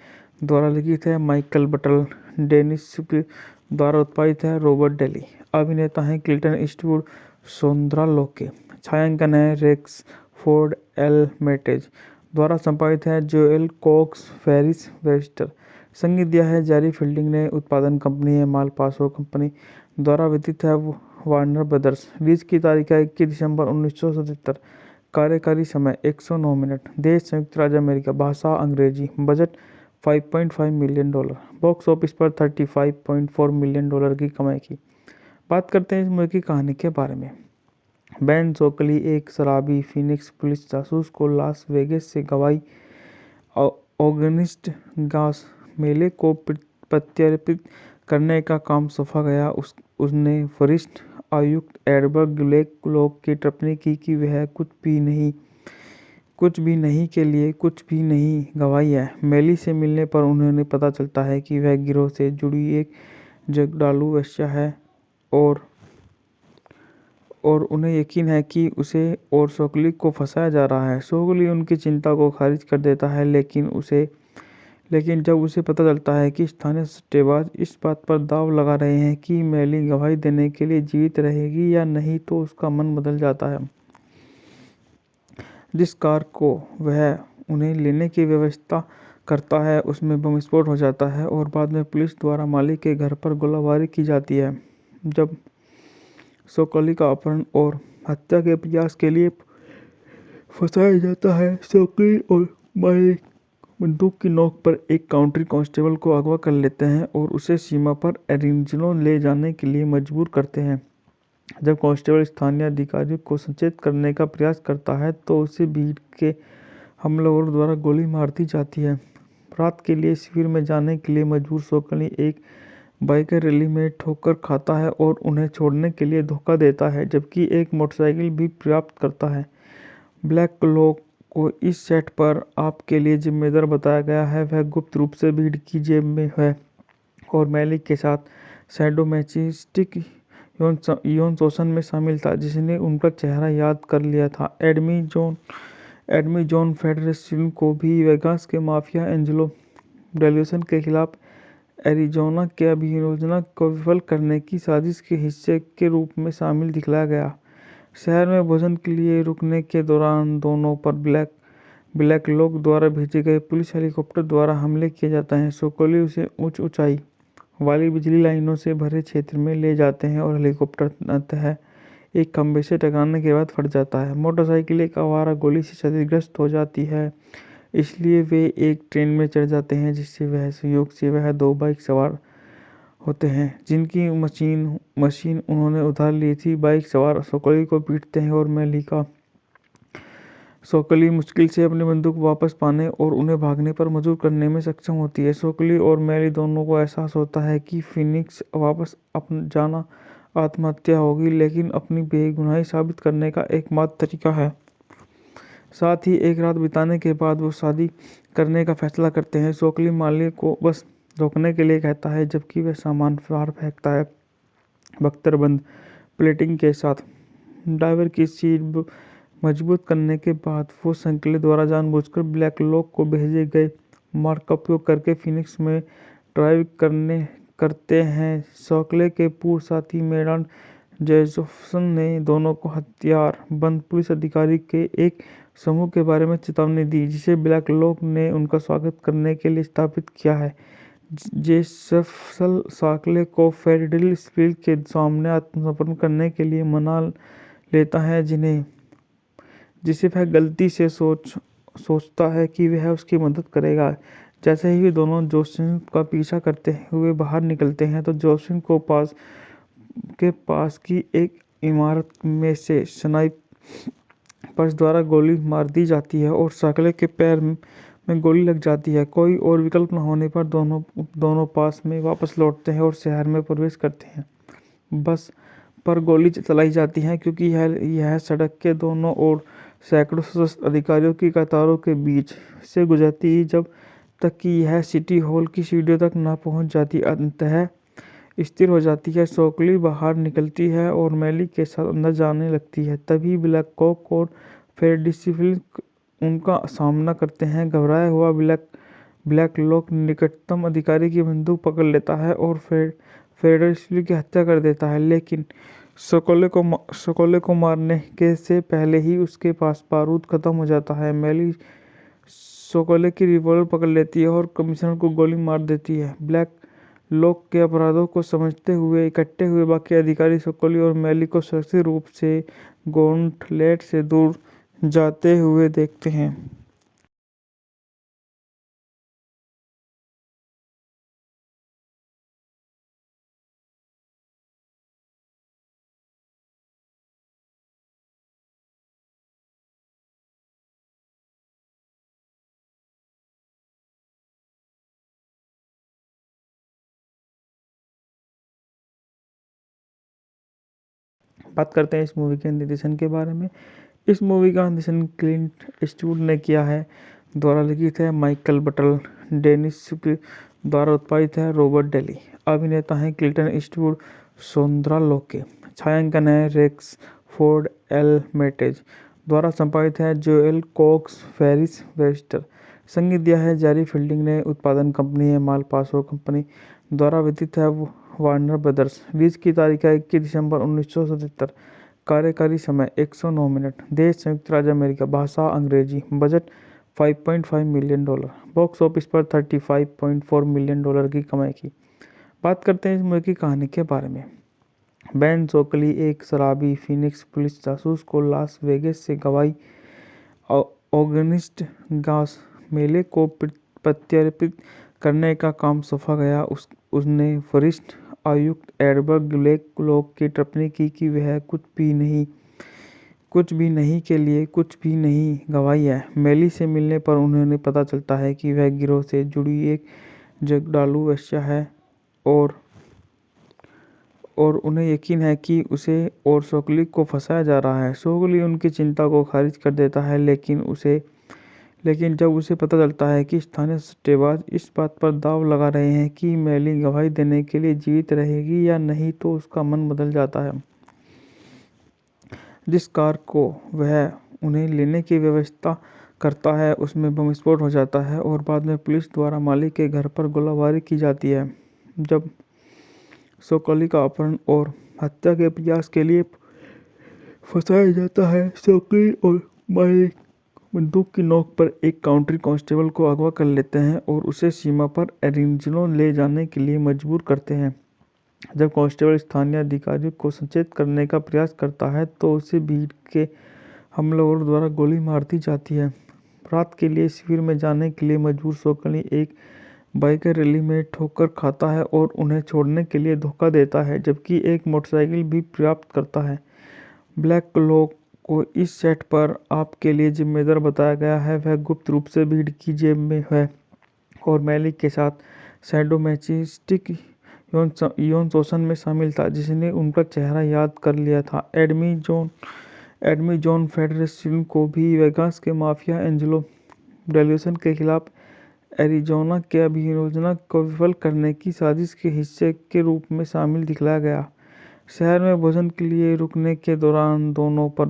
द्वारा लिखित है माइकल बटल। डेनिस द्वारा उत्पादित है रॉबर्ट डेली। अभिनेता हैं क्लिंटन ईस्टवुड, सोंद्रा लोके। छायांकन है रेक्स फोर्ड एल मेटेज। द्वारा संपादित है जोएल कॉक्स फेरिस वेस्टर। संगीत दिया है जैरी फील्डिंग ने। उत्पादन कंपनी है मालपासो कंपनी। द्वारा वितरित है वार्नर ब्रदर्स। रिलीज की तारीख है 21 दिसंबर 1977। कार्यकारी समय 109 मिनट। देश संयुक्त राज्य अमेरिका। भाषा अंग्रेजी। Budget $5.5 million. बॉक्स ऑफिस पर $35.4 मिलियन की कमाई की। बात करते हैं इस मूवी की कहानी के बारे में। बेन सोकली एक शराबी फीनिक्स पुलिस जासूस को लास वेगास से गवाही ऑगस्ट गास मेले को प्रत्यर्पित करने का काम सौंपा गया। उसने वरिष्ठ आयुक्त एडवर्ड ब्लैक लॉक की टिप्पणी की कि वह कुछ भी नहीं के लिए कुछ भी नहीं गवाही है। मैली से मिलने पर उन्हें पता चलता है कि वह गिरोह से जुड़ी एक जगडालू वेश्या है और उन्हें यकीन है कि उसे और सोकली को फंसाया जा रहा है। सोकली उनकी चिंता को खारिज कर देता है, लेकिन जब उसे पता चलता है कि स्थानीय सट्टेबाज इस बात पर दांव लगा रहे हैं कि मैली गवाही देने के लिए जीवित रहेगी या नहीं, तो उसका मन बदल जाता है। जिस कार को वह उन्हें लेने की व्यवस्था करता है उसमें बम विस्फोट हो जाता है और बाद में पुलिस द्वारा मालिक के घर पर गोलाबारी की जाती है। जब सोकली का अपहरण और हत्या के प्रयास के लिए फंसाया जाता है, सोकली और मालिक बंदूक की नोक पर एक काउंटी कांस्टेबल को अगवा कर लेते हैं और उसे सीमा पर एरिज़ोना ले जाने के लिए मजबूर करते हैं। जब कांस्टेबल स्थानीय अधिकारियों को सचेत करने का प्रयास करता है तो उसे भीड़ के हमलावरों द्वारा गोली मार दी जाती है। रात के लिए शिविर में जाने के लिए मजबूर सोकली एक बाइकर रैली में ठोकर खाता है और उन्हें छोड़ने के लिए धोखा देता है, जबकि एक मोटरसाइकिल भी प्राप्त करता है। ब्लैक लॉक को इस सेट पर आपके लिए जिम्मेदार बताया गया है। वह गुप्त रूप से भीड़ की जेब में है और मैली के साथ सैडोमैसोचिस्टिक यौन शोषण में शामिल था, जिसने उनका चेहरा याद कर लिया था। एडमी जॉन फेडरसन को भी वेगास के माफिया एंजेलो डेल्यूसन के खिलाफ एरिज़ोना के अभियोजन को विफल करने की साजिश के हिस्से के रूप में शामिल दिखलाया गया। शहर में भोजन के लिए रुकने के दौरान दोनों पर ब्लैक लॉक द्वारा भेजे गए पुलिस हेलीकॉप्टर द्वारा हमले किए जाते हैं। सोकोली उसे उच्च ऊंचाई वाली बिजली लाइनों से भरे क्षेत्र में ले जाते हैं और हेलीकॉप्टर अंततः एक खंभे से टकराने के बाद फट जाता है। मोटरसाइकिल एक आवारा गोली से क्षतिग्रस्त हो जाती है, इसलिए वे एक ट्रेन में चढ़ जाते हैं, जिससे वह संयोग से वह दो बाइक सवार होते हैं जिनकी मशीन उन्होंने उधार ली थी। बाइक सवार सोकली को पीटते हैं और सोकली मुश्किल से अपनी बंदूक वापस पाने और उन्हें भागने पर मजबूर करने में सक्षम होती है। सोकली और मैली दोनों को एहसास होता है कि फीनिक्स वापस जाना आत्महत्या होगी, लेकिन अपनी बेगुनाही साबित करने का एकमात्र तरीका है। साथ ही एक रात बिताने के बाद वो शादी करने का फैसला करते हैं। सोकली माली को बस रोकने के लिए कहता है, जबकि वह सामान बाहर फेंकता है। बख्तरबंद प्लेटिंग के साथ ड्राइवर की सीट मजबूत करने के बाद वो संकले द्वारा जानबूझकर ब्लैक लॉक को भेजे गए मार्ग का उपयोग करके फीनिक्स में ड्राइव करते हैं। सोकले के पूर्व साथी मेडान जेफरसन ने दोनों को हथियार बंद पुलिस अधिकारी के एक समूह के बारे में चेतावनी दी, जिसे ब्लैकलॉक ने उनका स्वागत करने के लिए स्थापित किया है। जेफरसन साकले को फेडरल स्पीड के सामने आत्मसमर्पण करने के लिए मना लेता है, जिसे वह गलती से सोचता है कि वह उसकी मदद करेगा। जैसे ही वे दोनों जोसेफ का पीछा करते हुए बाहर निकलते हैं तो जोसेफ को पास की एक इमारत में से स्नाइपर्स द्वारा गोली मार दी जाती है और साकले के पैर में गोली लग जाती है। कोई और विकल्प न होने पर दोनों पास में वापस लौटते हैं और शहर में प्रवेश करते हैं। बस पर गोली चलाई जाती है क्योंकि यह सड़क के दोनों ओर सैकड़ों सशस्त्र अधिकारियों की कतारों के बीच से गुजरती जब तक कि यह सिटी हॉल की सीढ़ियों तक न पहुंच जाती। अंततः स्थिर हो जाती है। सोकली बाहर निकलती है और मैली के साथ अंदर जाने लगती है। तभी ब्लैकलॉक और फेडरल उनका सामना करते हैं। घबराया हुआ ब्लैकलॉक निकटतम अधिकारी की बंदूक पकड़ लेता है और फेडरल की हत्या कर देता है, लेकिन सोकोले को मारने के से पहले ही उसके पास बारूद खत्म हो जाता है। मैली सोकोले की रिवॉल्वर पकड़ लेती है और कमिश्नर को गोली मार देती है। ब्लैकलॉक के अपराधों को समझते हुए इकट्ठे हुए बाकी अधिकारी सोकोले और मैली को सुरक्षित रूप से गॉन्टलेट से दूर जाते हुए देखते हैं। बात करते हैं इस मूवी के निर्देशन के बारे में। इस मूवी का निर्देशन क्लिंट ईस्टवुड ने किया है। द्वारा लिखित है माइकल बटल। डेनिस द्वारा उत्पादित है रॉबर्ट डेली। अभिनेता हैं क्लिंटन ईस्टवुड, सोंद्रा लोके। छायांकन है रेक्स फोर्ड एल मेटेज। द्वारा संपादित है जोएल कॉक्स फेरिस वेस्टर। संगीत दिया है जेरी फील्डिंग ने। उत्पादन कंपनी है मालपासो कंपनी। द्वारा वितरित है वार्नर ब्रदर्स। रिलीज की तारीख है 21 दिसंबर 1977। कार्यकारी समय 109 मिनट। देश संयुक्त राज्य अमेरिका। भाषा अंग्रेजी। Budget $5.5 million. बॉक्स ऑफिस पर $35.4 मिलियन की कमाई की। बात करते हैं इस मूवी की कहानी के बारे में। बेन सोकली एक शराबी फीनिक्स पुलिस जासूस को लास वेगास से गवाही ऑगस्ट गास मेले को प्रत्यर्पित करने का काम सौंपा गया। उसने वरिष्ठ आयुक्त एडवर्ड ब्लैकलॉक की टिप्पणी की कि वह कुछ भी नहीं के लिए कुछ भी नहीं गवाही है। मेली से मिलने पर उन्हें पता चलता है कि वह गिरोह से जुड़ी एक जगडालू वेश्या है और उन्हें यकीन है कि उसे और सोकली को फंसाया जा रहा है। सोकली उनकी चिंता को खारिज कर देता है, लेकिन जब उसे पता चलता है कि स्थानीय सट्टेबाज इस बात पर दांव लगा रहे हैं कि मैली गवाही देने के लिए जीवित रहेगी या नहीं, तो उसका मन बदल जाता है। जिस कार को वह उन्हें लेने की व्यवस्था करता है उसमें बम विस्फोट हो जाता है और बाद में पुलिस द्वारा मालिक के घर पर गोलाबारी की जाती है। जब सोकली का अपहरण और हत्या के प्रयास के लिए फंसाया जाता है, सोकली और मालिक बंदूक की नोक पर एक काउंटी कांस्टेबल को अगवा कर लेते हैं और उसे सीमा पर एरिज़ोना ले जाने के लिए मजबूर करते हैं। जब कांस्टेबल स्थानीय अधिकारियों को सचेत करने का प्रयास करता है तो उसे भीड़ के हमलावरों द्वारा गोली मार दी जाती है। रात के लिए शिविर में जाने के लिए मजबूर सोकली एक बाइकर रैली में ठोकर खाता है और उन्हें छोड़ने के लिए धोखा देता है, जबकि एक मोटरसाइकिल भी प्राप्त करता है। ब्लैकलॉक को इस सेट पर आपके लिए जिम्मेदार बताया गया है। वह गुप्त रूप से भीड़ की जेब में है और मैली के साथ सैडोमैसोचिस्टिक यौन शोषण में शामिल था, जिसने उनका चेहरा याद कर लिया था। एडमी जॉन फेडरसन को भी वेगास के माफिया एंजेलो डेल्यूसन के खिलाफ एरिज़ोना के अभियोजन को विफल करने की साजिश के हिस्से के रूप में शामिल दिखलाया गया। शहर में भोजन के लिए रुकने के दौरान दोनों पर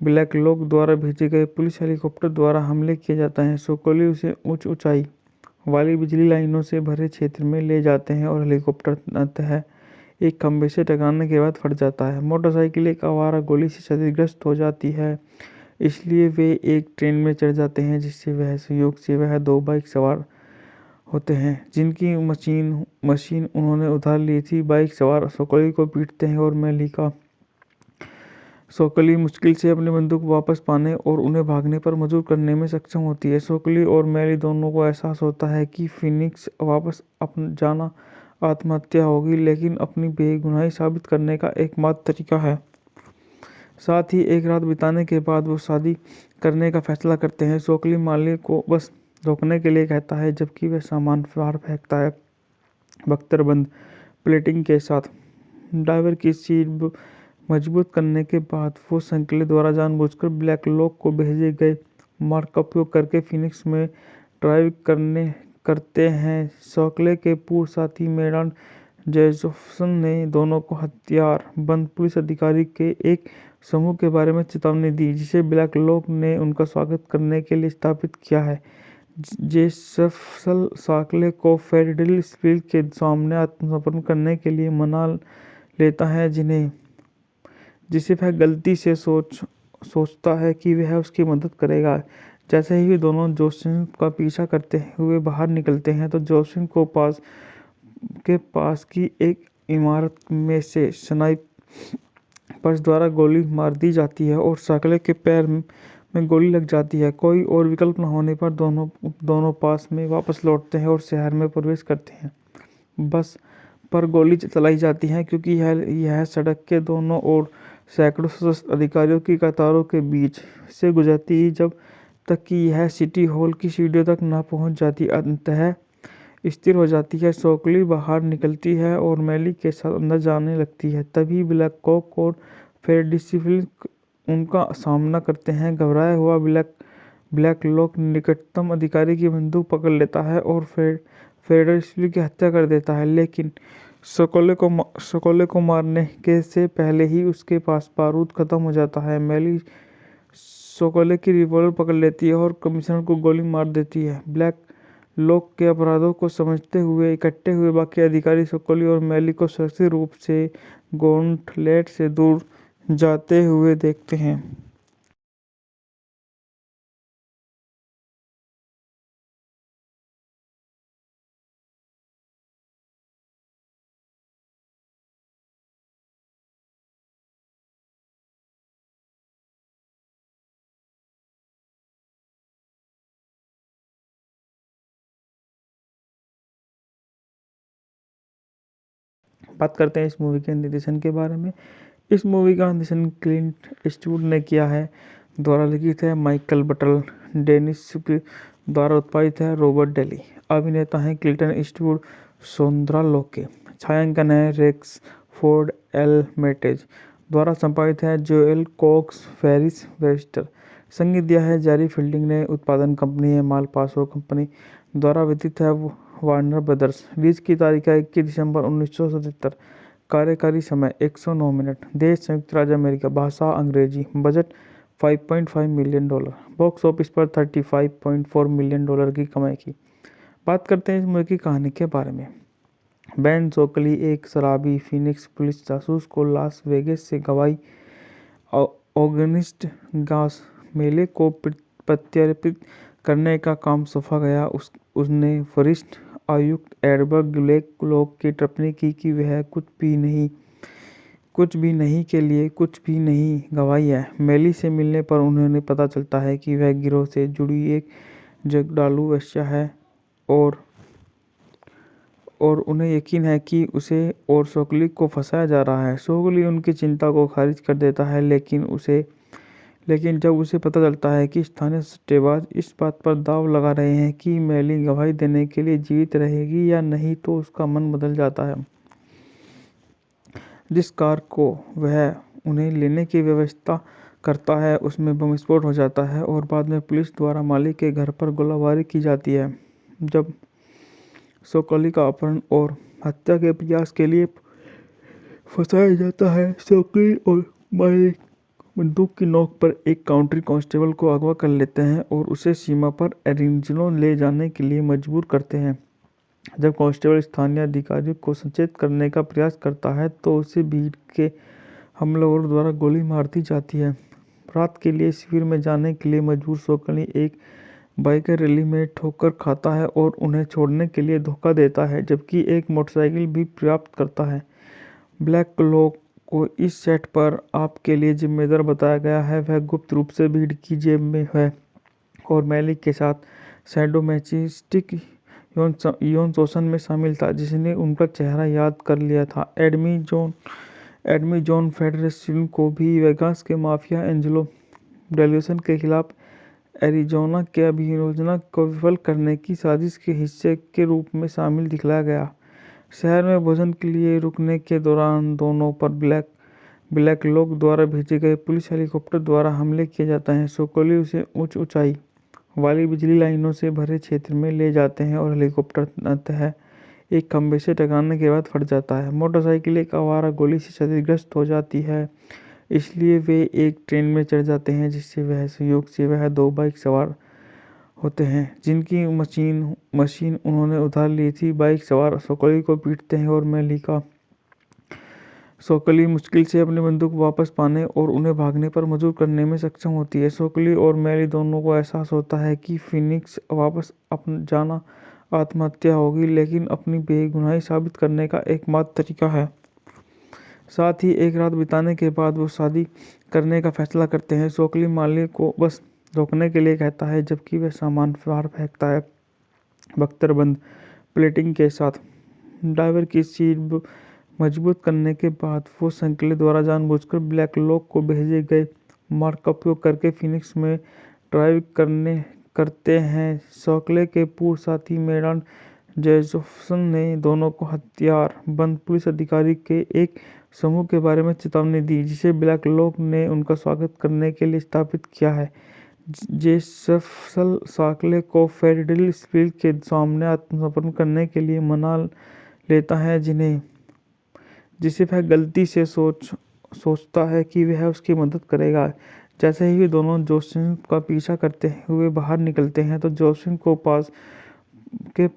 ब्लैकलॉक द्वारा भेजे गए पुलिस हेलीकॉप्टर द्वारा हमले किए जाते हैं। सोकली उसे उच्च ऊंचाई वाली बिजली लाइनों से भरे क्षेत्र में ले जाते हैं और हेलीकॉप्टर अंततः एक खंभे से टकराने के बाद फट जाता है। मोटरसाइकिल एक आवारा गोली से क्षतिग्रस्त हो जाती है, इसलिए वे एक ट्रेन में चढ़ जाते हैं, जिससे वह संयोग से वह 2 बाइक सवार होते हैं जिनकी मशीन उन्होंने उधार ली थी। बाइक सवार सोकोली को पीटते हैं और सोकोली मुश्किल से अपनी बंदूक वापस पाने और उन्हें भागने पर मजबूर करने में सक्षम होती है। सोकोली और मैली दोनों को एहसास होता है कि फिनिक्स वापस जाना आत्महत्या होगी, लेकिन अपनी बेगुनाही साबित करने का एकमात्र तरीका है। साथ ही एक रात बिताने के बाद वो शादी करने का फैसला करते हैं। सोकोली माली को बस रोकने के लिए कहता है, जबकि वह सामान बाहर फेंकता है, बख्तरबंद प्लेटिंग के साथ। ड्राइवर की सीट मजबूत करने के बाद वो संकले द्वारा जानबूझकर ब्लैक लॉक को भेजे गए मार्ग का उपयोग करके फिनिक्स में ड्राइव करते हैं। सोकले के पूर्व साथी मेडान जेजोफ्सन ने दोनों को हथियार बंद पुलिस अधिकारी के एक समूह के बारे में चेतावनी दी, जिसे ब्लैक लॉक ने उनका स्वागत करने के लिए स्थापित किया है। जेजोफ्सन सोकले को फेडरलिस्टविल के सामने आत्मसमर्पण करने के लिए मना लेता है, जिसे वह गलती से सोचता है कि वह उसकी मदद करेगा। जैसे ही वे दोनों जोसेफ का पीछा करते हुए बाहर निकलते हैं, तो जोसेफ को पास की एक इमारत में से स्नाइपर्स द्वारा गोली मार दी जाती है और सोकले के पैर में गोली लग जाती है। कोई और विकल्प न होने पर दोनों पास में वापस लौटते हैं और शहर में प्रवेश करते हैं। बस पर गोली चलाई जाती है, क्योंकि यह सड़क के दोनों ओर सैकड़ों सशस्त्र अधिकारियों की कतारों के बीच से गुजरती है, जब तक कि यह सिटी हॉल की सीढ़ियों तक न पहुंच जाती। अंततः स्थिर हो जाती है। सोकली बाहर निकलती है और मैली के साथ अंदर जाने लगती है। तभी ब्लैक कॉक और फेडरलिस्टविल उनका सामना करते हैं। घबराया हुआ ब्लैक लॉक निकटतम अधिकारी की बंदूक पकड़ लेता है और फेडरलिस्टविल की हत्या कर देता है, लेकिन सोकोले को मारने के से पहले ही उसके पास बारूद खत्म हो जाता है। मैली सोकोले की रिवॉल्वर पकड़ लेती है और कमिश्नर को गोली मार देती है। ब्लैक लॉक के अपराधों को समझते हुए इकट्ठे हुए बाकी अधिकारी सोकोली और मैली को सुरक्षित रूप से गॉन्टलेट से दूर जाते हुए देखते हैं। बात करते हैं इस मूवी के निर्देशन के बारे में। इस मूवी का निर्देशन क्लिंट ईस्टवुड ने किया है। द्वारा लिखित है माइकल बटल। डेनिस द्वारा उत्पादित है रॉबर्ट डेली। अभिनेता हैं क्लिंटन ईस्टवुड, सोंद्रा लोके। छायांकन है रेक्स फोर्ड एल मेटेज। द्वारा संपादित है जोएल कॉक्स फेरिस वेस्टर। संगीत दिया है जेरी फील्डिंग ने। उत्पादन कंपनी है मालपासो कंपनी। द्वारा वितरित है वार्नर ब्रदर्स। रिलीज की तारीख है 21 दिसंबर 1977। कार्यकारी समय 109 मिनट। देश संयुक्त राज्य अमेरिका। भाषा अंग्रेजी। Budget $5.5 million. बॉक्स ऑफिस पर $35.4 मिलियन की कमाई की। बात करते हैं इस मूवी की कहानी के बारे में। बेन सोकली एक शराबी फिनिक्स पुलिस जासूस को लास वेगास से गवाही ऑगस्ट गास मेले को प्रत्यर्पित करने का काम सौंपा गया। उसने वरिष्ठ आयुक्त एडवर्ड ब्लैक लॉक की टिप्पणी की कि वह कुछ भी नहीं के लिए कुछ भी नहीं गवाही है। मेली से मिलने पर उन्हें पता चलता है कि वह गिरोह से जुड़ी एक जगडालू वेश्या है और उन्हें यकीन है कि उसे और सोकली को फंसाया जा रहा है। सोकली उनकी चिंता को खारिज कर देता है, लेकिन जब उसे पता चलता है कि स्थानीय सट्टेबाज इस बात पर दांव लगा रहे हैं कि मैली गवाही देने के लिए जीवित रहेगी या नहीं, तो उसका मन बदल जाता है। जिस कार को वह उन्हें लेने की व्यवस्था करता है, उसमें बम विस्फोट हो जाता है और बाद में पुलिस द्वारा मालिक के घर पर गोलाबारी की जाती है। जब सोकली का अपहरण और हत्या के प्रयास के लिए फंसाया जाता है, सोकली और मालिक बंदूक की नोक पर एक काउंटी कांस्टेबल को अगवा कर लेते हैं और उसे सीमा पर एरिज़ोना ले जाने के लिए मजबूर करते हैं। जब कांस्टेबल स्थानीय अधिकारियों को सचेत करने का प्रयास करता है तो उसे भीड़ के हमलावरों द्वारा गोली मार दी जाती है। रात के लिए शिविर में जाने के लिए मजबूर सोकली एक बाइकर रैली में ठोकर खाता है और उन्हें छोड़ने के लिए धोखा देता है, जबकि एक मोटरसाइकिल भी प्राप्त करता है। ब्लैक क्लॉ को इस सेट पर आपके लिए जिम्मेदार बताया गया है। वह गुप्त रूप से भीड़ की जेब में है और मैली के साथ सैडोमैचिस्टिक यौन शोषण में शामिल था, जिसने उनका चेहरा याद कर लिया था। एडमी जॉन फेडरेशन को भी वेगास के माफिया एंजेलो डेल्यूसन के खिलाफ एरिजोना के अभियोजन को विफल करने की साजिश के हिस्से के रूप में शामिल दिखलाया गया। शहर में भोजन के लिए रुकने के दौरान दोनों पर ब्लैक लोग द्वारा भेजे गए पुलिस हेलीकॉप्टर द्वारा हमले किए जाते हैं। सोकोली उसे उच्च ऊंचाई वाली बिजली लाइनों से भरे क्षेत्र में ले जाते हैं और हेलीकॉप्टर अंततः एक खंभे से टकराने के बाद फट जाता है। मोटरसाइकिल एक आवारा गोली से क्षतिग्रस्त हो जाती है, इसलिए वे एक ट्रेन में चढ़ जाते हैं, जिससे वह संयोग से वह 2 बाइक सवार होते हैं जिनकी मशीन उन्होंने उधार ली थी। बाइक सवार सोकोली को पीटते हैं और सोकोली मुश्किल से अपनी बंदूक वापस पाने और उन्हें भागने पर मजबूर करने में सक्षम होती है। सोकोली और मैली दोनों को एहसास होता है कि फिनिक्स वापस जाना आत्महत्या होगी, लेकिन अपनी बेगुनाही साबित करने का एकमात्र तरीका है। साथ ही एक रात बिताने के बाद वो शादी करने का फैसला करते हैं। सोकोली माली को बस रोकने के लिए कहता है, जबकि वह सामान बाहर फेंकता है। बख्तरबंद प्लेटिंग के साथ ड्राइवर की सीट मजबूत करने के बाद वो संकले द्वारा जानबूझकर ब्लैक लॉक को भेजे गए मार्ग का उपयोग करके फिनिक्स में ड्राइव करते हैं। सोकले के पूर्व साथी मेडान जेजोफ्सन ने दोनों को हथियार बंद पुलिस अधिकारी के एक समूह के बारे में चेतावनी दी, जिसे ब्लैक लॉक ने उनका स्वागत करने के लिए स्थापित किया है। जेसफसल सोकले को फेडरल स्पीड के सामने आत्मसमर्पण करने के लिए मना लेता है, जिसे वह गलती से सोचता है कि वह उसकी मदद करेगा। जैसे ही वे दोनों जोसेफ का पीछा करते हुए बाहर निकलते हैं तो जोसेफ को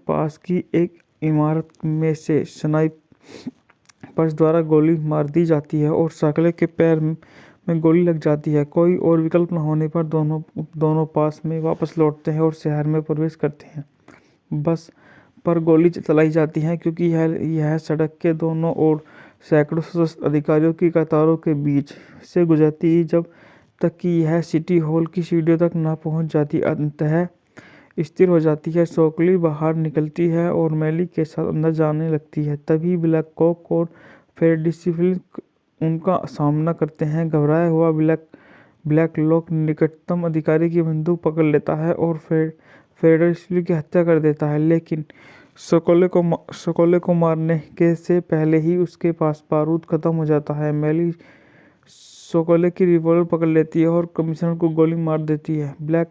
पास की एक इमारत में से स्नाइपर्स द्वारा गोली मार दी जाती है और सोकले के पैर में गोली लग जाती है। कोई और विकल्प न होने पर दोनों पास में वापस लौटते हैं और शहर में प्रवेश करते हैं। बस पर गोली चलाई जाती है क्योंकि यह सड़क के दोनों ओर सैकड़ों सशस्त्र अधिकारियों की कतारों के बीच से गुजरती है, जब तक कि यह सिटी हॉल की सीढ़ियों तक न पहुंच जाती। अंततः स्थिर हो जाती है। सोकली बाहर निकलती है और मैली के साथ अंदर जाने लगती है। तभी ब्लैक कॉक और फेडरल उनका सामना करते हैं। घबराया हुआ ब्लैक लॉक निकटतम अधिकारी की बंदूक पकड़ लेता है और फेडरल की हत्या कर देता है, लेकिन सोकोले को मारने के से पहले ही उसके पास बारूद खत्म हो जाता है। मैली सोकोले की रिवॉल्वर पकड़ लेती है और कमिश्नर को गोली मार देती है। ब्लैक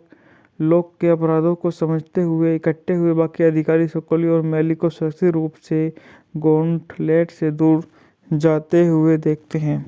लॉक के अपराधों को समझते हुए इकट्ठे हुए बाकी अधिकारी सोकोली और मैली को सुरक्षित रूप से गॉन्टलेट से दूर जाते हुए देखते हैं।